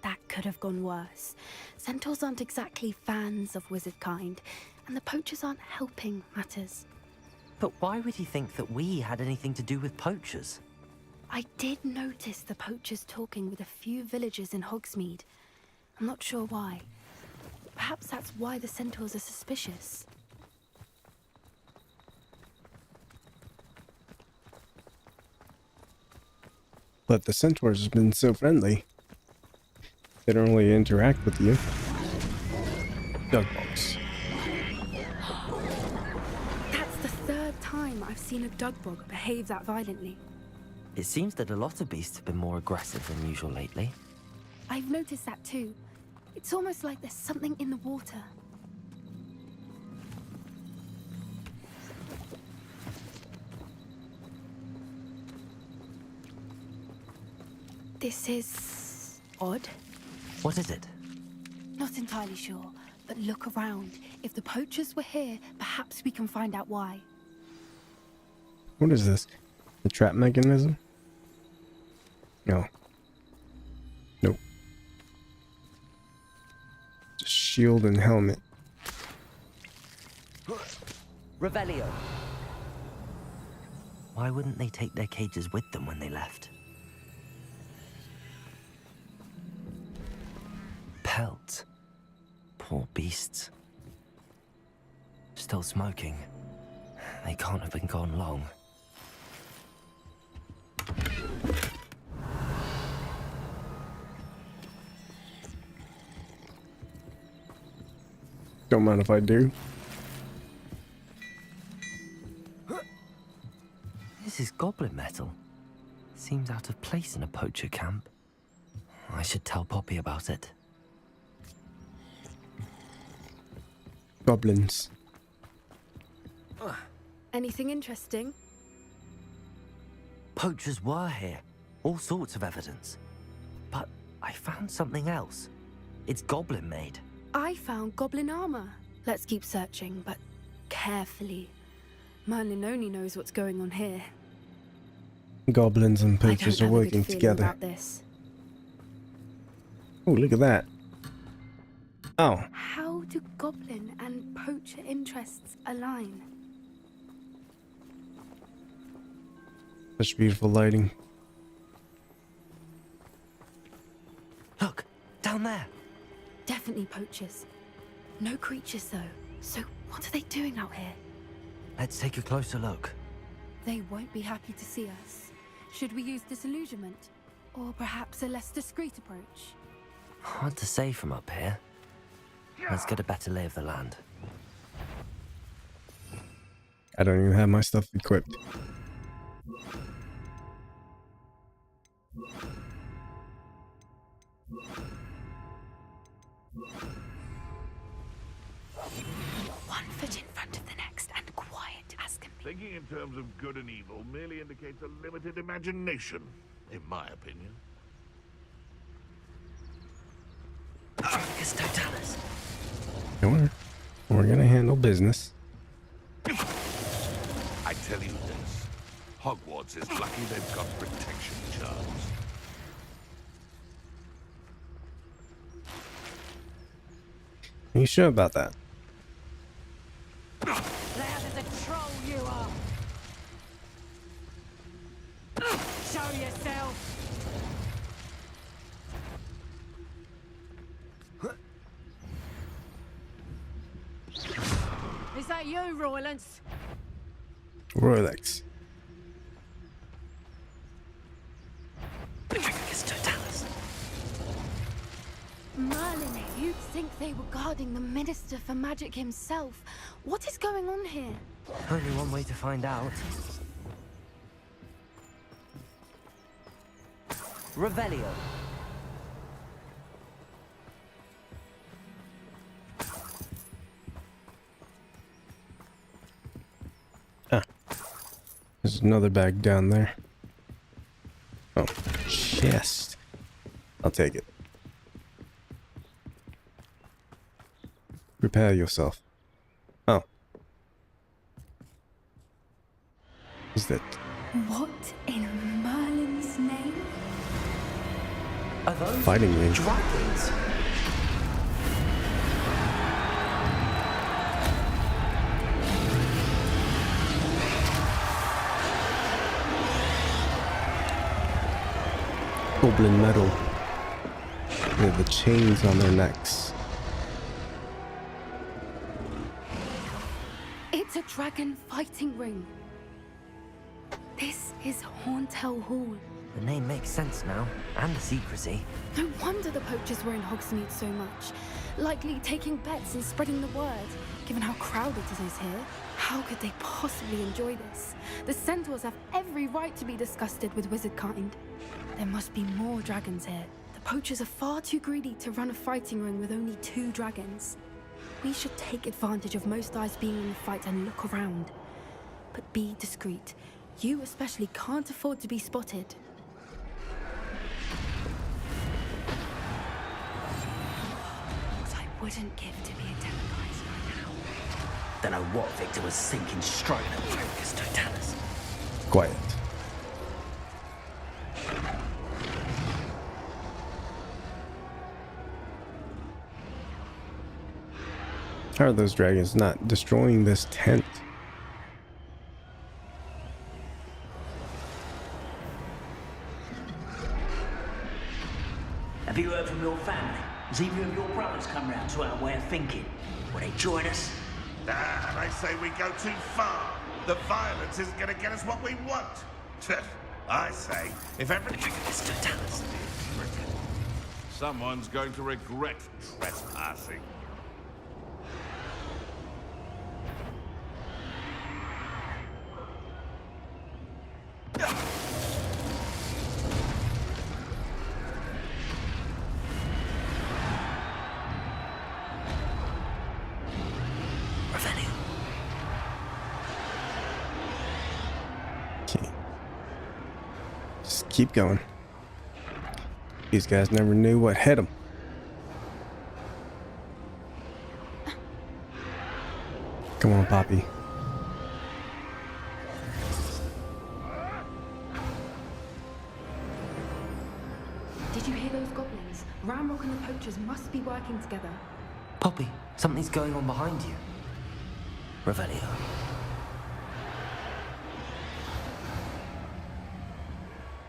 That could have gone worse. Centaurs aren't exactly fans of wizard kind, and the poachers aren't helping matters. But why would he think that we had anything to do with poachers? I did notice the poachers talking with a few villagers in Hogsmeade. I'm not sure why. Perhaps that's why the centaurs are suspicious. But the centaurs have been so friendly. They don't really interact with you. Dugbugs. That's the third time I've seen a dugbog behave that violently. It seems that a lot of beasts have been more aggressive than usual lately. I've noticed that too. It's almost like there's something in the water. This is odd. What is it? Not entirely sure, But look around. If the poachers were here, perhaps we can find out why. What is this? The trap mechanism? No. Nope. Just shield and helmet. Revelio. Why wouldn't they take their cages with them when they left? Pelts. Poor beasts. Still smoking. They can't have been gone long. Don't mind if I do. This is goblin metal. Seems out of place in a poacher camp. I should tell Poppy about it. Goblins. Anything interesting? Poachers were here. All sorts of evidence. But I found something else. It's goblin made. I found goblin armor. Let's keep searching, but carefully. Merlin only knows what's going on here. Goblins and poachers are working together. About this. Oh, look at that. Oh. How do goblin and poacher interests align? Such beautiful lighting. Look, down there. Definitely poachers. No creatures though. So what are they doing out here? Let's take a closer look. They won't be happy to see us. Should we use disillusionment? Or perhaps a less discreet approach? Hard to say from up here. Let's get a better lay of the land. I don't even have my stuff equipped. One foot in front of the next and quiet as can be. Thinking in terms of good and evil merely indicates a limited imagination, in my opinion. It's Totalis. We're gonna handle business. I tell you this, Hogwarts is lucky they've got protection charms. Are you sure about that? Loud as a troll you are. Show yourself. Is that you, Roylance? Rolex. It's Totalis. Merlin, you'd think they were guarding the Minister for Magic himself. What is going on here? Only one way to find out. Revelio. There's another bag down there. Oh, chest. I'll take it. Prepare yourself. Oh. Is that? What in Merlin's name? Are those Fighting ring. dragons? Goblin metal. They have the chains on their necks. It's a dragon fighting ring. This is Hauntel Hall. The name makes sense now, and the secrecy. No wonder the poachers were in Hogsmeade so much. Likely taking bets and spreading the word, given how crowded it is here. How could they possibly enjoy this? The centaurs have every right to be disgusted with wizard kind. There must be more dragons here. The poachers are far too greedy to run a fighting ring with only 2 dragons. We should take advantage of most eyes being in the fight and look around. But be discreet. You especially can't afford to be spotted. What I wouldn't give to be a Demiguise right now. Don't know what Victor was thinking, stroking a focus totalis. Quiet. How are those dragons not destroying this tent? Have you heard from your family? Has either of your brothers come round to our way of thinking? Will they join us? Ah, they say we go too far. The violence isn't going to get us what we want. I say, if everything is totalis, someone's going to regret trespassing. Okay. Just keep going. These guys never knew what hit them. Come on, Poppy. Did you hear those goblins? Ramrock and the poachers must be working together. Poppy, something's going on behind you. Revelio.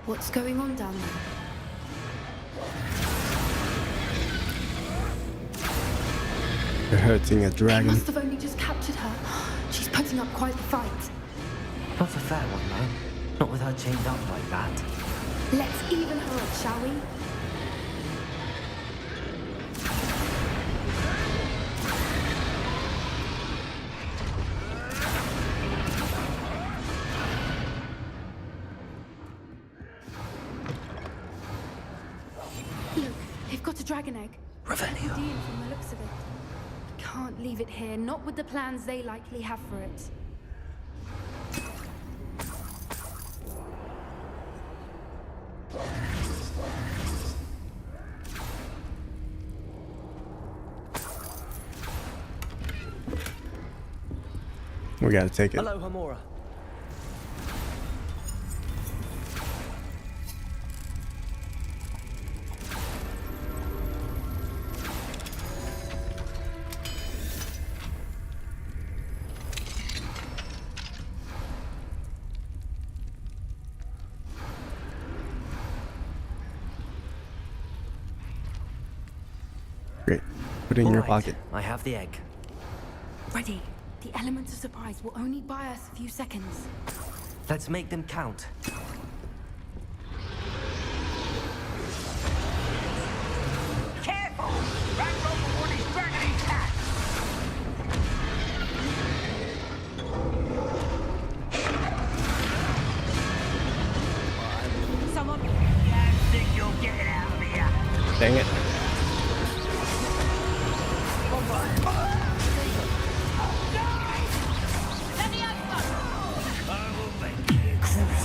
What's going on down there? You're hurting a They dragon. must have only just captured her. She's putting up quite the fight. Not a fair one, though. Not with her chained up like that. Let's even her up, shall we? Look, they've got a dragon egg. Revelio. From the looks of it. Can't leave it here, not with the plans they likely have for it. We gotta take it. Hello, Hamora. Great. Put it in your All right, pocket. I have the egg. Ready. The elements of surprise will only buy us a few seconds. Let's make them count. Careful! Ramrock will want his dragon intact! Someone. I think you'll get it out of here. Dang it.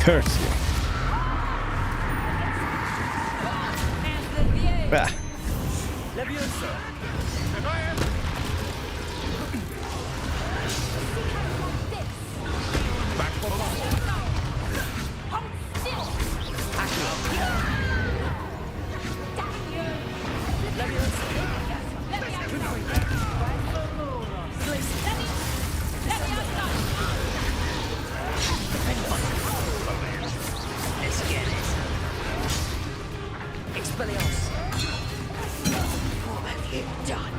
Curse you. Ah. Let's get it. Expelliarmus. What have you done?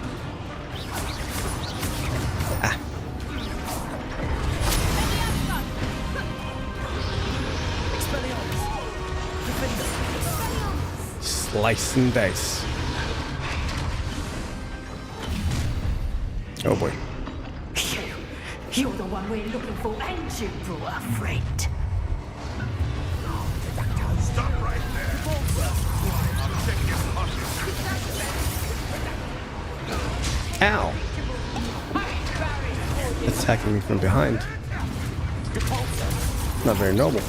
Slice and dice. Oh boy. You're the one we're looking for, and you brought a friend. Stop right there. I'll check your pocket. Ow. Attacking me from behind. Not very noble.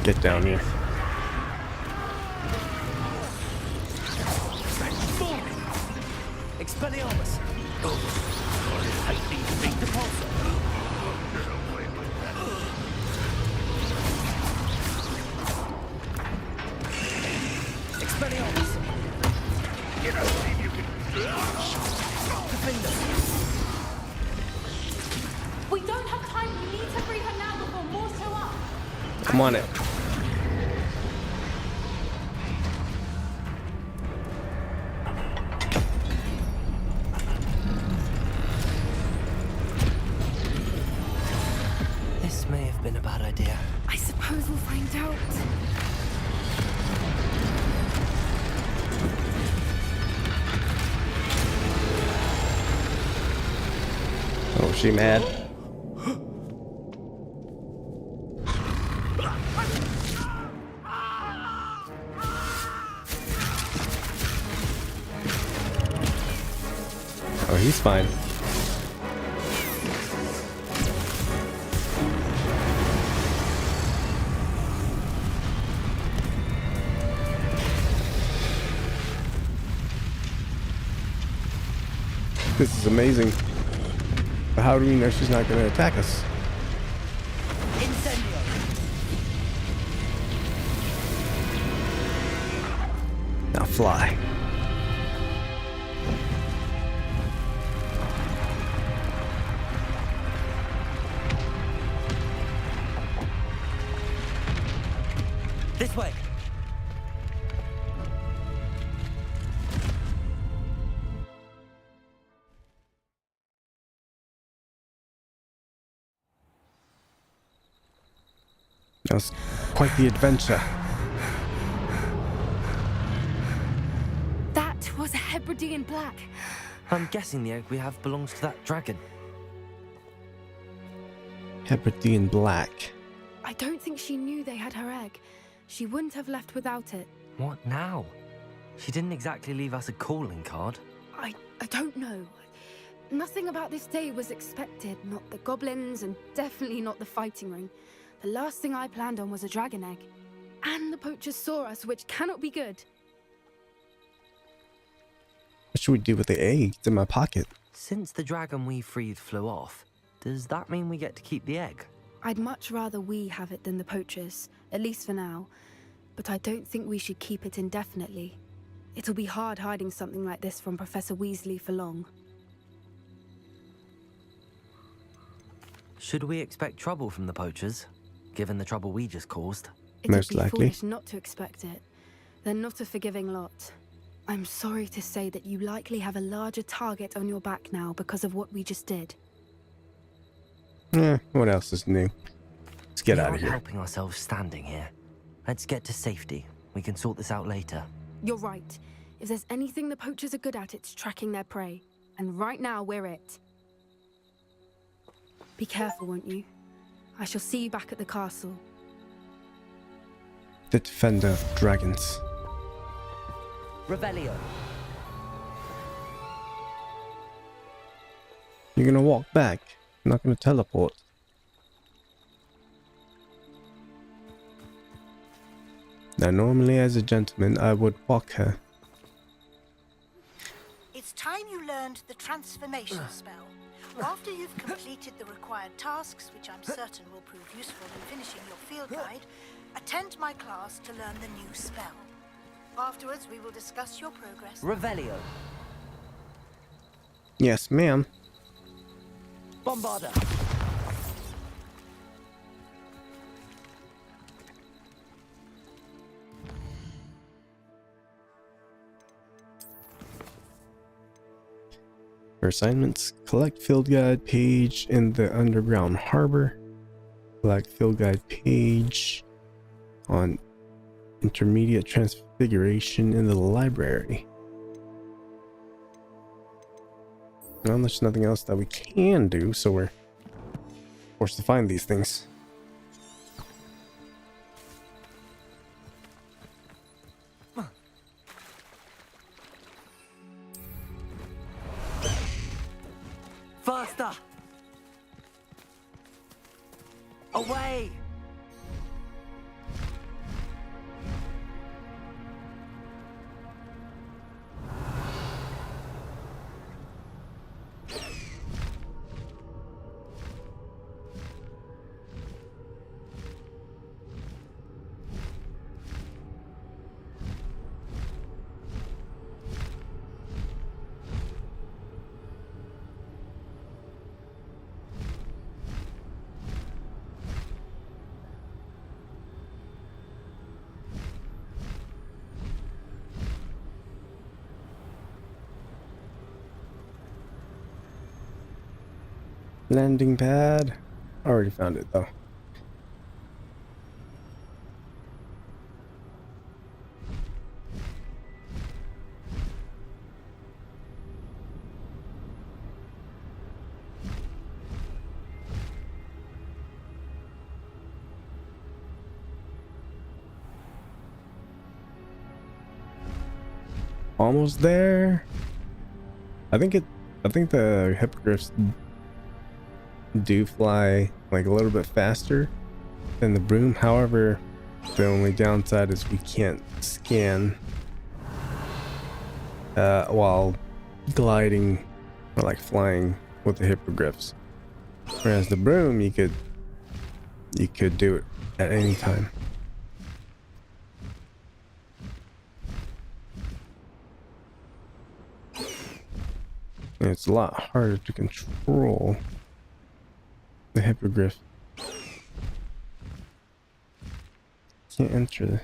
Get down here. Expelliarmus! Depulso! Expelliarmus! Defender! We don't have time. We need to free her now before more show up. Come on in. This may have been a bad idea. I suppose we'll find out. Oh, she mad? Oh, he's fine. This is amazing. But how do we know she's not going to attack us? Now fly. This way! That was quite the adventure. That was a Hebridean black. I'm guessing the egg we have belongs to that dragon. Hebridean black. I don't think she knew they had her egg. She wouldn't have left without it. What now? She didn't exactly leave us a calling card. I don't know. Nothing about this day was expected. Not the goblins, and definitely not the fighting ring. The last thing I planned on was a dragon egg. And the poachers saw us, which cannot be good. What should we do with the egg? It's in my pocket. Since the dragon we freed flew off, does that mean we get to keep the egg? I'd much rather we have it than the poachers, at least for now. But I don't think we should keep it indefinitely. It'll be hard hiding something like this from Professor Weasley for long. Should we expect trouble from the poachers, given the trouble we just caused? Most It'd be likely. foolish not to expect it. They're not a forgiving lot. I'm sorry to say that you likely have a larger target on your back now because of what we just did. What else is new? Let's get out of We're here. helping ourselves standing here. Let's get to safety. We can sort this out later. You're right. If there's anything the poachers are good at, it's tracking their prey. And right now, we're it. Be careful, won't you? I shall see you back at the castle. The defender of dragons. Revelio. You're gonna walk back. You're not gonna teleport. Now, normally as a gentleman, I would walk her. It's time you learned the transformation spell. After you've completed the required tasks, which I'm certain will prove useful in finishing your field guide, attend my class to learn the new spell. Afterwards, we will discuss your progress. Revelio. Yes, ma'am. Bombarda. For assignments, collect field guide page in the underground harbor. Collect field guide page on intermediate transfiguration in the library. Well, there's nothing else that we can do, so we're forced to find these things. Faster! Away! Landing pad. Already found it though. Almost there. I think the hippogriffs do fly like a little bit faster than the broom. However, the only downside is we can't scan while gliding or like flying with the hippogriffs. Whereas the broom, you could do it at any time. And it's a lot harder to control the hippogriff. Can't enter the...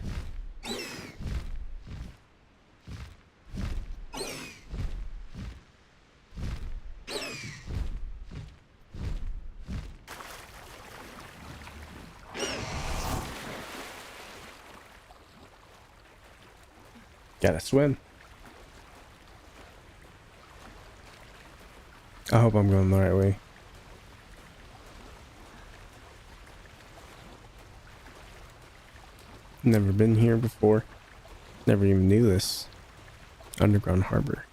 Gotta swim. I hope I'm going the right way. Never been here before. Never even knew this underground harbor.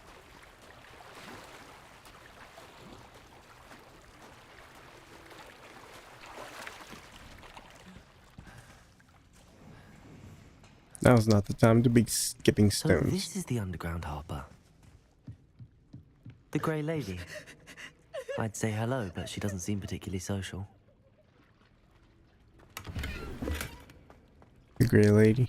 Now's not the time to be skipping stones. So this is the underground harbor. The Grey Lady. I'd say hello, but she doesn't seem particularly social. The Grey Lady.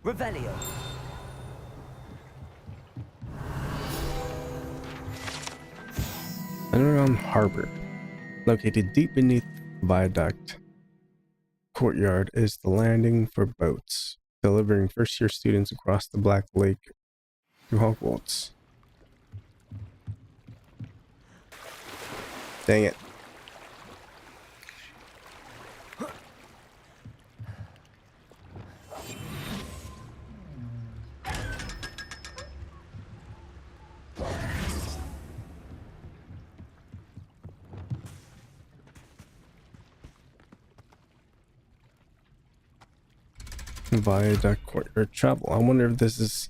Revelio. Underground harbor. Located deep beneath the viaduct courtyard is the landing for boats, delivering first-year students across the Black Lake to Hogwarts. Dang it. Viaduct courtyard travel. I wonder if this is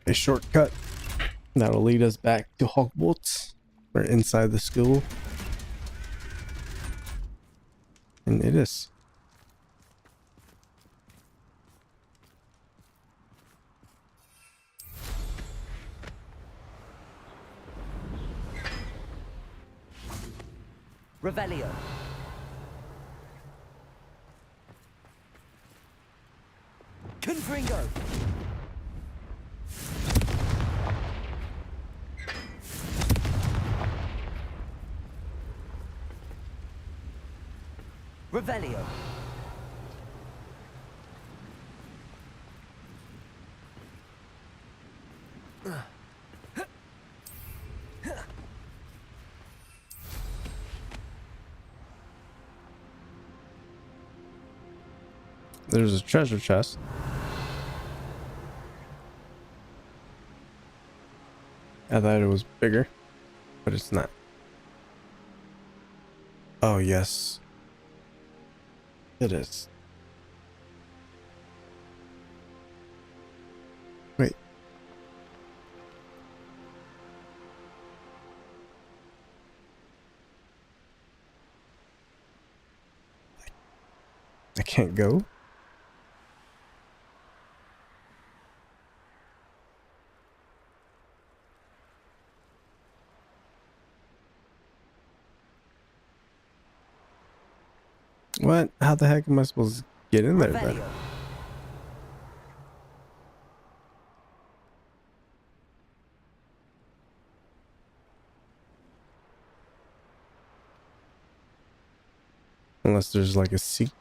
a shortcut that'll lead us back to Hogwarts or inside the school. And it is. Revelio. Confringo. Revelio. There's a treasure chest. I thought it was bigger, but it's not. Oh, yes. It is. I can't go? What? How the heck am I supposed to get in there then? Unless there's like a secret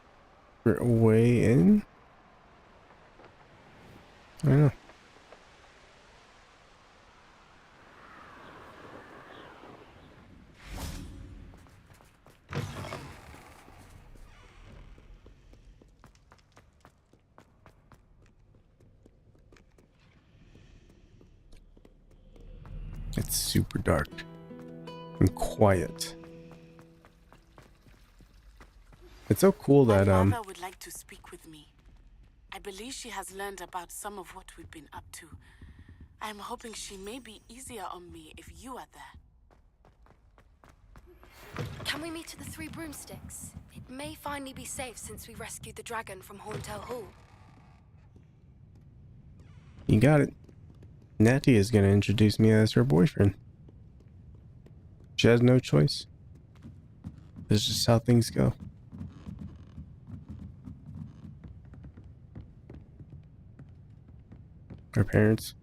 way in? I don't know. It's super dark and quiet. It's so cool that My mother would like to speak with me. I believe she has learned about some of what we've been up to. I'm hoping she may be easier on me if you are there. Can we meet at the Three Broomsticks? It may finally be safe since we rescued the dragon from Hauntel Hall. You got it. Natty is going to introduce me as her boyfriend. She has no choice. This is just how things go. Her parents.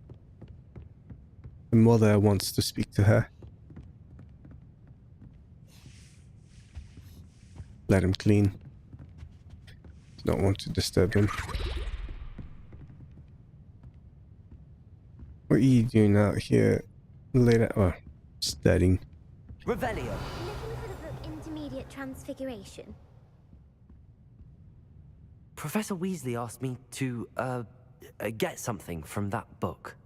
The mother wants to speak to her. Let him clean. Don't want to disturb him. What are you doing out here late at, studying? Revelio. Looking for the book Intermediate Transfiguration. Professor Weasley asked me to, get something from that book.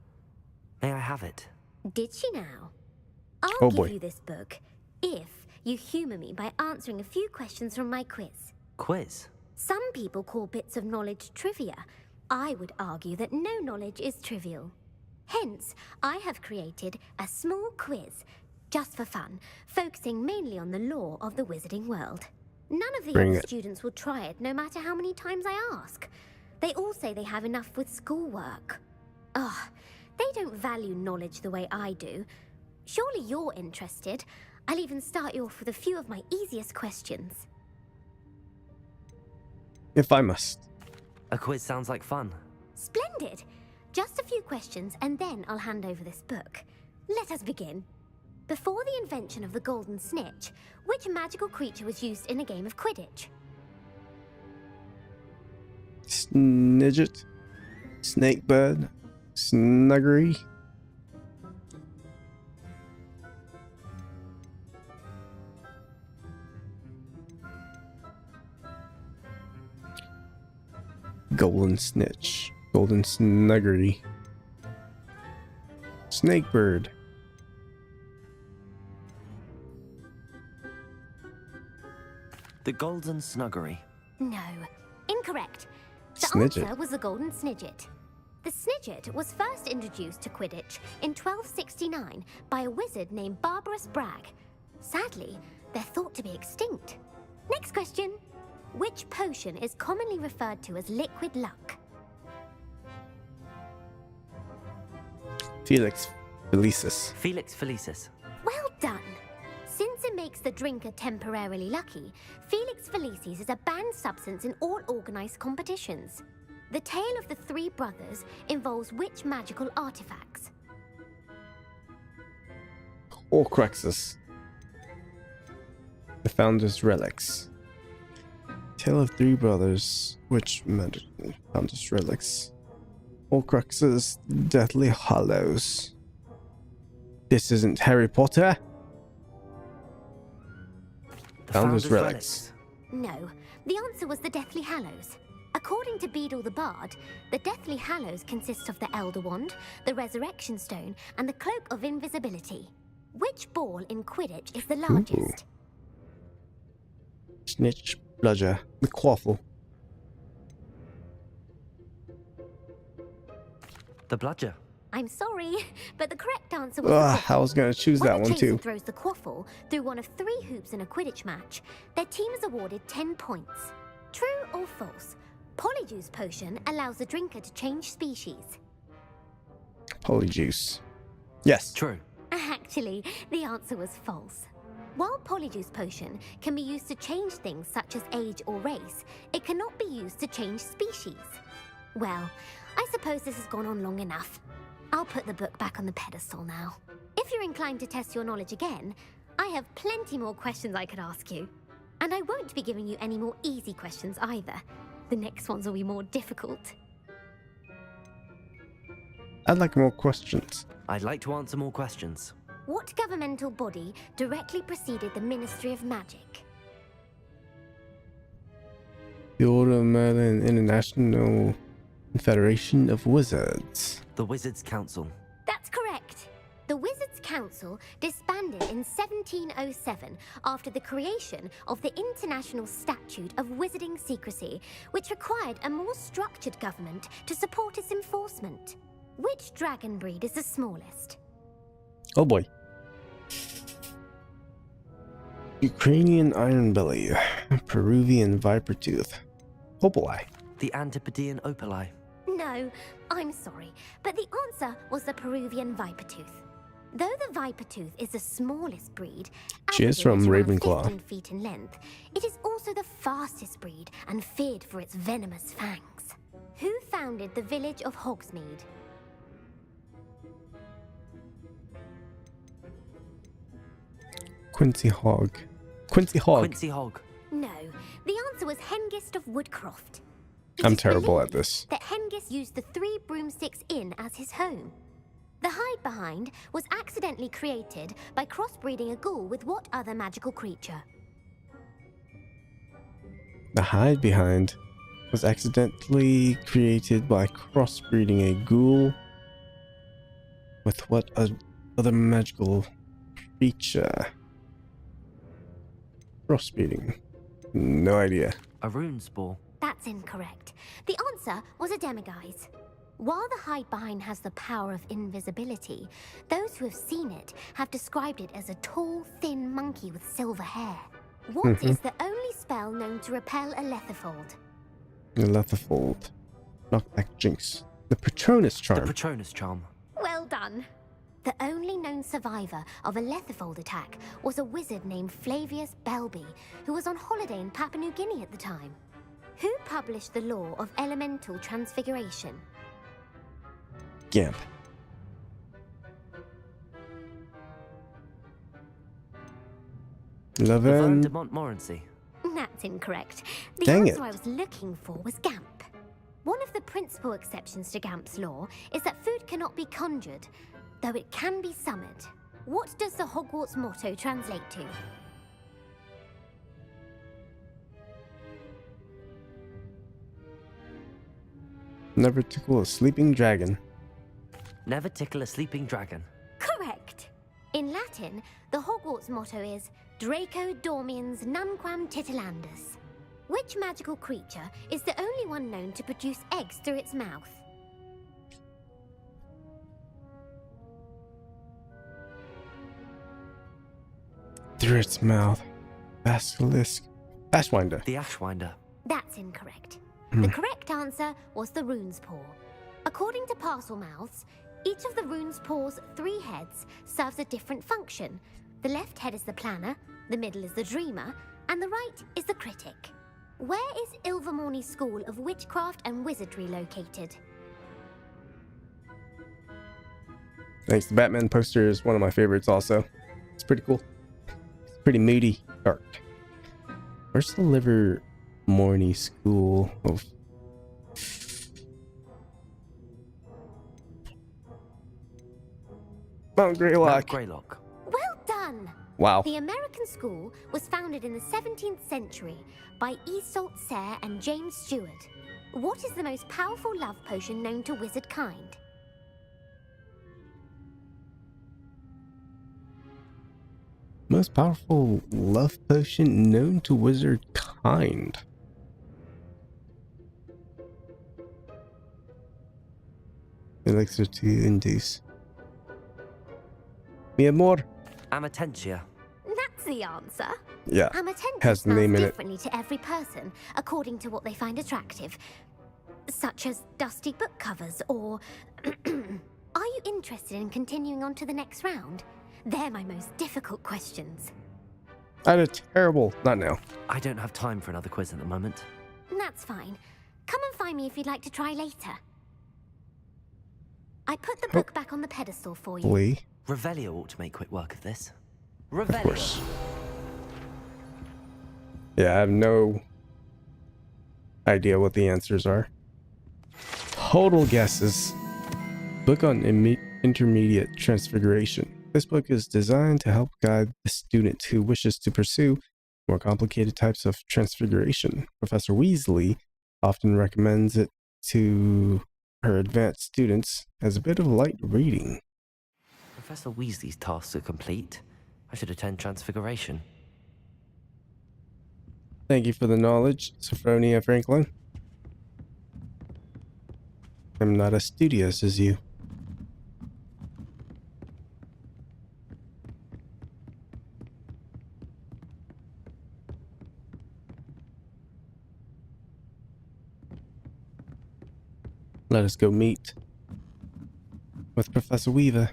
May I have it? Did she now? I'll Oh, give boy. you this book if you humor me by answering a few questions from my quiz. Quiz? Some people call bits of knowledge trivia. I would argue that no knowledge is trivial. Hence, I have created a small quiz, just for fun, focusing mainly on the lore of the wizarding world. None of the Bring other it. students will try it, no matter how many times I ask. They all say they have enough with schoolwork. Ugh, they don't value knowledge the way I do. Surely you're interested. I'll even start you off with a few of my easiest questions. If I must. A quiz sounds like fun. Splendid! Just a few questions, and then I'll hand over this book. Let us begin. Before the invention of the golden snitch, which magical creature was used in a game of Quidditch? Snidget. Snakebird. Snuggery. Golden snitch. Golden snuggery. Snakebird. The Golden Snuggery. No, incorrect. The Snidget. answer was the golden snidget. The snidget was first introduced to Quidditch in 1269 by a wizard named Barbarous Bragg. Sadly, they're thought to be extinct. Next question. Which potion is commonly referred to as liquid luck? Felix Felicis. Felix Felicis. Well done. Since it makes the drinker temporarily lucky, Felix Felicis is a banned substance in all organized competitions. The tale of the three brothers involves which magical artifacts? Horcruxes. The Founder's Relics. Tale of Three Brothers. Which Founder's Relics? Horcruxes. Deathly Hallows. This isn't Harry Potter. Founder's Relics. No, the answer was the Deathly Hallows. According to Beedle the Bard, the Deathly Hallows consists of the Elder Wand, the Resurrection Stone, and the Cloak of Invisibility. Which ball in Quidditch is the largest? Snitch, Bludger, the Quaffle. The Bludger. I'm sorry, but the correct answer was the Quaffle. I was going to choose that When one the chaser too. throws the Quaffle through one of 3 hoops in a Quidditch match, their team is awarded 10 points. True or false? Polyjuice potion allows the drinker to change species. Polyjuice. Yes. True. Actually, the answer was false. While Polyjuice potion can be used to change things such as age or race, it cannot be used to change species. Well, I suppose this has gone on long enough. I'll put the book back on the pedestal now. If you're inclined to test your knowledge again, I have plenty more questions I could ask you. And I won't be giving you any more easy questions either. The next ones will be more difficult. I'd like more questions. I'd like to answer more questions. What governmental body directly preceded the Ministry of Magic? The Order of Merlin International Federation of Wizards. The Wizards' Council. That's correct. The Wizards' Council disbanded in 1707 after the creation of the International Statute of Wizarding Secrecy, which required a more structured government to support its enforcement. Which dragon breed is the smallest? Oh boy. Ukrainian Ironbelly, Peruvian Vipertooth, Opali. The Antipodean Opali. No, I'm sorry, but the answer was the Peruvian Vipertooth. Though the Vipertooth is the smallest breed, She is from averaging around Ravenclaw. 15 feet in length, it is also the fastest breed and feared for its venomous fangs. Who founded the village of Hogsmeade? Quincy Hogg. Quincy Hogg. Quincy Hogg. No, the answer was Hengist of Woodcroft. I'm terrible at this. That Hengist used the 3 Broomsticks Inn as his home. The hide behind was accidentally created by crossbreeding a ghoul with what other magical creature? The hide behind was accidentally created by crossbreeding a ghoul with what other magical creature? Crossbreeding. No idea. A rune spore. That's incorrect. The answer was a demiguise. While the hide behind has the power of invisibility, those who have seen it have described it as a tall, thin monkey with silver hair. What is the only spell known to repel a letherfold? The Letherfold. Knockback Jinx. The Patronus Charm. The Patronus Charm. Well done. The only known survivor of a letherfold attack was a wizard named Flavius Belby, who was on holiday in Papua New Guinea at the time. Who published the law of elemental transfiguration? Gamp. Laverne de Montmorency. That's incorrect. The Dang answer it. I was looking for was Gamp. One of the principal exceptions to Gamp's law is that food cannot be conjured, though it can be summoned. What does the Hogwarts motto translate to? Never tickle a sleeping dragon. Never tickle a sleeping dragon. Correct. In Latin, the Hogwarts motto is Draco dormiens nunquam titilandus. Which magical creature is the only one known to produce eggs through its mouth? Through its mouth. Basilisk. Ashwinder. The Ashwinder. That's incorrect. The correct answer was the rune's paw. According to Parselmouths, each of the rune's paw's 3 heads serves a different function. The left head is the planner, the middle is the dreamer, and the right is the critic. Where is Ilvermorny School of Witchcraft and Wizardry located? Thanks. The Batman poster is one of my favorites also. It's pretty cool. It's pretty moody. Dark. Where's the Livermorny School of... Mount Greylock. Mount Greylock. Well done! Wow. The American school was founded in the 17th century by Iseult Sayre and James Stewart. What is the most powerful love potion known to wizard kind? Most powerful love potion known to wizard kind. Elixir to induce. Mi amor. Amatentia. That's That's the answer. Yeah, Amatenti has the smells name in it. differently to every person, according to what they find attractive. Such as dusty book covers, or... Are you interested in continuing on to the next round? They're my most difficult questions. I had a terrible... Not now. I don't have time for another quiz at the moment. That's fine. Come and find me if you'd like to try later. I put the book back on the pedestal for you. Lee. Revelio ought to make quick work of this. Of Revelio. course. Yeah, I have no idea what the answers are. Total guesses. Book on intermediate transfiguration. This book is designed to help guide the student who wishes to pursue more complicated types of transfiguration. Professor Weasley often recommends it to her advanced students as a bit of light reading. Professor Weasley's tasks are complete. I should attend Transfiguration. Thank you for the knowledge, Sophronia Franklin. I'm not as studious as you. Let us go meet with Professor Weaver.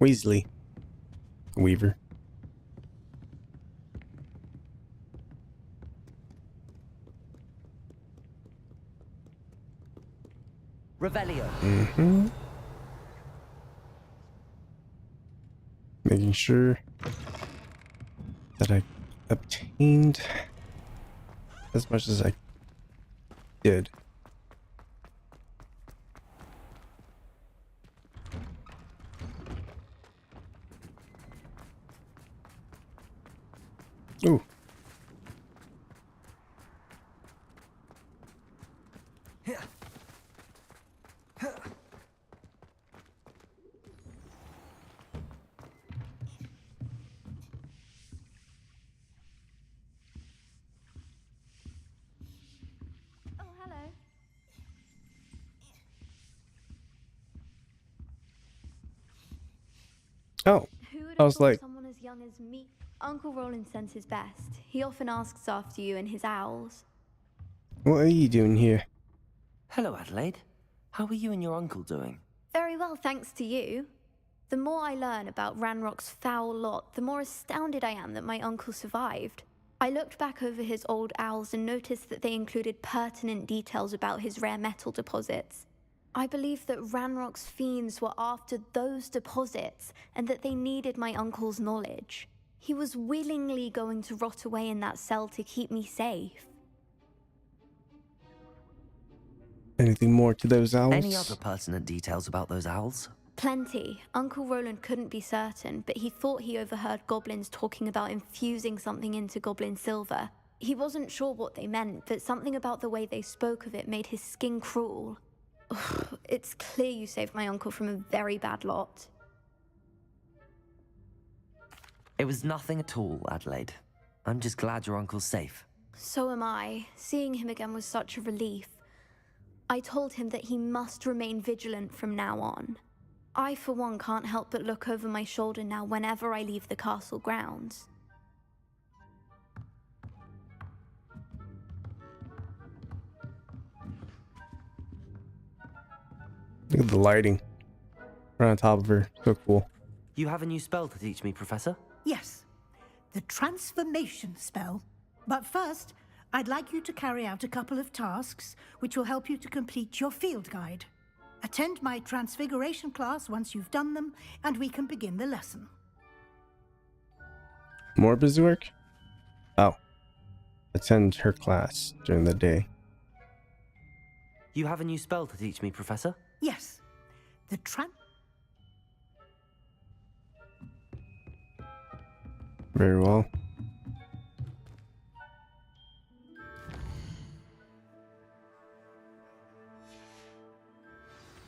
Weasley. Weaver. Revelio. Mm-hmm. Making sure that I obtained as much as I did. Ooh. Oh, hello. Oh, Who would I have was thought like, someone as young as me? Uncle Roland sends his best. He often asks after you and his owls. what are you doing here? Hello, Adelaide. How are you and your uncle doing? Very well, thanks to you. The more I learn about Ranrock's foul lot, the more astounded I am that my uncle survived. I looked back over his old owls and noticed that they included pertinent details about his rare metal deposits. I believe that Ranrock's fiends were after those deposits and that they needed my uncle's knowledge. He was willingly going to rot away in that cell to keep me safe. Anything more to those owls? Any other pertinent details about those owls? Plenty. Uncle Roland couldn't be certain, but he thought he overheard goblins talking about infusing something into goblin silver. He wasn't sure what they meant, but something about the way they spoke of it made his skin crawl. Ugh, it's clear you saved my uncle from a very bad lot. It was nothing at all, Adelaide. I'm just glad your uncle's safe. So am I. Seeing him again was such a relief. I told him that he must remain vigilant from now on. I, for one, can't help but look over my shoulder now whenever I leave the castle grounds. Look at the lighting. Right on top of her. So cool. You have a new spell to teach me, Professor? Yes, the transformation spell. But first, I'd like you to carry out a couple of tasks which will help you to complete your field guide. Attend my transfiguration class once you've done them, and we can begin the lesson. More busy work? Oh. Attend her class during the day. You have a new spell to teach me, Professor? Yes, the Very well.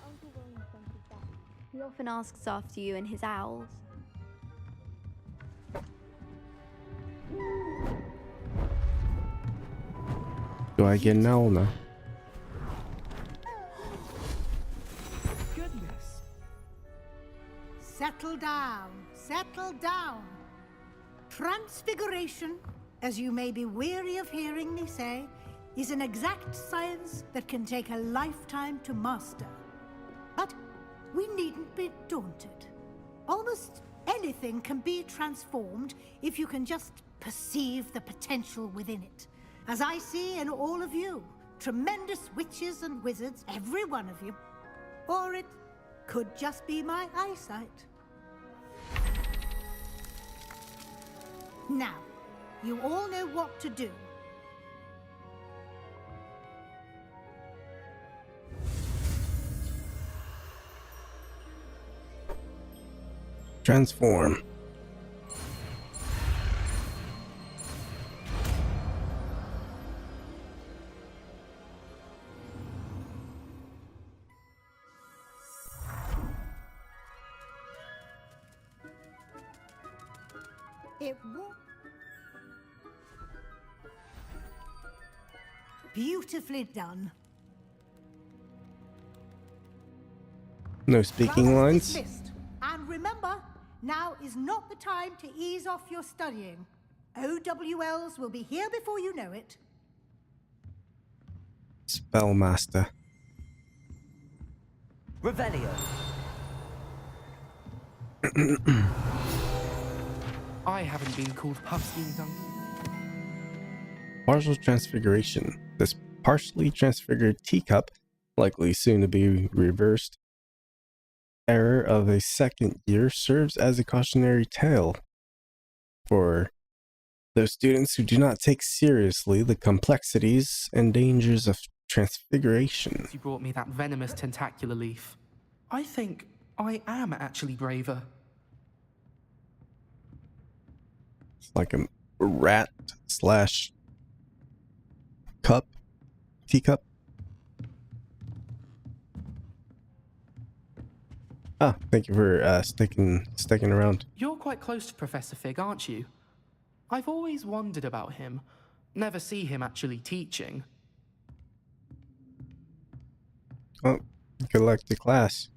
Uncle Roland sent his best. He often asks after you and his owls. Do I get an owl now? Settle down. Settle down. Transfiguration, as you may be weary of hearing me say, is an exact science that can take a lifetime to master. But we needn't be daunted. Almost anything can be transformed if you can just perceive the potential within it. As I see in all of you, tremendous witches and wizards, every one of you. Or it could just be my eyesight. Now, you all know what to do. Transform. It won't. Beautifully done. No speaking lines. Dismissed. And remember, now is not the time to ease off your studying. OWLs will be here before you know it. Spellmaster. Revelio. I haven't been called Puffskein Tongue. Partial transfiguration. This partially transfigured teacup, likely soon to be reversed, error of a second year, serves as a cautionary tale for those students who do not take seriously the complexities and dangers of transfiguration. You brought me that venomous tentacular leaf. I think I am actually braver. It's like a rat slash cup, teacup. Ah, thank you for sticking around. You're quite close to Professor Fig, aren't you? I've always wondered about him. Never see him actually teaching. Oh, good luck to class.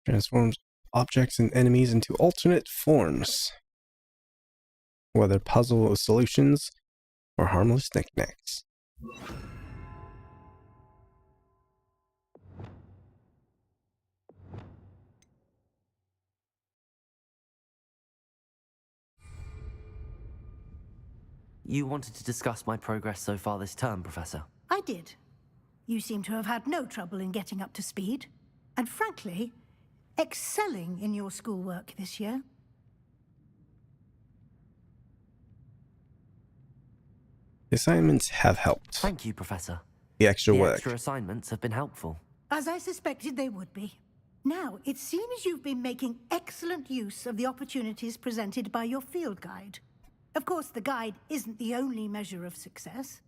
Transforms objects and enemies into alternate forms, whether puzzle solutions or harmless knickknacks. You wanted to discuss my progress so far this term, Professor? I did. You seem to have had no trouble in getting up to speed. And frankly, excelling in your schoolwork this year. The assignments have helped. Thank you, Professor. The extra work. Extra assignments have been helpful. As I suspected they would be. Now, it seems you've been making excellent use of the opportunities presented by your field guide. Of course, the guide isn't the only measure of success.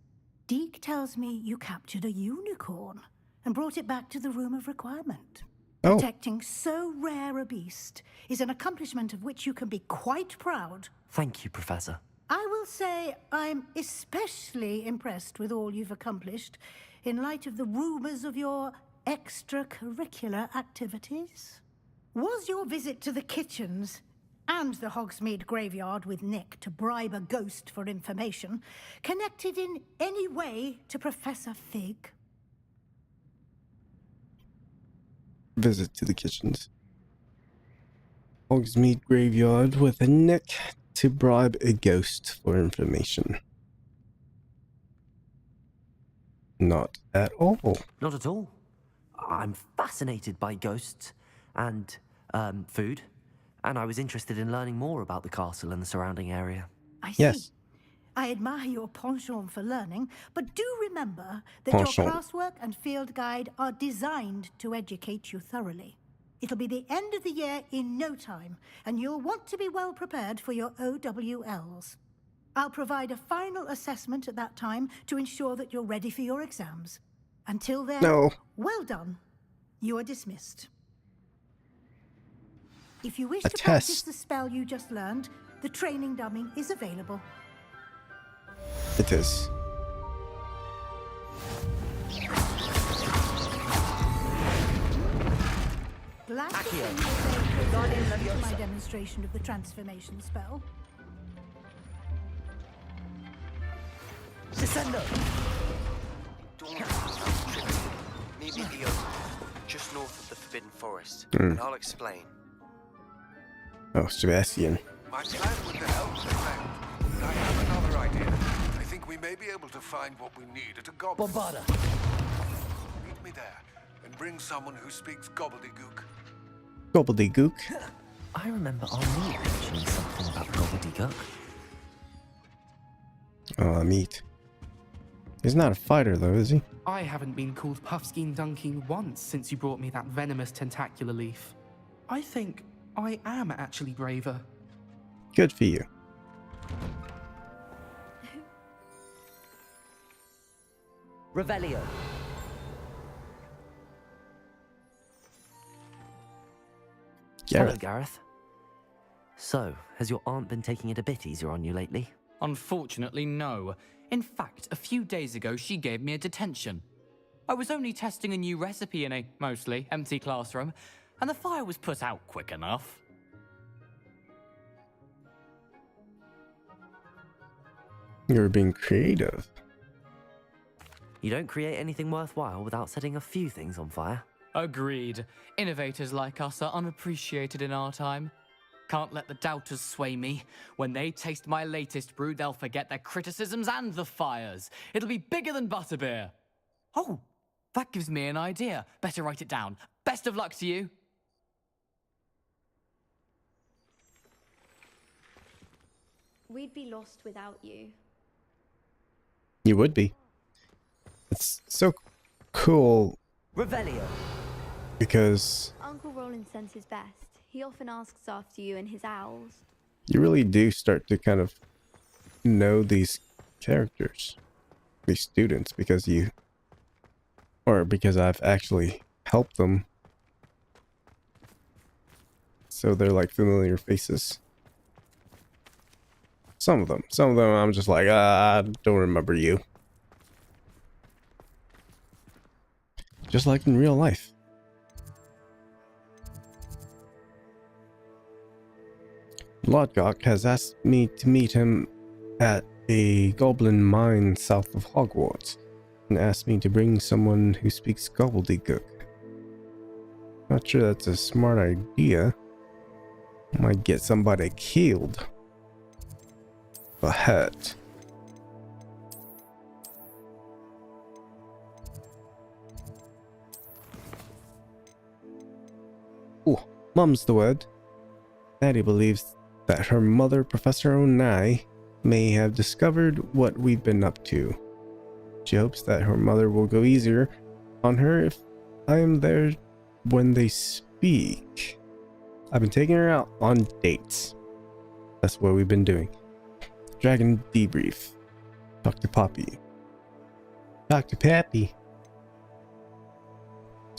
Deke tells me you captured a unicorn and brought it back to the room of requirement. Oh. Protecting so rare a beast is an accomplishment of which you can be quite proud. Thank you, Professor. I will say I'm especially impressed with all you've accomplished in light of the rumors of your extracurricular activities. Was your visit to the kitchens and the Hogsmeade graveyard with Nick to bribe a ghost for information connected in any way to Professor Fig? Visit to the kitchens. Hogsmeade graveyard with a Nick to bribe a ghost for information. Not at all. Not at all. I'm fascinated by ghosts and food, and I was interested in learning more about the castle and the surrounding area. I see. Yes. I admire your penchant for learning, but do remember that your classwork and field guide are designed to educate you thoroughly. It'll be the end of the year in no time, and you'll want to be well prepared for your OWLs. I'll provide a final assessment at that time to ensure that you're ready for your exams. Until then, well done. You are dismissed. If you wish to practice the spell you just learned, the training dummy is available. It is. Glad to see you to my demonstration of the transformation spell. Descendo! Meet me at the open, just north of the Forbidden Forest, and I'll explain. Oh, Sebastian. My plan with the help failed, but I have another idea. I think we may be able to find what we need at a goblin. Bombarda! Meet me there, and bring someone who speaks gobbledygook. Gobbledygook? I remember Arnie mentioning something about gobbledygook. Oh, meat. He's not a fighter, though, is he? I haven't been called Puffskein Dunking once since you brought me that venomous tentacular leaf. I think I am actually braver. Good for you. Revelio. Gareth. Hello, Gareth. So, has your aunt been taking it a bit easier on you lately? Unfortunately, no. In fact, a few days ago, she gave me a detention. I was only testing a new recipe in a mostly empty classroom, and the fire was put out quick enough. You're being creative. You don't create anything worthwhile without setting a few things on fire. Agreed. Innovators like us are unappreciated in our time. Can't let the doubters sway me. When they taste my latest brew, they'll forget their criticisms and the fires. It'll be bigger than butterbeer. Oh, that gives me an idea. Better write it down. Best of luck to you. We'd be lost without you. You would be. It's so cool Revelio. because Uncle Roland sends his best. He often asks after you and his owls. you really do start to kind of know these characters, these students, because I've actually helped them. So they're like familiar faces. Some of them I'm just like, I don't remember you. Just like in real life. Lodgok has asked me to meet him at a goblin mine south of Hogwarts, and asked me to bring someone who speaks gobbledygook. Not sure that's a smart idea. Might get somebody killed. But hurt. Ooh, mum's the word. Maddie believes that her mother, Professor Onai, may have discovered what we've been up to. She hopes that her mother will go easier on her if I am there when they speak. I've been taking her out on dates. That's what we've been doing. Dragon debrief. Talk to Poppy. Talk to Pappy.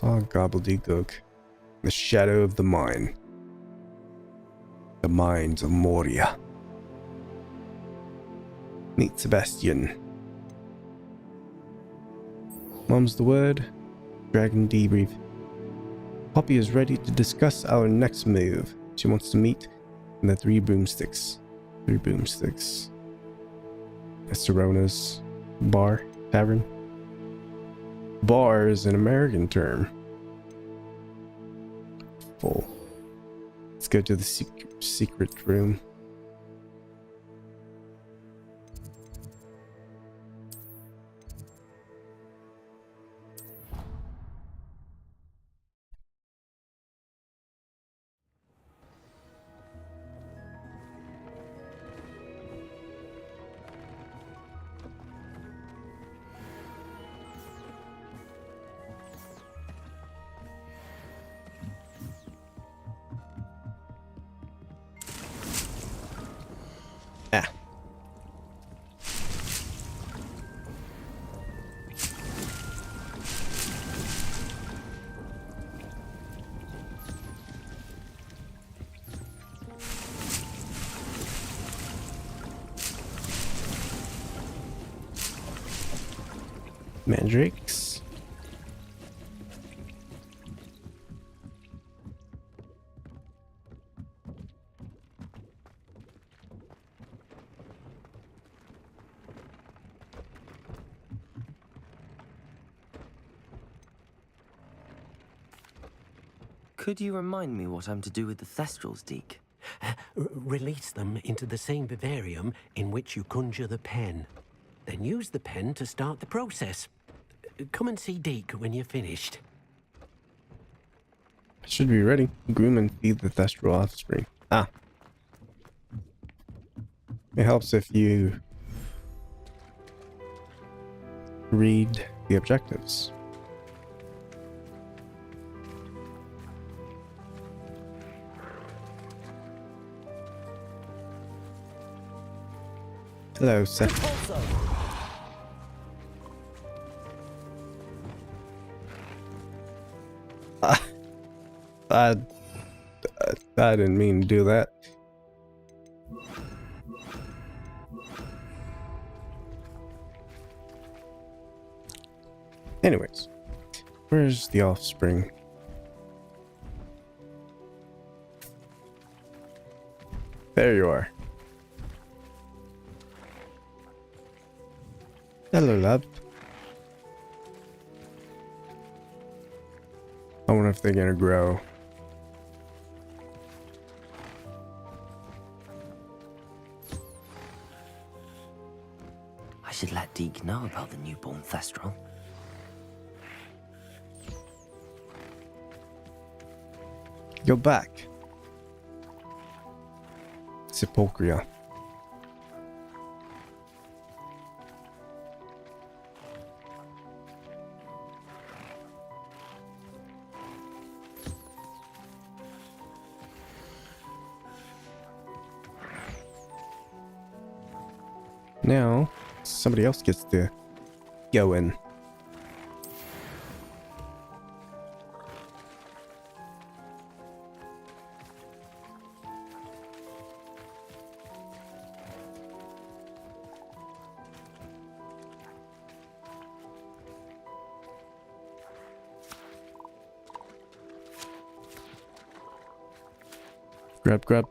Oh, gobbledygook. The shadow of the mine. The mines of Moria. Meet Sebastian. Mum's the word. Dragon debrief. Poppy is ready to discuss our next move. She wants to meet in the Three Broomsticks. Three Broomsticks. Esterona's bar, tavern. Bar is an American term. Full. Let's go to the secret room. Mandrakes. Could you remind me what I'm to do with the Thestrals, Deke? Release them into the same vivarium in which you conjure the pen. Then use the pen to start the process. Come and see Deke when you're finished. Should be ready. Groom and feed the Thestral offspring. Ah. It helps if you read the objectives. Hello, Seth. I didn't mean to do that. Anyways, where's the offspring? There you are. Hello, love. I wonder if they're gonna grow. I should let Deke know about the newborn Thestral. Go back. Sepulchria. Now, somebody else gets to go in. Grab.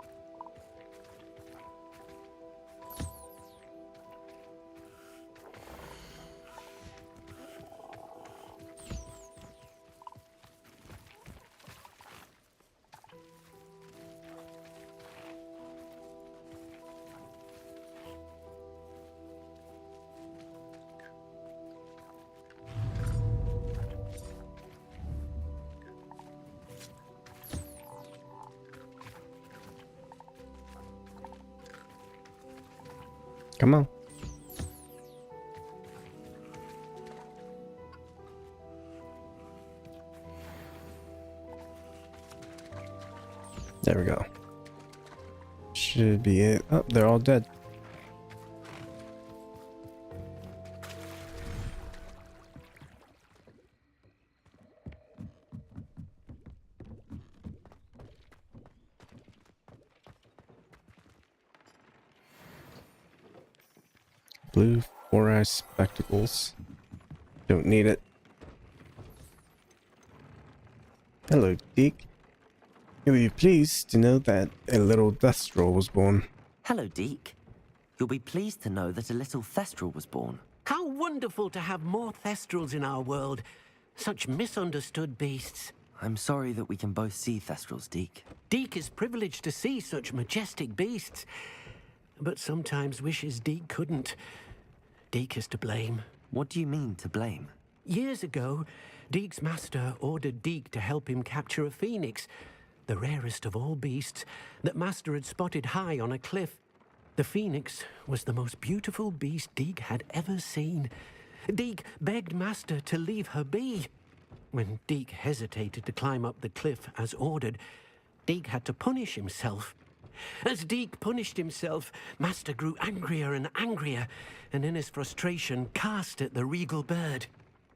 Come on. There we go. Should be it. Oh, they're all dead. Blue 4-eye spectacles. Don't need it. Hello, Deke. You'll be pleased to know that a little Thestral was born. Hello, Deke. You'll be pleased to know that a little Thestral was born. How wonderful to have more Thestrals in our world. Such misunderstood beasts. I'm sorry that we can both see Thestrals, Deke. Deke is privileged to see such majestic beasts. But sometimes wishes Deke couldn't. Deke is to blame. What do you mean, to blame? Years ago, Deke's master ordered Deke to help him capture a phoenix, the rarest of all beasts that master had spotted high on a cliff. The phoenix was the most beautiful beast Deke had ever seen. Deke begged master to leave her be. When Deke hesitated to climb up the cliff as ordered, Deke had to punish himself. As Deke punished himself, master grew angrier and angrier, and in his frustration cast at the regal bird.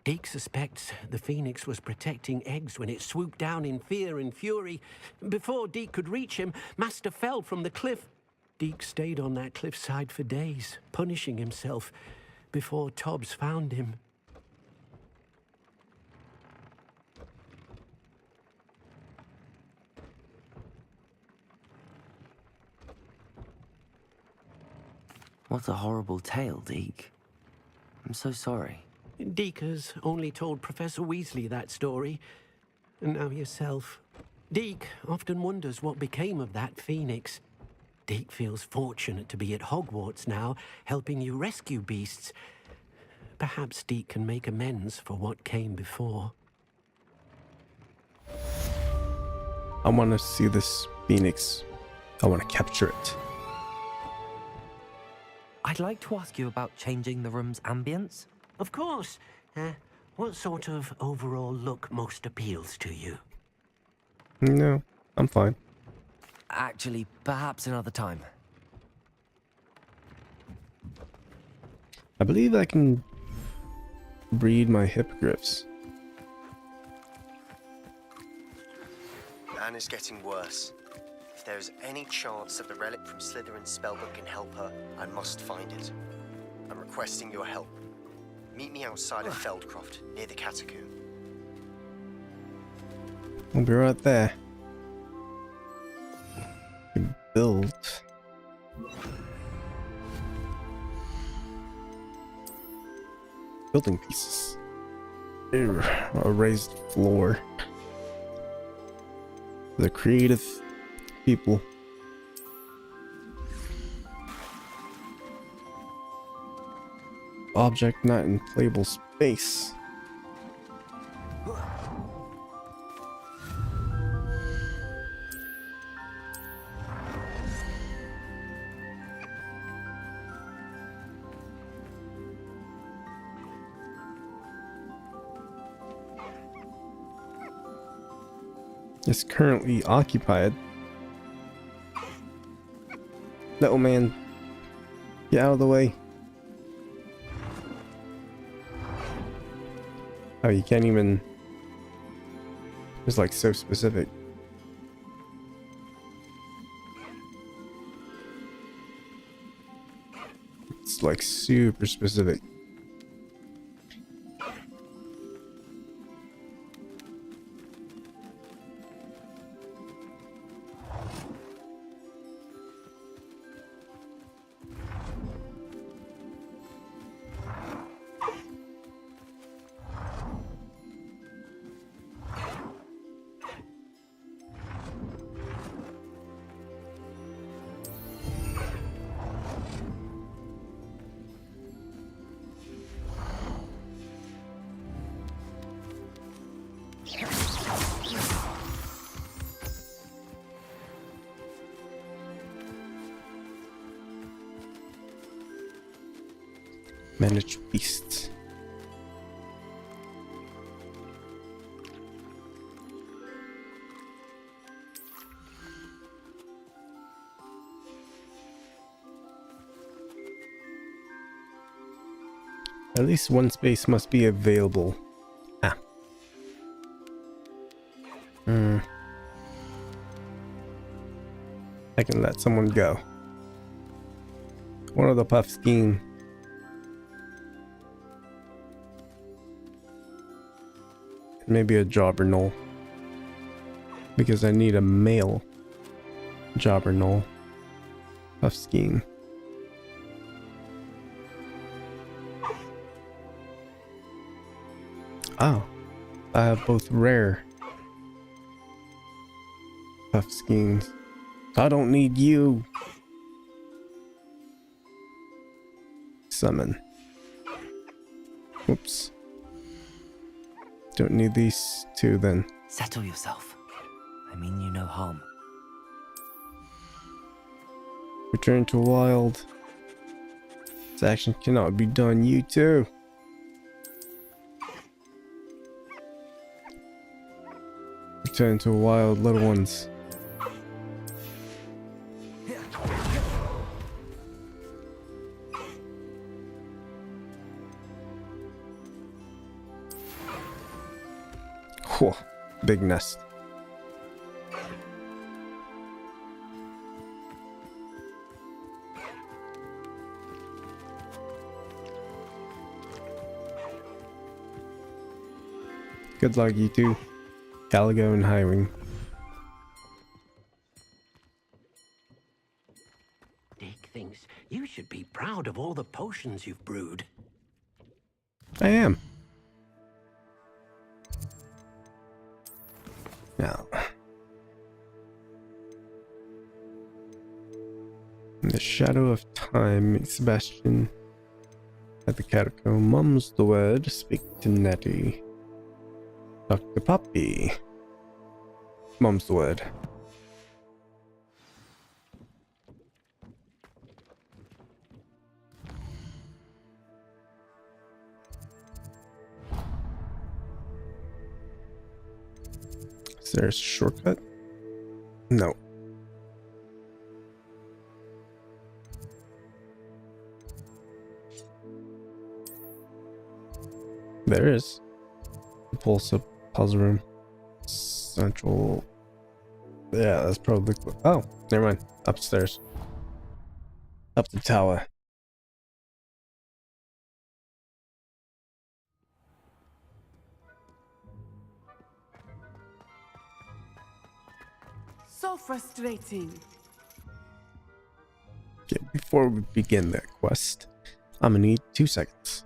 Deke suspects the phoenix was protecting eggs when it swooped down in fear and fury. Before Deke could reach him, master fell from the cliff. Deke stayed on that cliffside for days, punishing himself, before Tobbs found him. What a horrible tale, Deke. I'm so sorry. Deke has only told Professor Weasley that story, and now yourself. Deke often wonders what became of that phoenix. Deke feels fortunate to be at Hogwarts now, helping you rescue beasts. Perhaps Deke can make amends for what came before. I want to see this phoenix. I want to capture it. I'd like to ask you about changing the room's ambience. Of course. What sort of overall look most appeals to you? No, I'm fine. Actually, perhaps another time. I believe I can breed my hippogriffs. Anne is getting worse. If there is any chance that the relic from Slytherin's spellbook can help her, I must find it. I'm requesting your help. Meet me outside of Feldcroft, near the Catacomb. I'll be right there. Build. Building pieces. Ew, a raised floor. The creative people. Object not in playable space. Is currently occupied. Little man, get out of the way. Oh, you can't even. It's like so specific. It's like super specific. Manage beasts. At least one space must be available. Ah. I can let someone go. One of the puff scheme. Maybe a Jobberknoll. Because I need a male Jobberknoll. Puff scheme. Oh, I have both rare puff schemes. I don't need you. Summon. Whoops. Don't need these two then. Settle yourself. I mean you no harm. Return to wild. This action cannot be done. You too. Return to wild, little ones. Whew, big nest. Good luck, you two. Caligo and Highwing. Deke thinks you should be proud of all the potions you've brewed. I am. Now, in the shadow of time, meet Sebastian at the catacomb. Mum's the word. Speak to Nettie. Dr. Puppy. Mum's the word. Is there a shortcut? No. There is. The pulse up puzzle room. Central. Yeah, that's probably. Oh, never mind. Upstairs. Up the tower. So frustrating. Okay, before we begin that quest, I'm gonna need 2 seconds.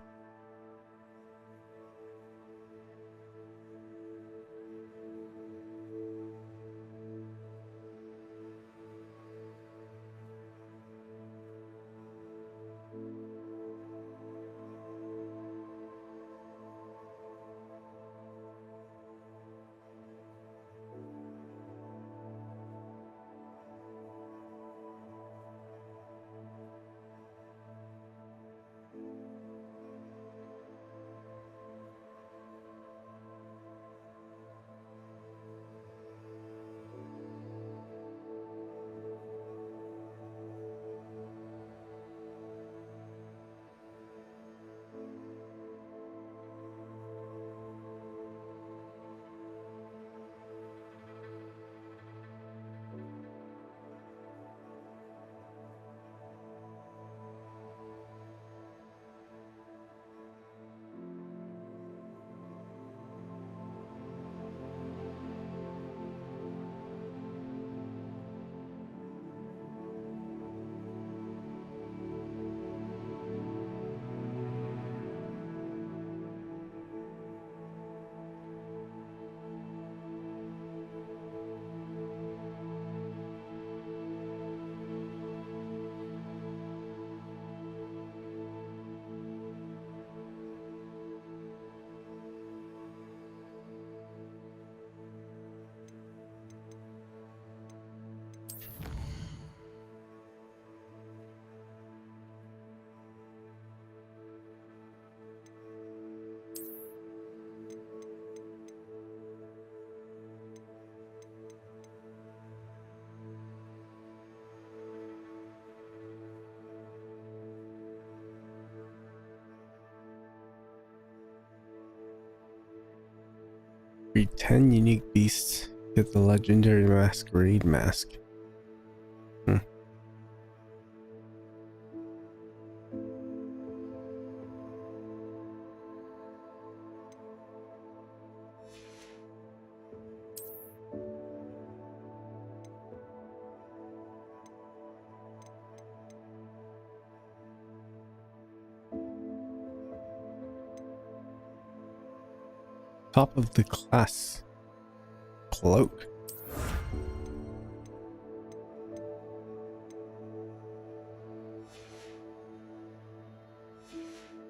Read 10 unique beasts. Get the legendary masquerade mask. Top of the class cloak.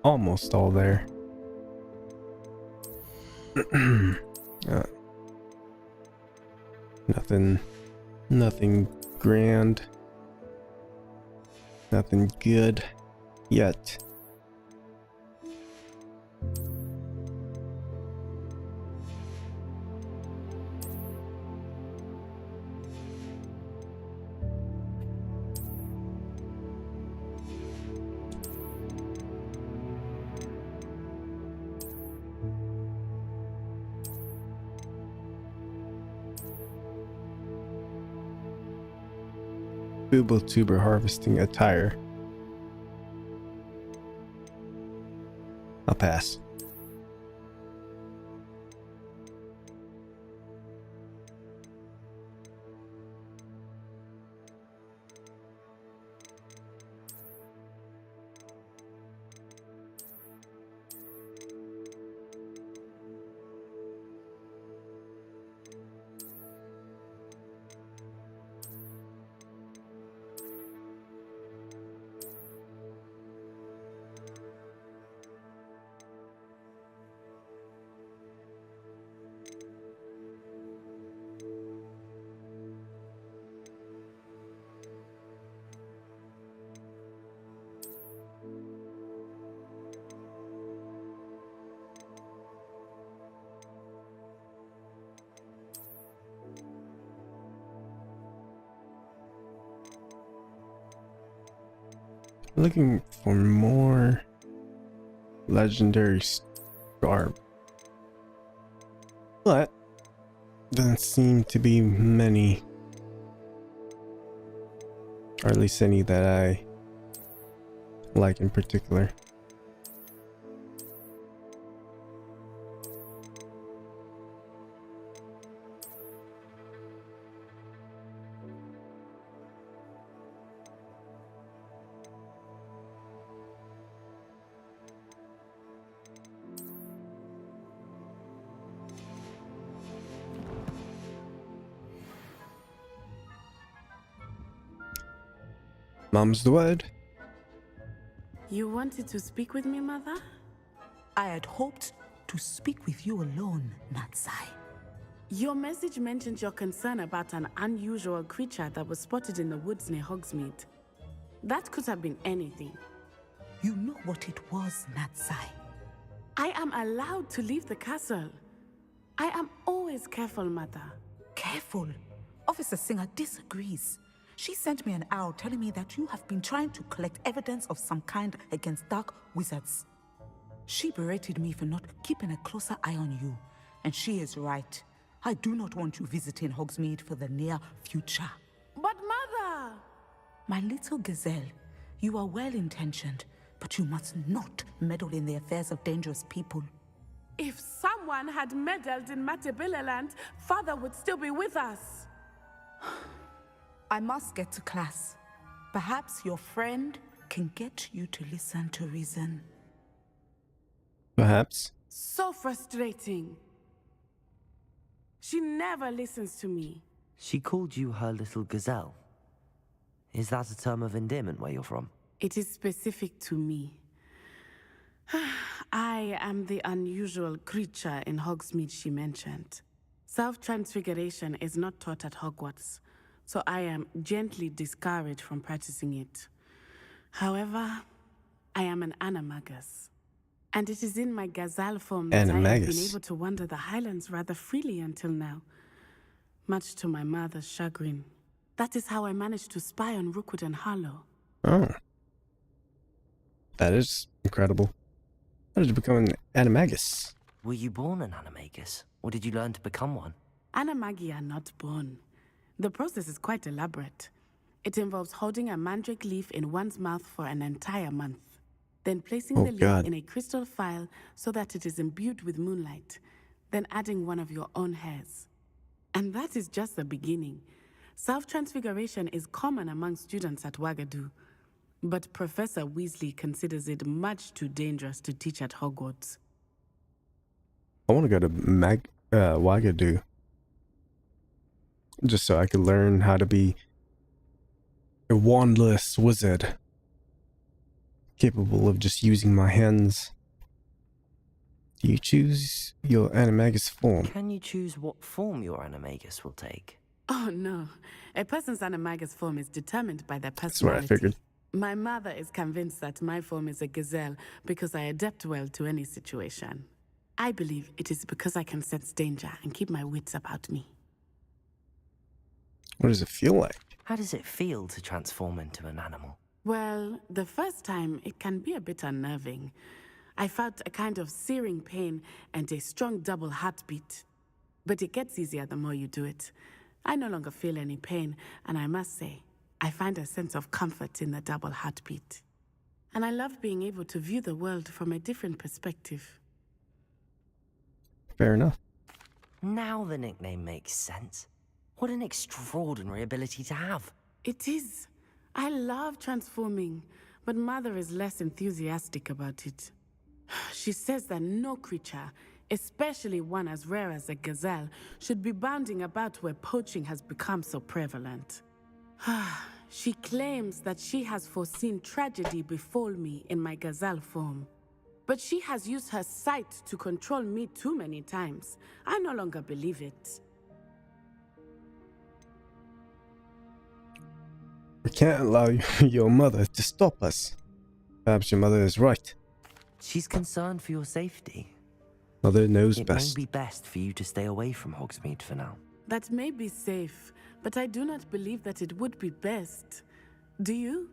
Almost all there. Nothing grand. Nothing good yet. Booble tuber harvesting attire. I'll pass. Looking for more legendary star, but doesn't seem to be many, or at least any that I like in particular. Mom's the word. You wanted to speak with me, Mother? I had hoped to speak with you alone, Natsai. Your message mentioned your concern about an unusual creature that was spotted in the woods near Hogsmeade. That could have been anything. You know what it was, Natsai. I am allowed to leave the castle. I am always careful, Mother. Careful? Officer Singer disagrees. She sent me an owl telling me that you have been trying to collect evidence of some kind against dark wizards. She berated me for not keeping a closer eye on you, and she is right. I do not want you visiting Hogsmeade for the near future. But Mother! My little gazelle, you are well-intentioned, but you must not meddle in the affairs of dangerous people. If someone had meddled in Matabeleland, Father would still be with us. I must get to class. Perhaps your friend can get you to listen to reason. Perhaps. So frustrating. She never listens to me. She called you her little gazelle. Is that a term of endearment where you're from? It is specific to me. I am the unusual creature in Hogsmeade she mentioned. Self-transfiguration is not taught at Hogwarts, so I am gently discouraged from practicing it. However, I am an animagus. And it is in my gazelle form that I have been able to wander the Highlands rather freely until now. Much to my mother's chagrin. That is how I managed to spy on Rookwood and Harlow. Oh. That is incredible. How did you become an animagus? Were you born an animagus, or did you learn to become one? Animagi are not born. The process is quite elaborate. It involves holding a mandrake leaf in one's mouth for an entire month, then placing the leaf in a crystal phial so that it is imbued with moonlight, then adding one of your own hairs. And that is just the beginning. Self-transfiguration is common among students at Wagadu, but Professor Weasley considers it much too dangerous to teach at Hogwarts. I want to go to Wagadu, just so I could learn how to be a wandless wizard, capable of just using my hands. Do you choose your animagus form? Can you choose what form your animagus will take? Oh no, a person's animagus form is determined by their That's what I personality. figured. My mother is convinced that my form is a gazelle because I adapt well to any situation. I believe it is because I can sense danger and keep my wits about me. What does it feel like? How does it feel to transform into an animal? Well, the first time it can be a bit unnerving. I felt a kind of searing pain and a strong double heartbeat. But it gets easier the more you do it. I no longer feel any pain, and I must say, I find a sense of comfort in the double heartbeat. And I love being able to view the world from a different perspective. Fair enough. Now the nickname makes sense. What an extraordinary ability to have. It is. I love transforming, but Mother is less enthusiastic about it. She says that no creature, especially one as rare as a gazelle, should be bounding about where poaching has become so prevalent. She claims that she has foreseen tragedy befall me in my gazelle form. But she has used her sight to control me too many times. I no longer believe it. We can't allow your mother to stop us. Perhaps your mother is right. She's concerned for your safety. Mother knows It best. may be best for you to stay away from Hogsmeade for now. That may be safe, but I do not believe that it would be best. Do you?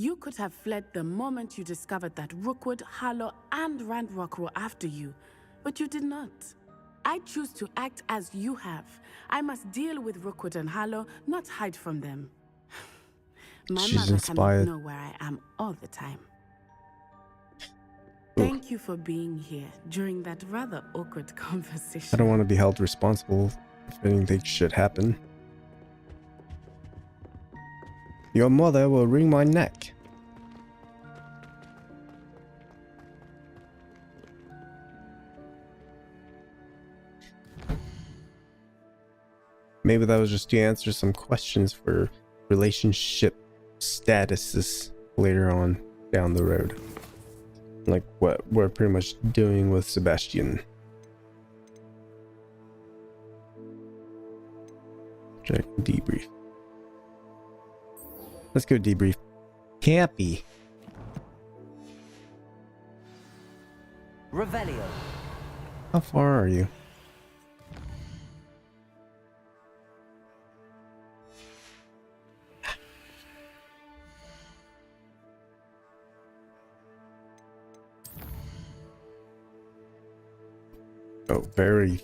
You could have fled the moment you discovered that Rookwood, Harlow, and Ranrock were after you, but you did not. I choose to act as you have. I must deal with Rookwood and Harlow, not hide from them. My She's mother inspired. cannot know where I am all the time. Ooh. Thank you for being here during that rather awkward conversation. I don't want to be held responsible if anything should happen. Your mother will wring my neck. Maybe that was just to answer some questions for relationship statuses later on down the road. Like what we're pretty much doing with Sebastian. Check debrief. Let's go debrief. Campy. Revelio. How far are you? Oh, very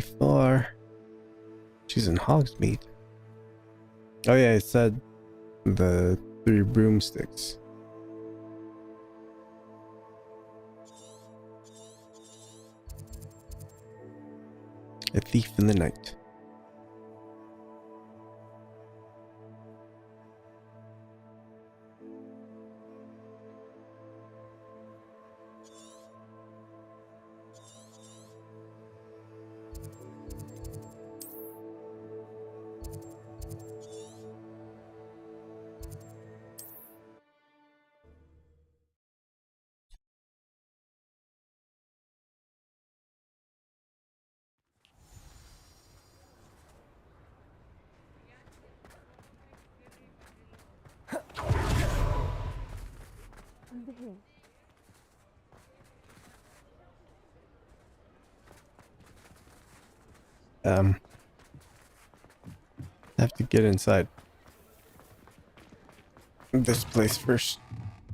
far. She's in Hogsmeade. Oh yeah, it said the 3 broomsticks. A thief in the night. Over here. Have to get inside this place first.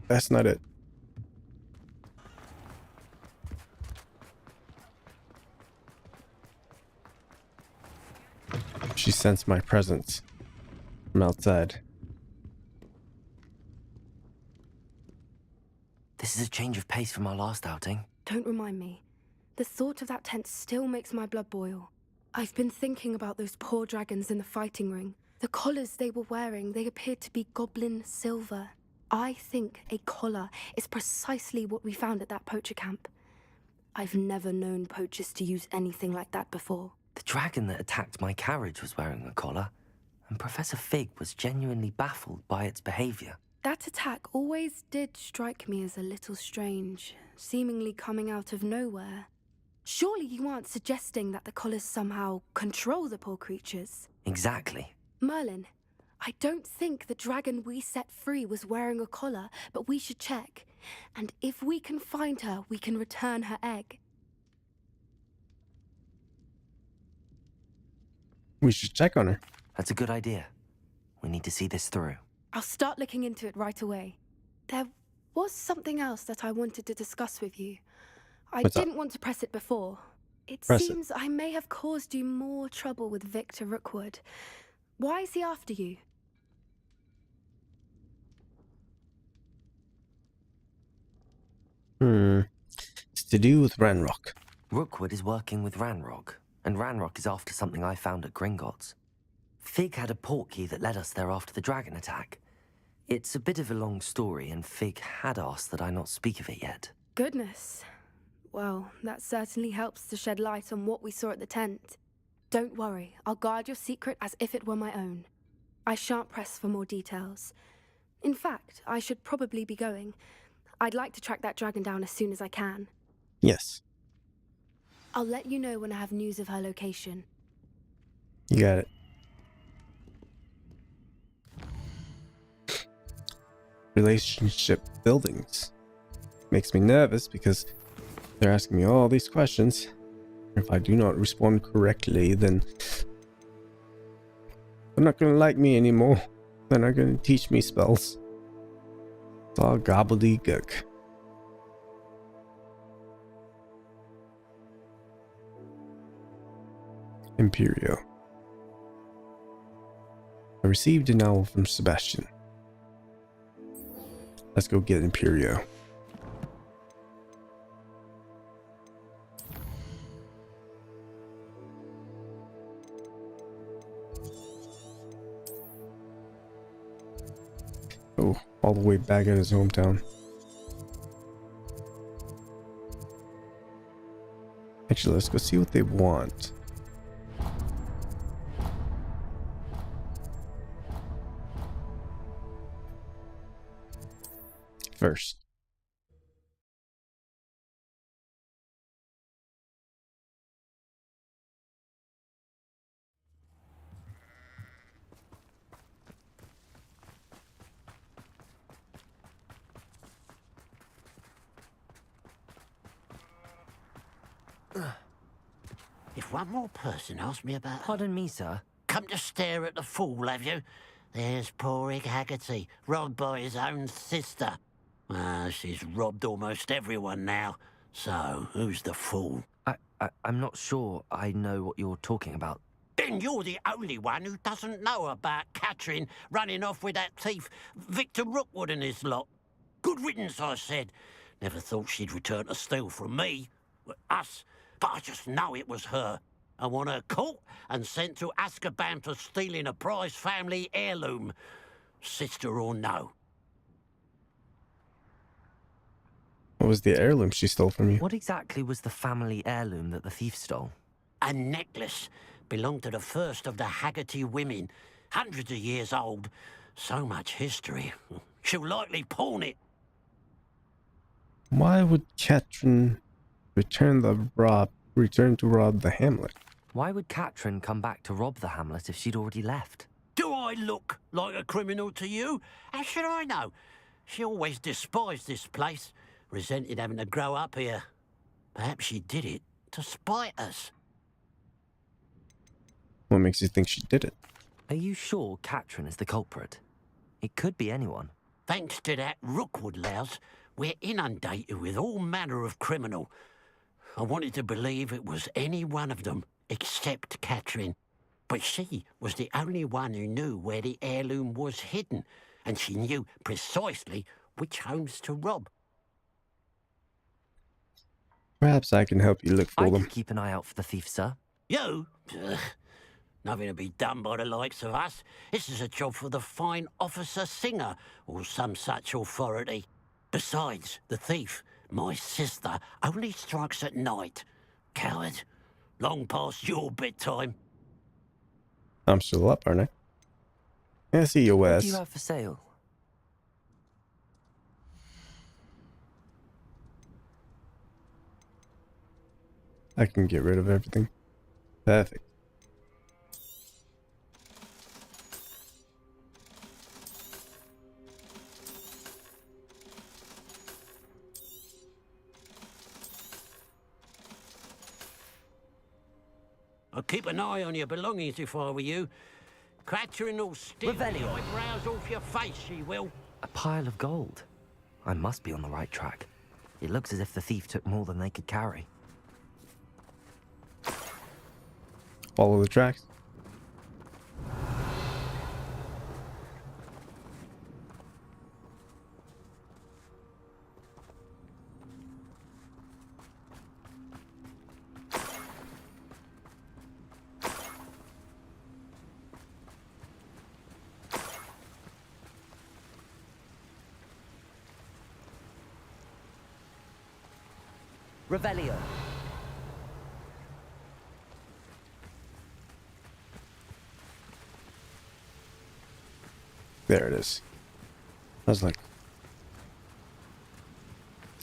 That's not it. She sensed my presence from outside. This is a change of pace from our last outing. Don't remind me. The thought of that tent still makes my blood boil. I've been thinking about those poor dragons in the fighting ring. The collars they were wearing, they appeared to be goblin silver. I think a collar is precisely what we found at that poacher camp. I've never known poachers to use anything like that before. The dragon that attacked my carriage was wearing a collar, and Professor Fig was genuinely baffled by its behavior. That attack always did strike me as a little strange, seemingly coming out of nowhere. Surely you aren't suggesting that the collars somehow control the poor creatures? Exactly. Merlin, I don't think the dragon we set free was wearing a collar, but we should check. And if we can find her, we can return her egg. We should check on her. That's a good idea. We need to see this through. I'll start looking into it right away. There was something else that I wanted to discuss with you. I didn't want to press it before. It seems I may have caused you more trouble with Victor Rookwood. Why is he after you? It's to do with Ranrock. Rookwood is working with Ranrock, and Ranrock is after something I found at Gringotts. Fig had a portkey that led us there after the dragon attack. It's a bit of a long story, and Fig had asked that I not speak of it yet. Goodness. Well, that certainly helps to shed light on what we saw at the tent. Don't worry, I'll guard your secret as if it were my own. I shan't press for more details. In fact, I should probably be going. I'd like to track that dragon down as soon as I can. Yes. I'll let you know when I have news of her location. You got it. Relationship buildings. Makes me nervous because they're asking me all these questions. If I do not respond correctly, then they're not gonna like me anymore. They're not gonna teach me spells. It's all gobbledygook. Imperio. I received an owl from Sebastian. Let's go get Imperio. Oh, all the way back in his hometown. Actually, let's go see what they want. First. If one more person asks me about... Pardon me, sir. Come to stare at the fool, have you? There's poor Ig Haggerty, robbed by his own sister. She's robbed almost everyone now. So, who's the fool? I'm not sure I know what you're talking about. Then you're the only one who doesn't know about Catherine running off with that thief, Victor Rookwood and his lot. Good riddance, I said. Never thought she'd return to steal from me. Us. But I just know it was her. I want her caught and sent to Azkaban for stealing a prize family heirloom. Sister or no. What was the heirloom she stole from you? What exactly was the family heirloom that the thief stole? A necklace. Belonged to the first of the Haggerty women. Hundreds of years old. So much history. She'll likely pawn it. Why would Catherine return to rob the hamlet? Why would Catherine come back to rob the hamlet if she'd already left? Do I look like a criminal to you? How should I know? She always despised this place. Resented having to grow up here. Perhaps she did it to spite us. What makes you think she did it? Are you sure Catherine is the culprit? It could be anyone. Thanks to that Rookwood louse, we're inundated with all manner of criminal. I wanted to believe it was any one of them, except Catherine. But she was the only one who knew where the heirloom was hidden, and she knew precisely which homes to rob. Perhaps I can help you look for them. I can keep an eye out for the thief, sir. You? Ugh. Nothing to be done by the likes of us. This is a job for the fine officer Singer, or some such authority. Besides, the thief, my sister, only strikes at night. Coward. Long past your bedtime. I'm still up, aren't I? I see your What ass. do you have for sale? I can get rid of everything. Perfect. I'd keep an eye on your belongings if I were you. Catherine will steal the eyebrows off your face, she will. A pile of gold. I must be on the right track. It looks as if the thief took more than they could carry. Follow the tracks. Revelio. There it is. I was like,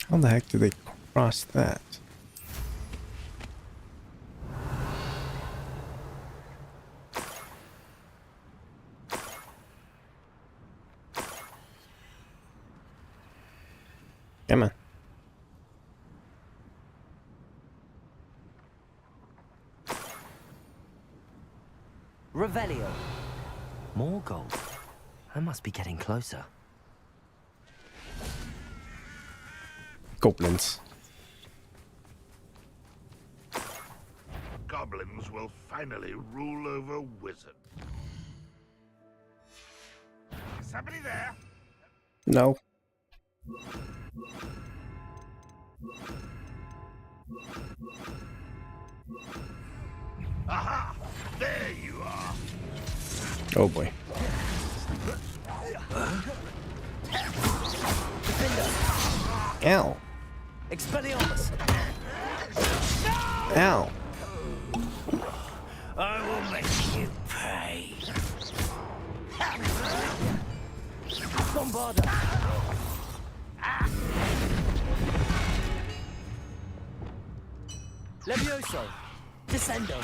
how the heck did they cross that? Come on. Revelio. More gold. I must be getting closer. Goblins. Goblins will finally rule over wizards. Somebody there? No. Aha! There you are. Oh boy. Ow. Expelliarmus! Ow. I will make you pay. Bombarda! Levioso! Descendo!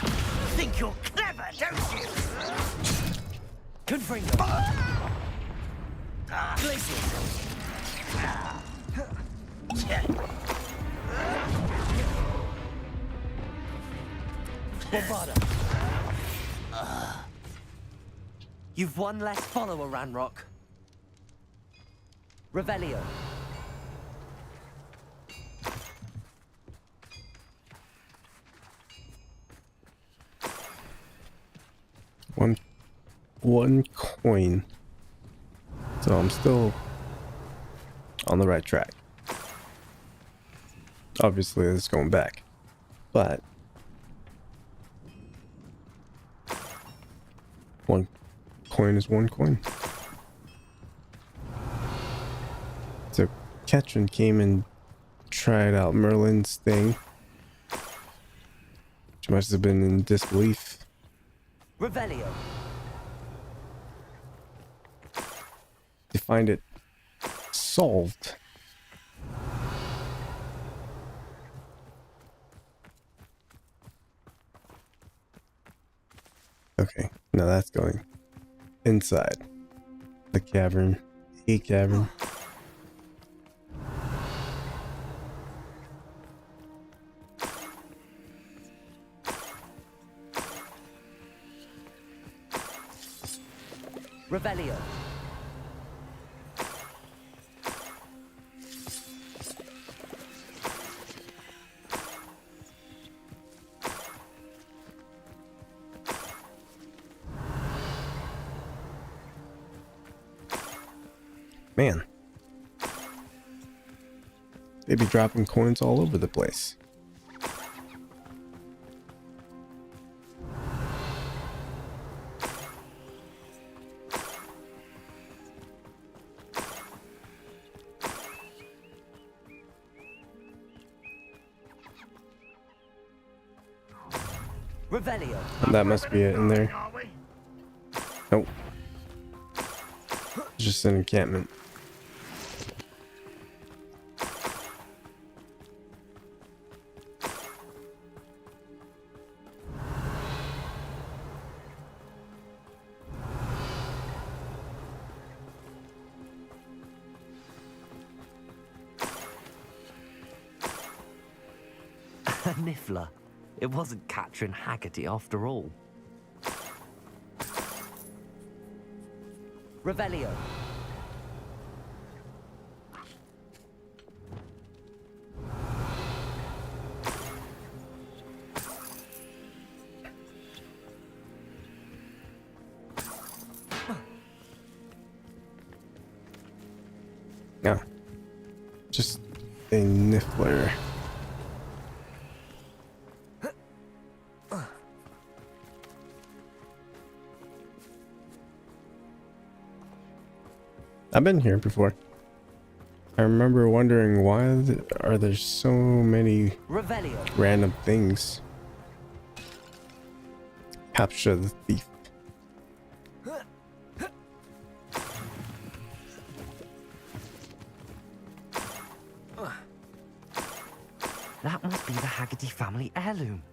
Think you're clever, don't you? Confringo! Glacius! Bombarda! You've one less follower, Ranrock. Revelio. One coin. So I'm still on the right track. Obviously, it's going back, but one coin is one coin. So Ketrin came and tried out Merlin's thing. She must have been in disbelief. Revelio. To find it solved. Okay, now that's going inside the cavern, a cavern. Revelio. Man, they be dropping coins all over the place. Revelio. That must be it in there. Nope. Just an encampment. A Niffler. It wasn't Catrin Haggerty after all. Revelio. No. Just a Niffler. I've been here before. I remember wondering why are there so many Revelio. random things. Capture the thief. That must be the Haggerty family heirloom.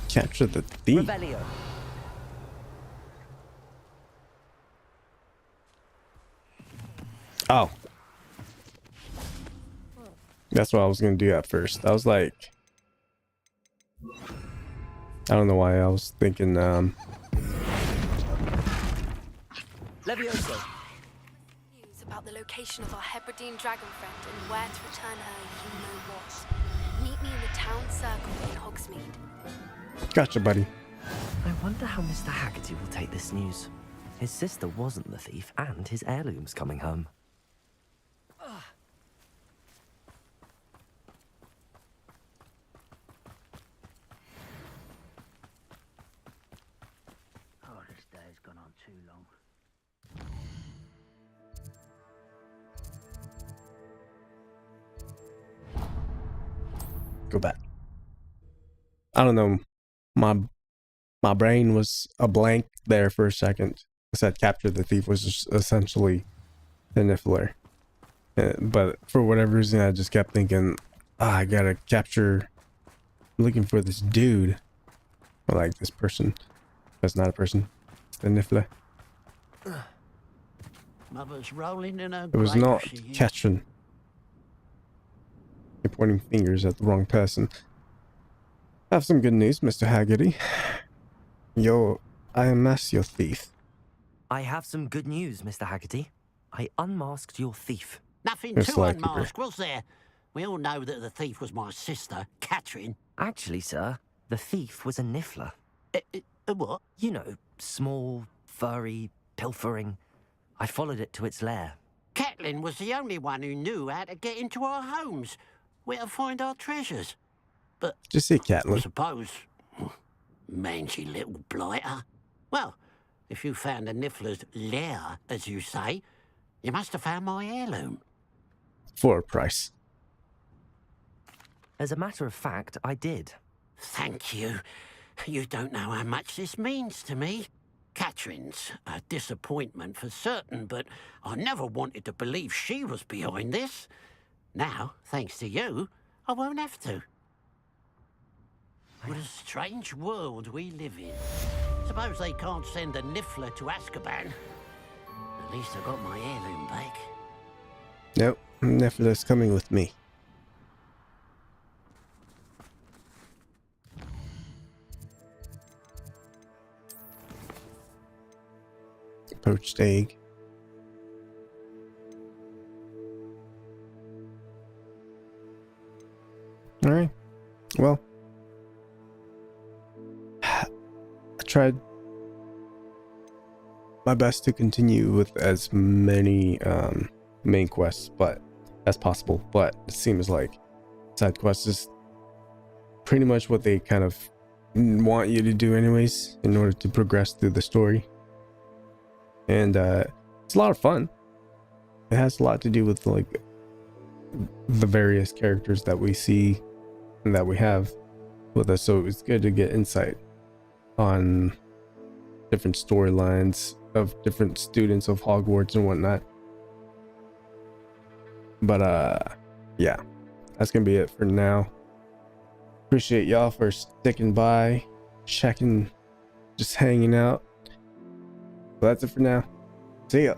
Capture the thief. Revelio. Oh. That's what I was gonna do at first. I was like, I don't know why I was thinking, Levioso. News about the location of our Hebridean dragon friend and where to return her, you know what. Meet me in the town circle in Hogsmeade. Gotcha, buddy. I wonder how Mr. Haggerty will take this news. His sister wasn't the thief, and his heirloom's coming home. Oh, this day's gone on too long. Go back. I don't know. My brain was a blank there for a second. I said capture the thief was just essentially the Niffler. But for whatever reason, I just kept thinking, I gotta capture, I'm looking for this dude. Or like this person. That's not a person. It's the Niffler. Mother's rolling in her It was grave, not she is. Ketrin. You're pointing fingers at the wrong person. I have some good news, Mr. Haggerty. I unmasked your thief. I have some good news, Mr. Haggerty. I unmasked your thief. Nothing It's to like unmask, was there? We all know that the thief was my sister, Catherine. Actually, sir, the thief was a Niffler. A what? You know, small, furry, pilfering. I followed it to its lair. Catelyn was the only one who knew how to get into our homes, where to find our treasures. But Just say I Catelyn. suppose, mangy little blighter. Well, if you found the Niffler's lair, as you say, you must have found my heirloom. For a price. As a matter of fact, I did. Thank you. You don't know how much this means to me. Catherine's a disappointment for certain, but I never wanted to believe she was behind this. Now, thanks to you, I won't have to. What a strange world we live in. Suppose they can't send a Niffler to Azkaban. At least I got my heirloom back. Nope. Niffler's coming with me. Poached egg. Alright. Well. I tried my best to continue with as many main quests as possible, but it seems like side quests is pretty much what they kind of want you to do anyways in order to progress through the story. And it's a lot of fun. It has a lot to do with like the various characters that we see and that we have with us, so it's good to get insight on different storylines of different students of Hogwarts and whatnot. But yeah, that's gonna be it for now. Appreciate y'all for sticking by, checking, just hanging out. But that's it for now. See ya.